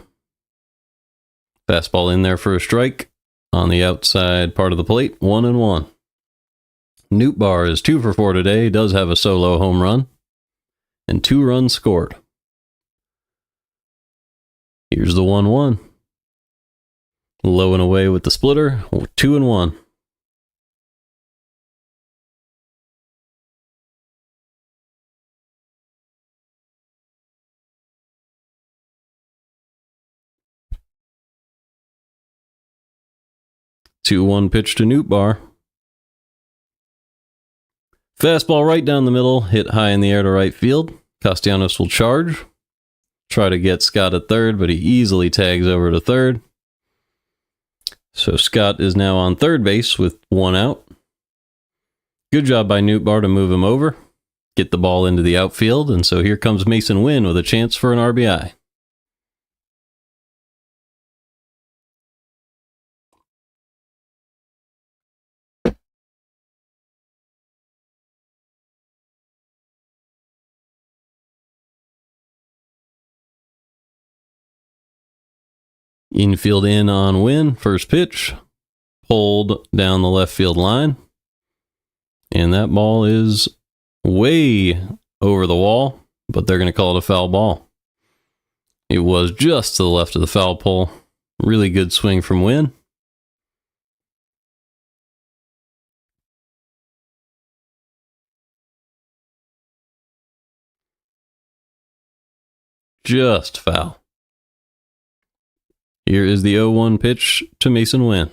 Fastball in there for a strike on the outside part of the plate, 1-1. Nootbaar is 2 for 4 today. He does have a solo home run and 2 runs scored. Here's the 1-1. Low and away with the splitter, 2-1. Two-one pitch to Nootbaar. Fastball right down the middle, hit high in the air to right field. Castellanos will charge. Try to get Scott at third, but he easily tags over to third. So Scott is now on third base with 1 out. Good job by Nootbaar to move him over, get the ball into the outfield, and so here comes Mason Wynn with a chance for an RBI. Infield in on Wynn, first pitch, pulled down the left field line, and that ball is way over the wall, but they're going to call it a foul ball. It was just to the left of the foul pole. Really good swing from Wynn. Just foul. Here is the 0-1 pitch to Mason Wynn.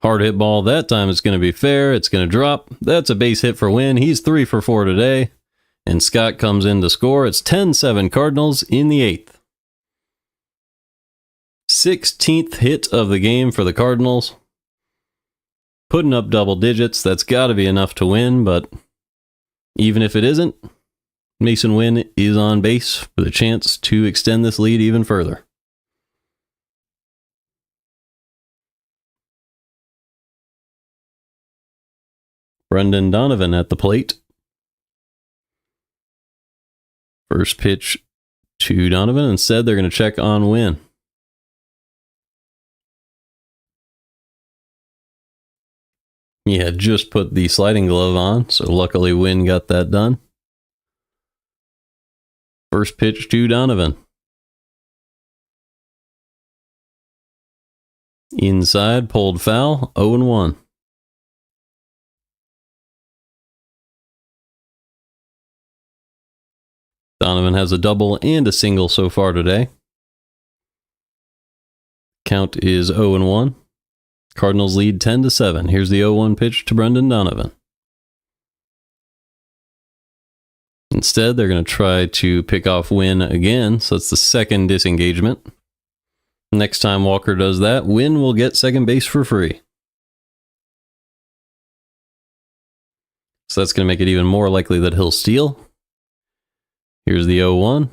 Hard hit ball. That time it's going to be fair. It's going to drop. That's a base hit for Wynn. He's 3 for 4 today. And Scott comes in to score. It's 10-7 Cardinals in the 8th. 16th hit of the game for the Cardinals. Putting up double digits. That's got to be enough to win, but even if it isn't, Mason Wynn is on base with a chance to extend this lead even further. Brendan Donovan at the plate. First pitch to Donovan. Instead, they're going to check on Wynn. He had just put the sliding glove on, so luckily Wynn got that done. First pitch to Donovan. Inside, pulled foul, 0-1. Donovan has a double and a single so far today. Count is 0-1. Cardinals lead 10-7. Here's the 0-1 pitch to Brendan Donovan. Instead, they're going to try to pick off Wynn again, so that's the second disengagement. Next time Walker does that, Wynn will get second base for free. So that's going to make it even more likely that he'll steal. Here's the 0-1.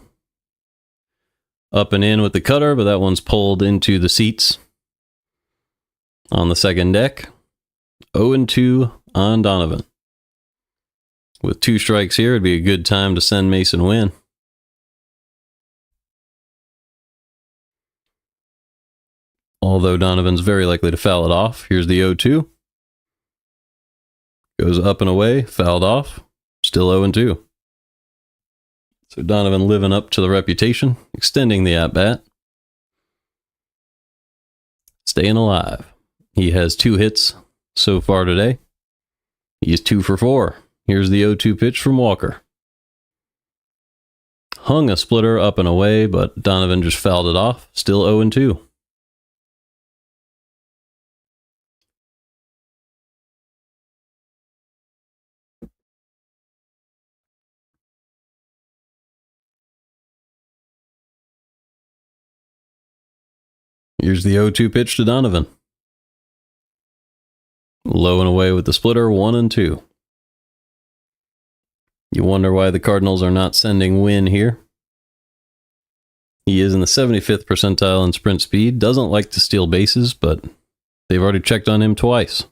Up and in with the cutter, but that one's pulled into the seats on the second deck. 0-2 on Donovan. With 2 strikes here, it'd be a good time to send Mason Wynn. Although Donovan's very likely to foul it off. Here's the 0-2. Goes up and away, fouled off. Still 0-2. So Donovan living up to the reputation, extending the at-bat. Staying alive. He has 2 hits so far today. He's 2 for 4. Here's the 0-2 pitch from Walker. Hung a splitter up and away, but Donovan just fouled it off. Still 0-2. Here's the 0-2 pitch to Donovan. Low and away with the splitter, 1-2. You wonder why the Cardinals are not sending Wynn here. He is in the 75th percentile in sprint speed, doesn't like to steal bases, but they've already checked on him twice.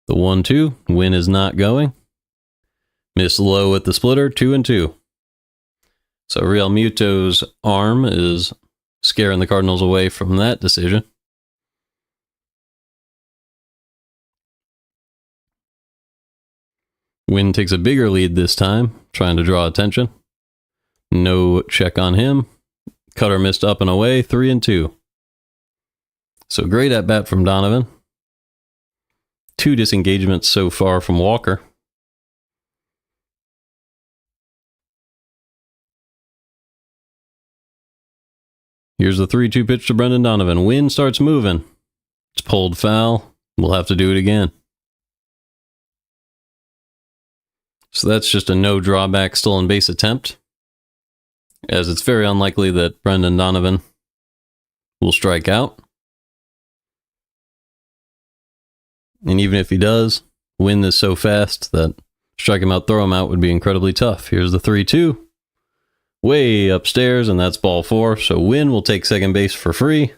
The 1-2, Wynn is not going. Missed low with the splitter, 2-2. So Real Muto's arm is scaring the Cardinals away from that decision. Wynn takes a bigger lead this time, trying to draw attention. No check on him. Cutter missed up and away, 3-2. So great at bat from Donovan. 2 disengagements so far from Walker. Here's the 3-2 pitch to Brendan Donovan. Wynn starts moving. It's pulled foul. We'll have to do it again. So that's just a no drawback stolen base attempt, as it's very unlikely that Brendan Donovan will strike out. And even if he does, Wynn is so fast that strike him out, throw him out would be incredibly tough. Here's the 3-2. Way upstairs, and that's ball 4. So Wynn will take second base for free.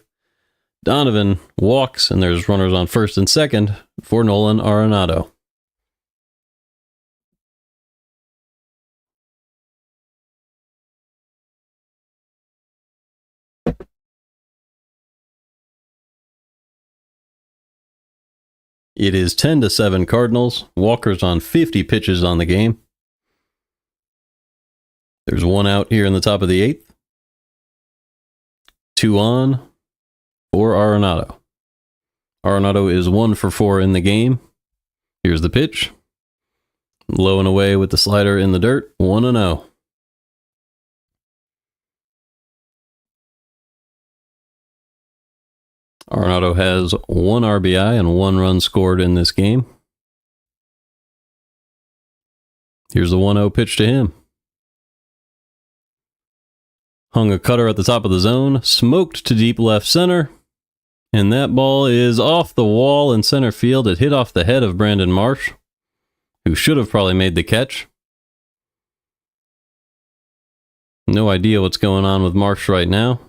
Donovan walks, and there's runners on first and second for Nolan Arenado. It is 10-7 Cardinals. Walker's on 50 pitches on the game. There's 1 out here in the top of the 8th. 2 on for Arenado. Arenado is 1 for 4 in the game. Here's the pitch. Low and away with the slider in the dirt. 1-0. Arenado has 1 RBI and 1 run scored in this game. Here's the 1-0 pitch to him. Hung a cutter at the top of the zone, smoked to deep left center, and that ball is off the wall in center field. It hit off the head of Brandon Marsh, who should have probably made the catch. No idea what's going on with Marsh right now.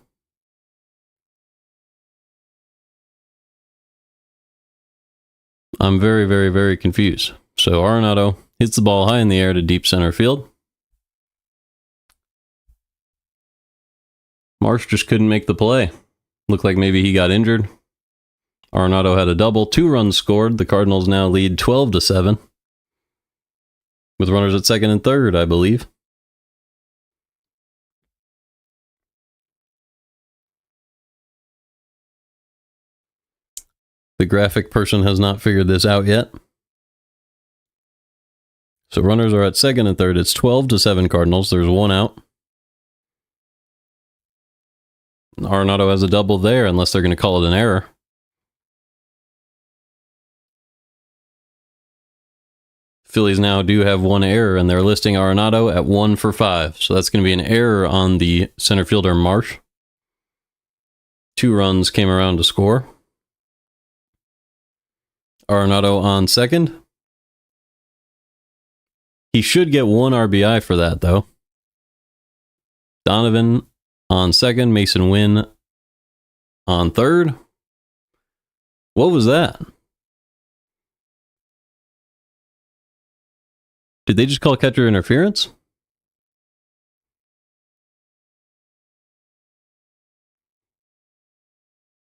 I'm very, very, very confused. So Arenado hits the ball high in the air to deep center field. Marsh just couldn't make the play. Looked like maybe he got injured. Arenado had a double, 2 runs scored. The Cardinals now lead 12-7. With runners at second and third, I believe. The graphic person has not figured this out yet. So runners are at second and third. It's 12-7 Cardinals. There's one out. Arenado has a double there, unless they're going to call it an error. Phillies now do have one error, and they're listing Arenado at 1 for 5. So that's going to be an error on the center fielder Marsh. 2 runs came around to score. Arenado on second. He should get 1 RBI for that, though. Donovan on second. Mason Wynn on third. What was that? Did they just call catcher interference?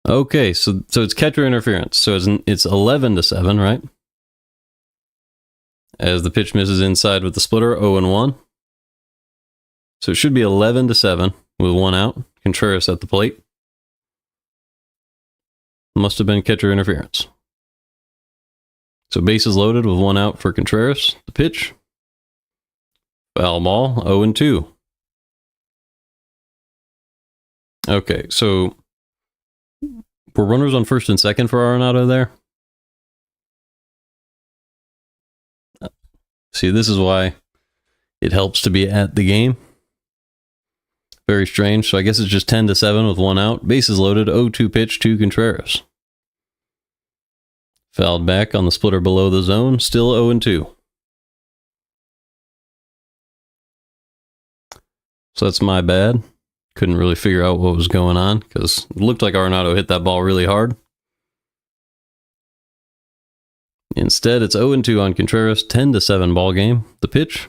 Okay, so it's catcher interference. So it's 11-7, right? As the pitch misses inside with the splitter, 0-1. So it should be 11-7 with 1 out. Contreras at the plate. Must have been catcher interference. So bases loaded with 1 out for Contreras. The pitch. Foul ball, 0-2. Okay, so were runners on first and second for Arenado there? See, this is why it helps to be at the game. Very strange. So I guess it's just 10-7 with 1 out. Bases loaded, 0-2 pitch to Contreras. Fouled back on the splitter below the zone, still 0-2. So that's my bad. Couldn't really figure out what was going on because it looked like Arenado hit that ball really hard. Instead, it's 0-2 on Contreras, 10-7 ball game. The pitch,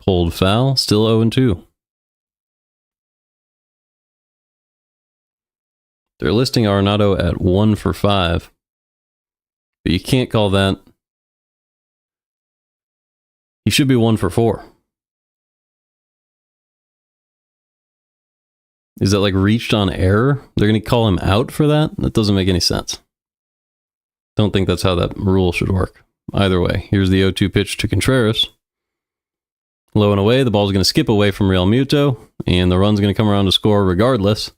pulled foul, still 0-2. They're listing Arenado at 1 for 5, but you can't call that. He should be 1 for 4. Is that like reached on error? They're going to call him out for that? That doesn't make any sense. Don't think that's how that rule should work. Either way, here's the 0-2 pitch to Contreras. Low and away, the ball's going to skip away from Real Muto, and the run's going to come around to score regardless.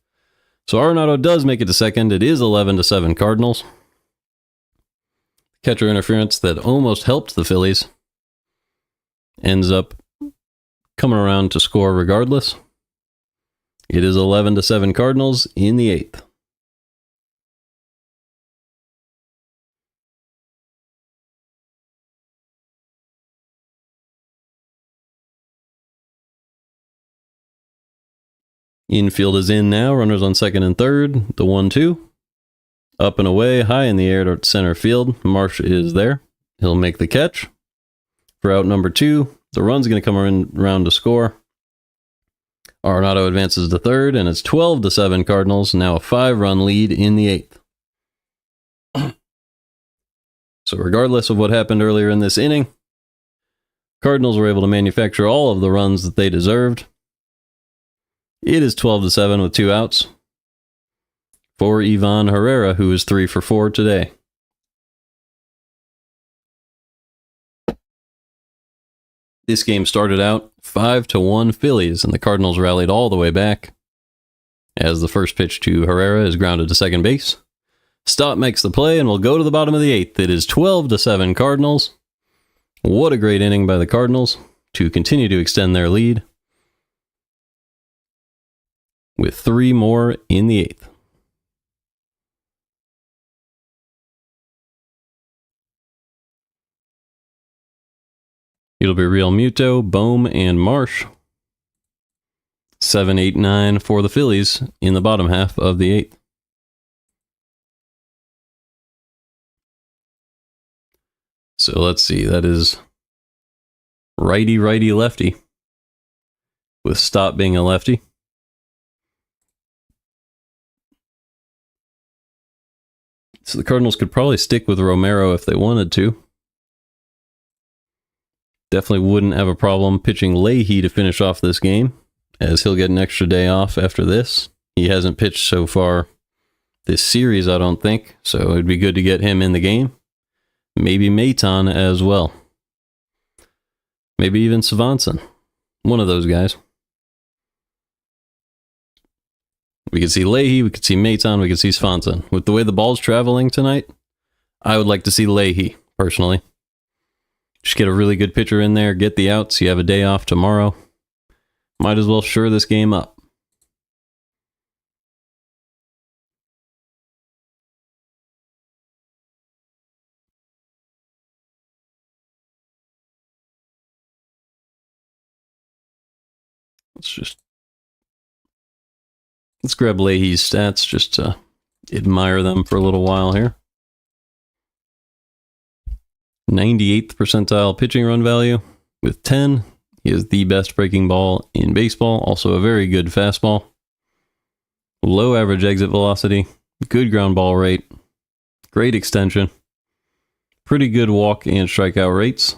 So Arenado does make it to second. It is 11-7 Cardinals. Catcher interference that almost helped the Phillies ends up coming around to score regardless. It is 11-7 Cardinals in the 8th. Infield is in now. Runners on second and third. The 1-2. Up and away, high in the air to center field. Marsh is there. He'll make the catch. For out number 2, the run's going to come around to score. Arenado advances to third, and it's 12-7 Cardinals. Now a 5-run lead in the 8th. So regardless of what happened earlier in this inning, Cardinals were able to manufacture all of the runs that they deserved. It is 12-7 with 2 outs for Ivan Herrera, who is 3 for 4 today. This game started out 5-1 Phillies, and the Cardinals rallied all the way back as the first pitch to Herrera is grounded to second base. Stott makes the play, and we'll go to the bottom of the 8th. It is 12-7 Cardinals. What a great inning by the Cardinals to continue to extend their lead with 3 more in the 8th. It'll be Real Muto, Bohm, and Marsh. 7, 8, 9 for the Phillies in the bottom half of the 8th. So let's see, that is righty, righty, lefty, with Stott being a lefty. So the Cardinals could probably stick with Romero if they wanted to. Definitely wouldn't have a problem pitching Leahy to finish off this game, as he'll get an extra day off after this. He hasn't pitched so far this series, I don't think. So it'd be good to get him in the game. Maybe Maton as well. Maybe even Swanson. One of those guys. We could see Leahy, we could see Maton, we could see Swanson. With the way the ball's traveling tonight, I would like to see Leahy, personally. Just get a really good pitcher in there, get the outs, you have a day off tomorrow. Might as well shore this game up. Let's grab Leahy's stats just to admire them for a little while here. 98th percentile pitching run value with 10. He has the best breaking ball in baseball, also a very good fastball. Low average exit velocity, good ground ball rate, great extension, pretty good walk and strikeout rates.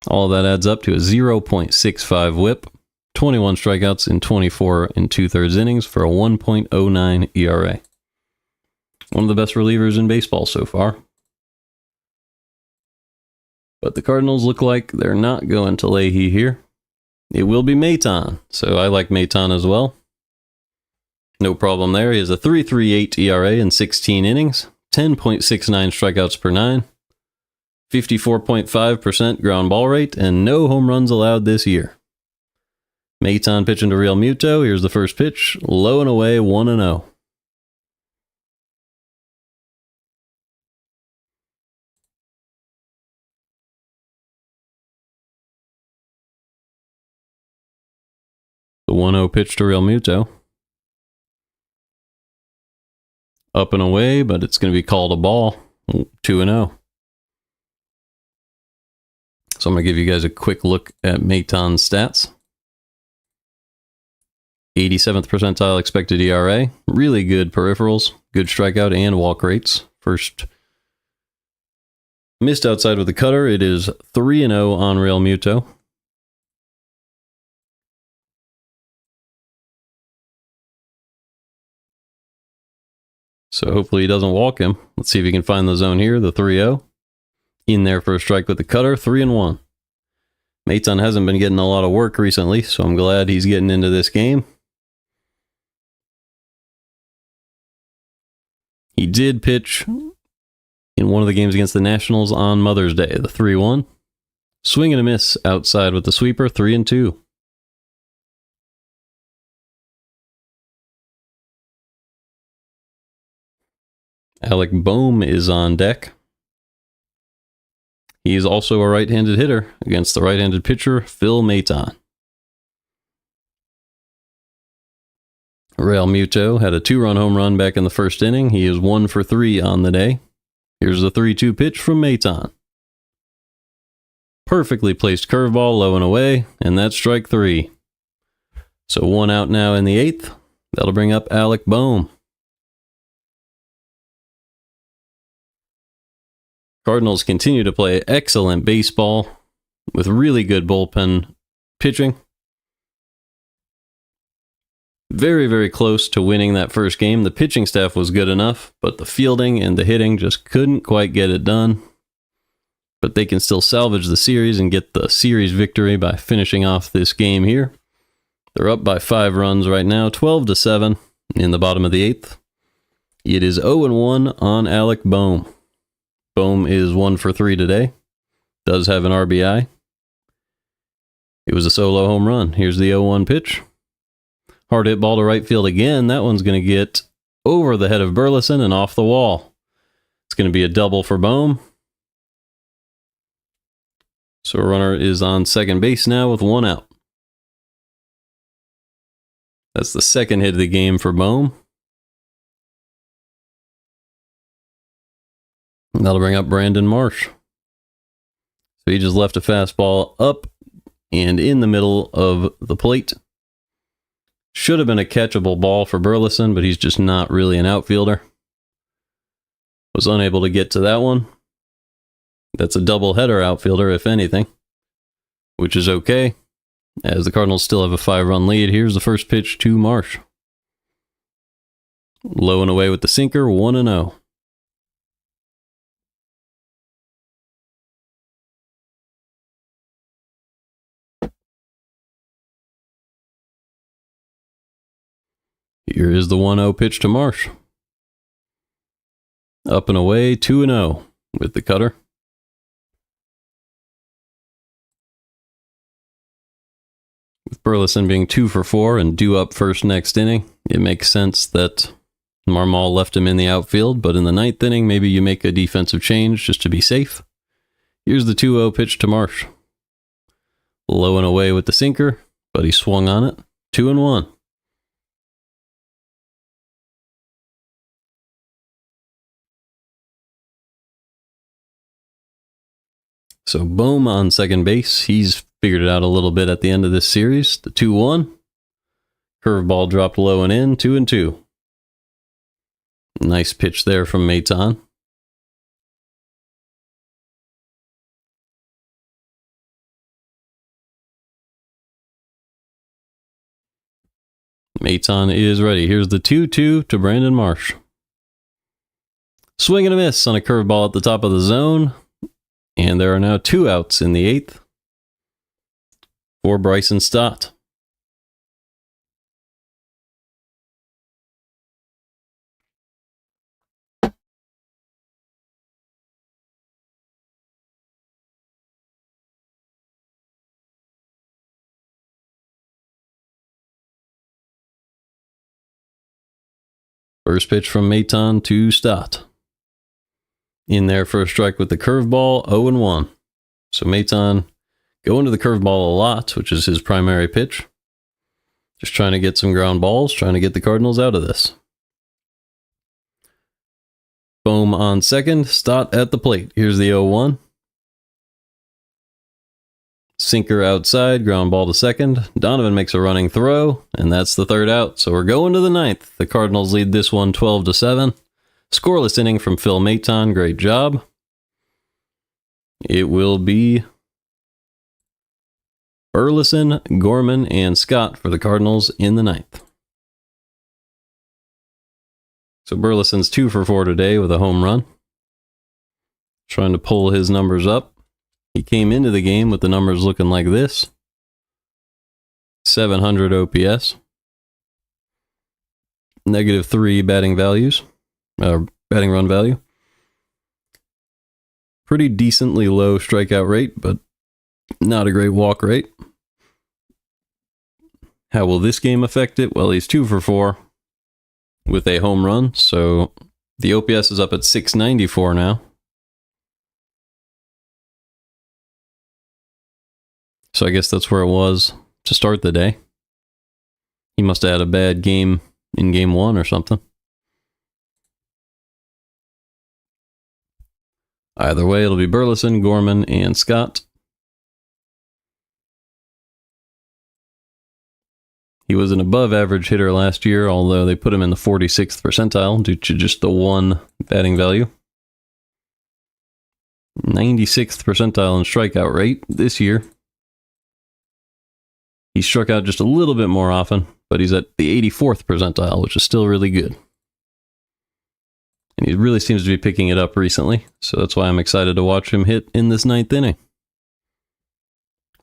All of that adds up to a 0.65 whip, 21 strikeouts in 24 2/3 innings for a 1.09 ERA. One of the best relievers in baseball so far. But the Cardinals look like they're not going to Leahy here. It will be Maton, so I like Maton as well. No problem there. He has a 3.38 ERA in 16 innings, 10.69 strikeouts per 9, 54.5% ground ball rate, and no home runs allowed this year. Maton pitching to Real Muto. Here's the first pitch. Low and away, 1-0. The 1-0 pitch to Real Muto. Up and away, but it's going to be called a ball. 2-0. So I'm going to give you guys a quick look at Maton's stats. 87th percentile expected ERA. Really good peripherals. Good strikeout and walk rates. First missed outside with the cutter. It is 3-0 on Real Muto. So hopefully he doesn't walk him. Let's see if he can find the zone here. The 3-0. In there for a strike with the cutter. 3-1. Maton hasn't been getting a lot of work recently, so I'm glad he's getting into this game. He did pitch in one of the games against the Nationals on Mother's Day, the 3-1. Swing and a miss outside with the sweeper, 3-2. Alec Bohm is on deck. He is also a right-handed hitter against the right-handed pitcher, Phil Maton. Real Muto had a 2-run home run back in the first inning. He is 1 for 3 on the day. Here's the 3-2 pitch from Maton. Perfectly placed curveball, low and away, and that's strike 3. So 1 out now in the 8th. That'll bring up Alec Bohm. Cardinals continue to play excellent baseball with really good bullpen pitching. Very, very close to winning that first game. The pitching staff was good enough, but the fielding and the hitting just couldn't quite get it done. But they can still salvage the series and get the series victory by finishing off this game here. They're up by 5 runs right now, 12-7 in the bottom of the 8th. It is 0-1 on Alec Bohm. Bohm is 1 for 3 today. Does have an RBI. It was a solo home run. Here's the 0-1 pitch. Hard hit ball to right field again. That one's going to get over the head of Burleson and off the wall. It's going to be a double for Bohm. So a runner is on second base now with 1 out. That's the second hit of the game for Bohm. That'll bring up Brandon Marsh. So he just left a fastball up and in the middle of the plate. Should have been a catchable ball for Burleson, but he's just not really an outfielder. Was unable to get to that one. That's a doubleheader outfielder, if anything, which is okay, as the Cardinals still have a 5-run lead. Here's the first pitch to Marsh. Low and away with the sinker, 1-0. Here is the 1-0 pitch to Marsh. Up and away, 2-0 with the cutter. With Burleson being 2 for 4 and due up first next inning, it makes sense that Marmol left him in the outfield, but in the 9th inning, maybe you make a defensive change just to be safe. Here's the 2-0 pitch to Marsh. Low and away with the sinker, but he swung on it. 2-1. So Bohm on second base. He's figured it out a little bit at the end of this series. The 2-1. Curveball dropped low and in. 2-2. Nice pitch there from Maton. Maton is ready. Here's the 2-2 to Brandon Marsh. Swing and a miss on a curveball at the top of the zone. And there are now 2 outs in the 8th for Bryson Stott. First pitch from Maton to Stott. In there for a strike with the curveball, 0-1. So Maton going to the curveball a lot, which is his primary pitch. Just trying to get some ground balls, trying to get the Cardinals out of this. Bohm on second, Stott at the plate. Here's the 0-1. Sinker outside, ground ball to second. Donovan makes a running throw, and that's the 3rd out. So we're going to the 9th. The Cardinals lead this one 12-7. Scoreless inning from Phil Maton. Great job. It will be Burleson, Gorman, and Scott for the Cardinals in the 9th. So Burleson's 2 for 4 today with a home run. Trying to pull his numbers up. He came into the game with the numbers looking like this. 700 OPS. -3 batting values. Batting run value. Pretty decently low strikeout rate, but not a great walk rate. How will this game affect it? Well, he's 2 for 4 with a home run, so the OPS is up at 694 now. So I guess that's where it was to start the day. He must have had a bad game in game 1 or something. Either way, it'll be Burleson, Gorman, and Scott. He was an above-average hitter last year, although they put him in the 46th percentile due to just the 1 batting value. 96th percentile in strikeout rate this year. He struck out just a little bit more often, but he's at the 84th percentile, which is still really good. And he really seems to be picking it up recently, so that's why I'm excited to watch him hit in this 9th inning.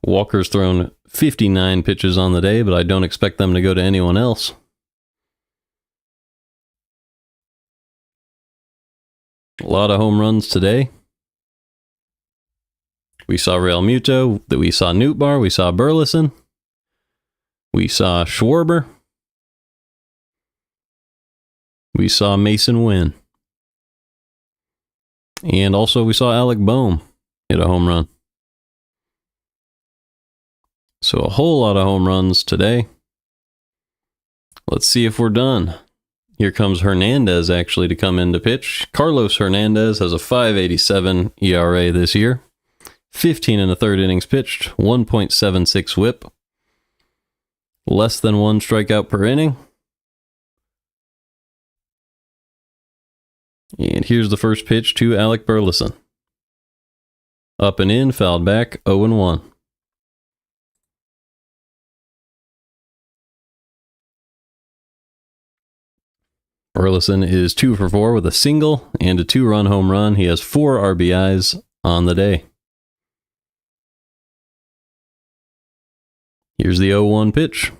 Walker's thrown 59 pitches on the day, but I don't expect them to go to anyone else. A lot of home runs today. We saw Real Muto, we saw Nootbaar, we saw Burleson, we saw Schwarber, we saw Mason Wynn. And also we saw Alec Bohm hit a home run. So a whole lot of home runs today. Let's see if we're done. Here comes Hernandez actually to come in to pitch. Carlos Hernandez has a 5.87 ERA this year. 15 1/3 innings pitched, 1.76 whip. Less than 1 strikeout per inning. And here's the first pitch to Alec Burleson. Up and in, fouled back, 0-1. Burleson is 2 for 4 with a single and a 2-run home run. He has 4 RBIs on the day. Here's the 0-1 pitch.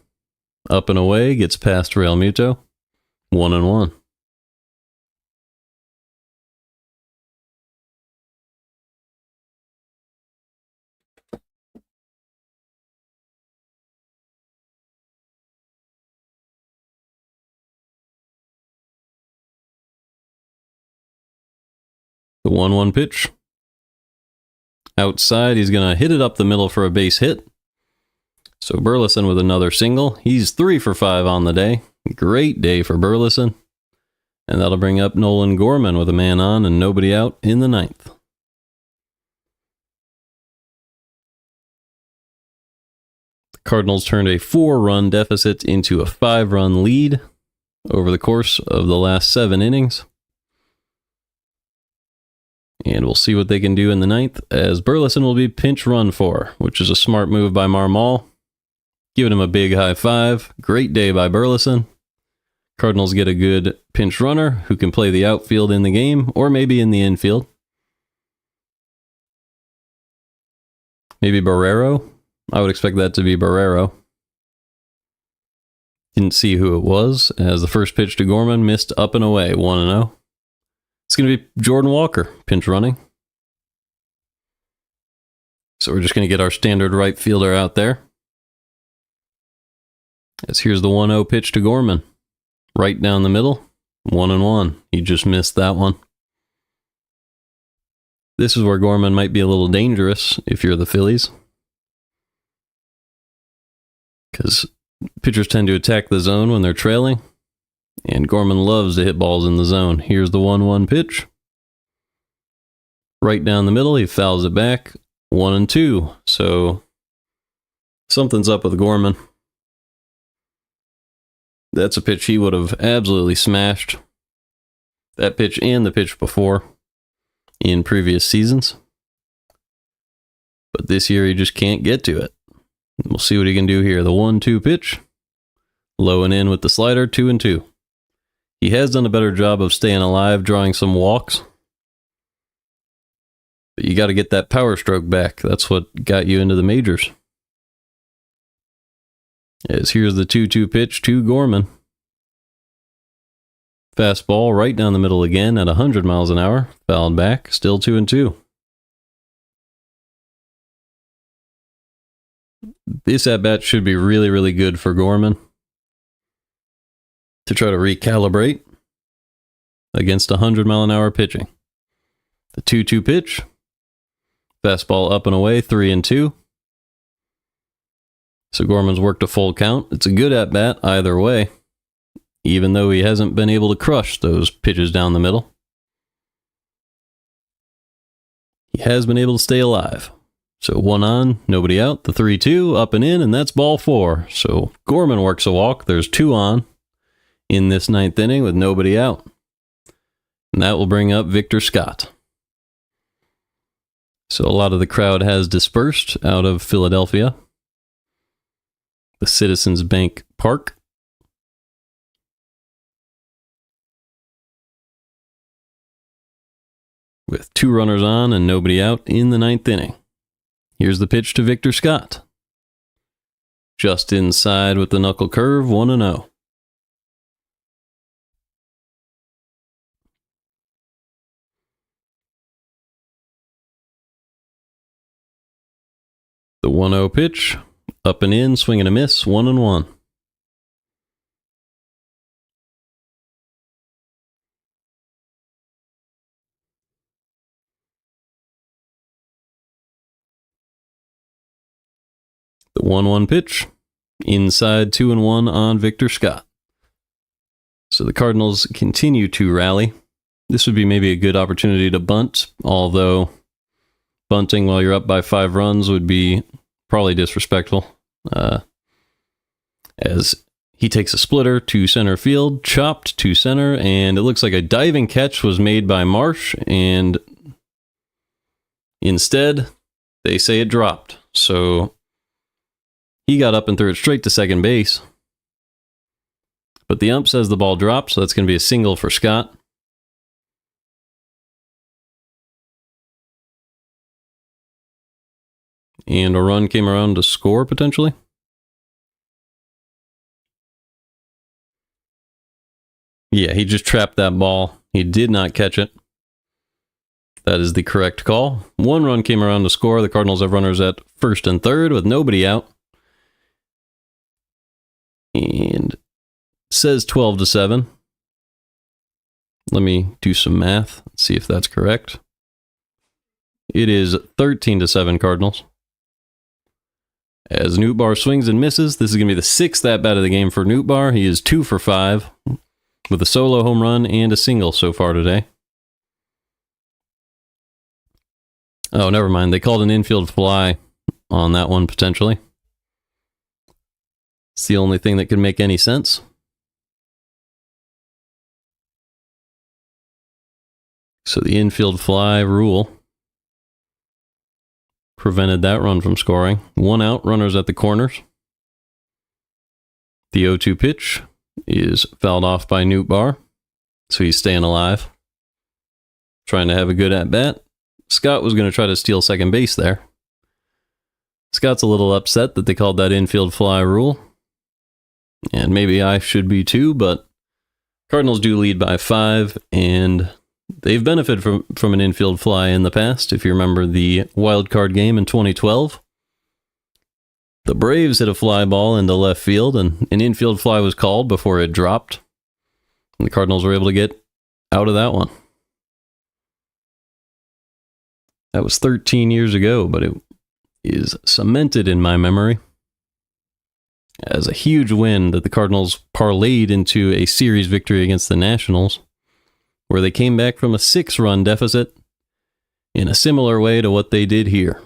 Up and away, gets past Real Muto. 1-1. The 1-1 pitch. Outside, he's going to hit it up the middle for a base hit. So Burleson with another single. He's 3 for 5 on the day. Great day for Burleson. And that'll bring up Nolan Gorman with a man on and nobody out in the 9th. The Cardinals turned a 4-run deficit into a 5-run lead over the course of the last 7 innings. And we'll see what they can do in the 9th, as Burleson will be pinch run for, which is a smart move by Marmol. Giving him a big high five. Great day by Burleson. Cardinals get a good pinch runner who can play the outfield in the game, or maybe in the infield. Maybe Barrero. I would expect that to be Barrero. Didn't see who it was, as the first pitch to Gorman missed up and away, 1-0. It's going to be Jordan Walker, pinch running. So we're just going to get our standard right fielder out there. As here's the 1-0 pitch to Gorman. Right down the middle, 1-1. He just missed that one. This is where Gorman might be a little dangerous if you're the Phillies, because pitchers tend to attack the zone when they're trailing, and Gorman loves to hit balls in the zone. Here's the 1-1 pitch. Right down the middle, he fouls it back, 1-2. So something's up with Gorman. That's a pitch he would have absolutely smashed. That pitch and the pitch before in previous seasons. But this year he just can't get to it. We'll see what he can do here. The 1-2 pitch. Low and in with the slider, 2-2. He has done a better job of staying alive, drawing some walks. But you got to get that power stroke back. That's what got you into the majors. As here's the 2-2 pitch to Gorman. Fastball right down the middle again at 100 miles an hour. Fouled back, still 2-2. This at-bat should be really, really good for Gorman to try to recalibrate against 100-mile-an-hour pitching. The 2-2 pitch. Fastball up and away, 3-2. So Gorman's worked a full count. It's a good at-bat either way, even though he hasn't been able to crush those pitches down the middle. He has been able to stay alive. So 1 on, nobody out. The 3-2, up and in, and that's ball 4. So Gorman works a walk. There's 2 on in this 9th inning with nobody out. And that will bring up Victor Scott. So a lot of the crowd has dispersed out of Philadelphia. The Citizens Bank Park. With 2 runners on and nobody out in the 9th inning. Here's the pitch to Victor Scott. Just inside with the knuckle curve, 1-0. The 1-0 pitch. Up and in, swing and a miss, 1-1. The 1-1 pitch. Inside, 2-1 on Victor Scott. So the Cardinals continue to rally. This would be maybe a good opportunity to bunt, although bunting while you're up by 5 runs would be probably disrespectful. As he takes a splitter to center field, chopped to center, and it looks like a diving catch was made by Marsh, and instead, they say it dropped. So he got up and threw it straight to second base. But the ump says the ball dropped, so that's going to be a single for Scott. And a run came around to score, potentially. Yeah, he just trapped that ball. He did not catch it. That is the correct call. One run came around to score. The Cardinals have runners at first and third with nobody out. And it says 12-7. Let me do some math. Let's see if that's correct. It is 13-7 Cardinals. As Nootbaar swings and misses, this is going to be the 6th at-bat of the game for Nootbaar. He is 2 for 5 with a solo home run and a single so far today. Oh, never mind. They called an infield fly on that one, potentially. It's the only thing that could make any sense. So the infield fly rule prevented that run from scoring. 1 out, runners at the corners. The 0-2 pitch is fouled off by Nootbaar, so he's staying alive. Trying to have a good at-bat. Scott was going to try to steal second base there. Scott's a little upset that they called that infield fly rule. And maybe I should be too, but Cardinals do lead by 5, and they've benefited from an infield fly in the past. If you remember the wild card game in 2012, the Braves hit a fly ball into left field, and an infield fly was called before it dropped. And the Cardinals were able to get out of that one. That was 13 years ago, but it is cemented in my memory as a huge win that the Cardinals parlayed into a series victory against the Nationals, where they came back from a 6-run deficit in a similar way to what they did here.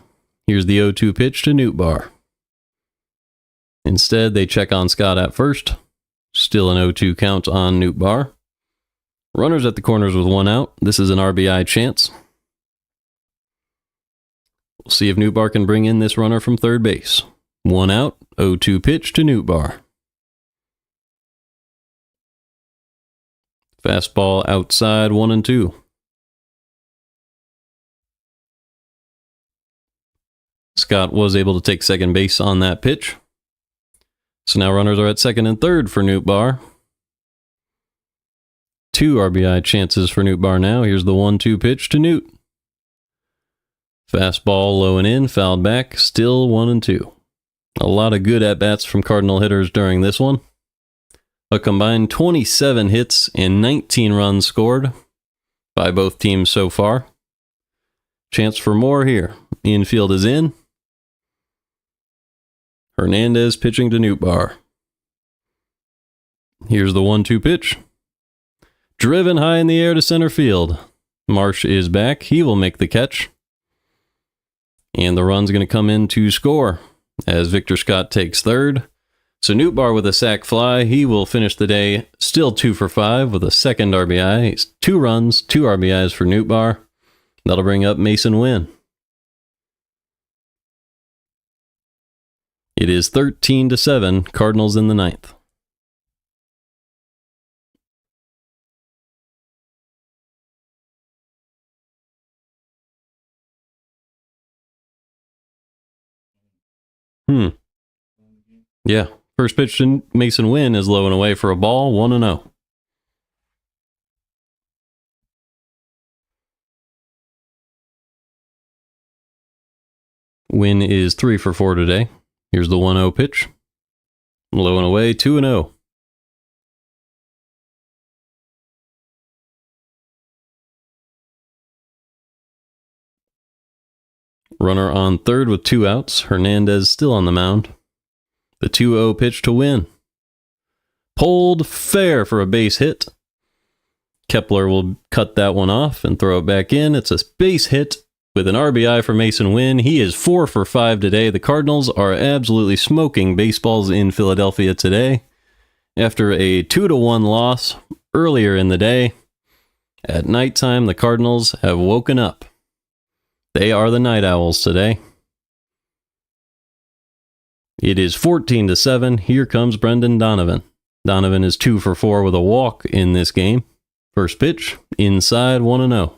Here's the 0-2 pitch to Nootbaar. Instead, they check on Scott at first. Still an 0-2 count on Nootbaar. Runners at the corners with 1 out. This is an RBI chance. We'll see if Nootbaar can bring in this runner from third base. 1 out, 0-2 pitch to Nootbaar. Fastball outside, 1-2. Scott was able to take second base on that pitch. So now runners are at second and third for Nootbaar. 2 RBI chances for Nootbaar now. Here's the 1-2 pitch to Noot. Fastball low and in, fouled back, still 1-2. A lot of good at-bats from Cardinal hitters during this one. A combined 27 hits and 19 runs scored by both teams so far. Chance for more here. Infield is in. Hernandez pitching to Nootbaar. Here's the 1-2 pitch. Driven high in the air to center field. Marsh is back. He will make the catch. And the run's going to come in to score as Victor Scott takes third. So Nootbaar with a sac fly. He will finish the day still 2 for 5 with a second RBI. It's 2 runs, 2 RBIs for Nootbaar. That'll bring up Mason Wynn. It is 13-7, Cardinals in the 9th. Yeah, first pitch to Mason Wynn is low and away for a ball, 1-0. Wynn is 3 for 4 today. Here's the 1-0 pitch. Low and away, 2-0. Runner on third with 2 outs. Hernandez still on the mound. The 2-0 pitch to Wynn. Pulled fair for a base hit. Kepler will cut that one off and throw it back in. It's a base hit with an RBI for Mason Wynn. He is 4 for 5 today. The Cardinals are absolutely smoking baseballs in Philadelphia today. After a 2-1 loss earlier in the day, at nighttime, the Cardinals have woken up. They are the Night Owls today. It is 14-7. Here comes Brendan Donovan. Donovan is 2 for 4 with a walk in this game. First pitch, inside, 1-0.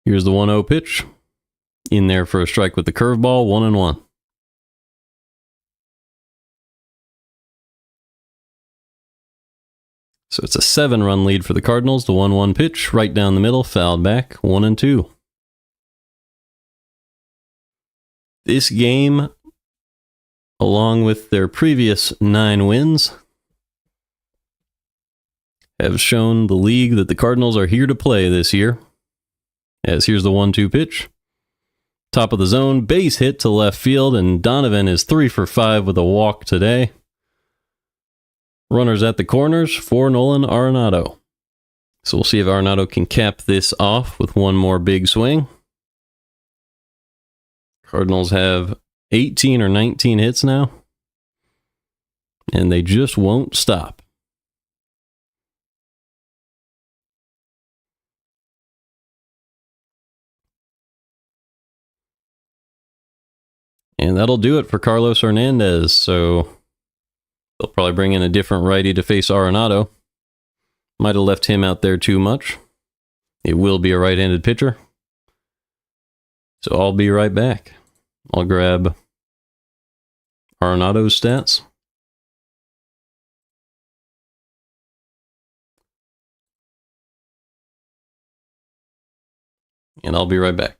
Here's the 1-0 pitch. In there for a strike with the curveball, 1-1. So it's a 7-run lead for the Cardinals. The 1-1 pitch, right down the middle, fouled back, 1-2. This game, along with their previous 9 wins, have shown the league that the Cardinals are here to play this year. As here's the 1-2 pitch. Top of the zone, base hit to left field, and Donovan is 3 for 5 with a walk today. Runners at the corners for Nolan Arenado. So we'll see if Arenado can cap this off with one more big swing. Cardinals have 18 or 19 hits now, and they just won't stop. And that'll do it for Carlos Hernandez. So they'll probably bring in a different righty to face Arenado. Might have left him out there too much. It will be a right-handed pitcher. So I'll be right back. I'll grab Arenado's stats. And I'll be right back.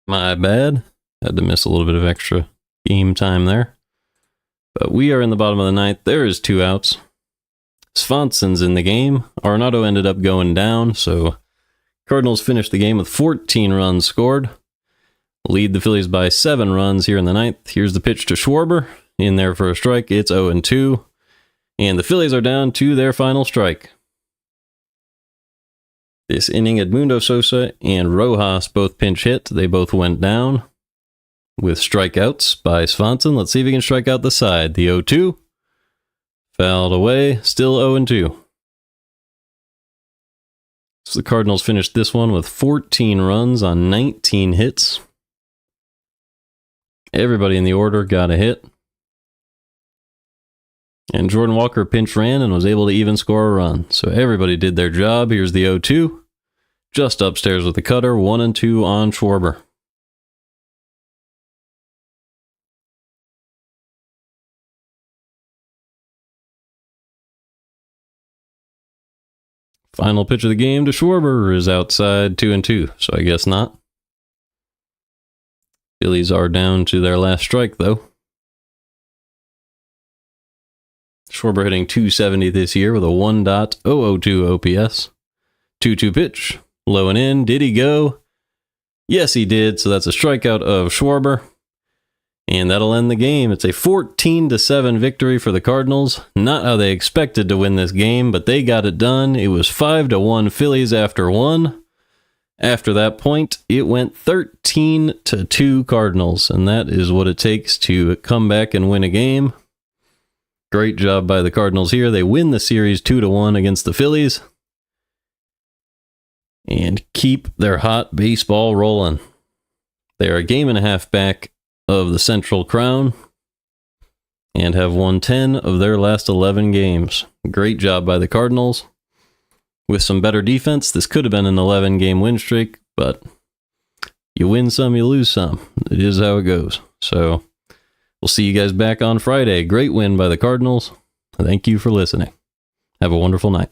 My bad. Had to miss a little bit of extra game time there. But we are in the bottom of the ninth. There is 2 outs. Svanson's in the game. Arenado ended up going down, so Cardinals finished the game with 14 runs scored. Lead the Phillies by 7 runs here in the ninth. Here's the pitch to Schwarber. In there for a strike. It's 0-2. And the Phillies are down to their final strike. This inning, Edmundo Sosa and Rojas both pinch hit. They both went down with strikeouts by Svanson. Let's see if he can strike out the side. The 0-2. Fouled away. Still 0-2. So the Cardinals finished this one with 14 runs on 19 hits. Everybody in the order got a hit. And Jordan Walker pinch ran and was able to even score a run. So everybody did their job. Here's the 0-2. Just upstairs with the cutter. 1-2 on Schwarber. Final pitch of the game to Schwarber is outside 2-2. So I guess not. Phillies are down to their last strike though. Schwarber hitting .270 this year with a 1.002 OPS. 2-2 pitch. Low and in. Did he go? Yes, he did. So that's a strikeout of Schwarber. And that'll end the game. It's a 14-7 victory for the Cardinals. Not how they expected to win this game, but they got it done. It was 5-1 Phillies after 1. After that point, it went 13-2 Cardinals. And that is what it takes to come back and win a game. Great job by the Cardinals here. They win the series 2-1 against the Phillies. And keep their hot baseball rolling. They are a game and a half back of the Central Crown. And have won 10 of their last 11 games. Great job by the Cardinals. With some better defense, this could have been an 11-game win streak. But you win some, you lose some. It is how it goes. So we'll see you guys back on Friday. Great win by the Cardinals. Thank you for listening. Have a wonderful night.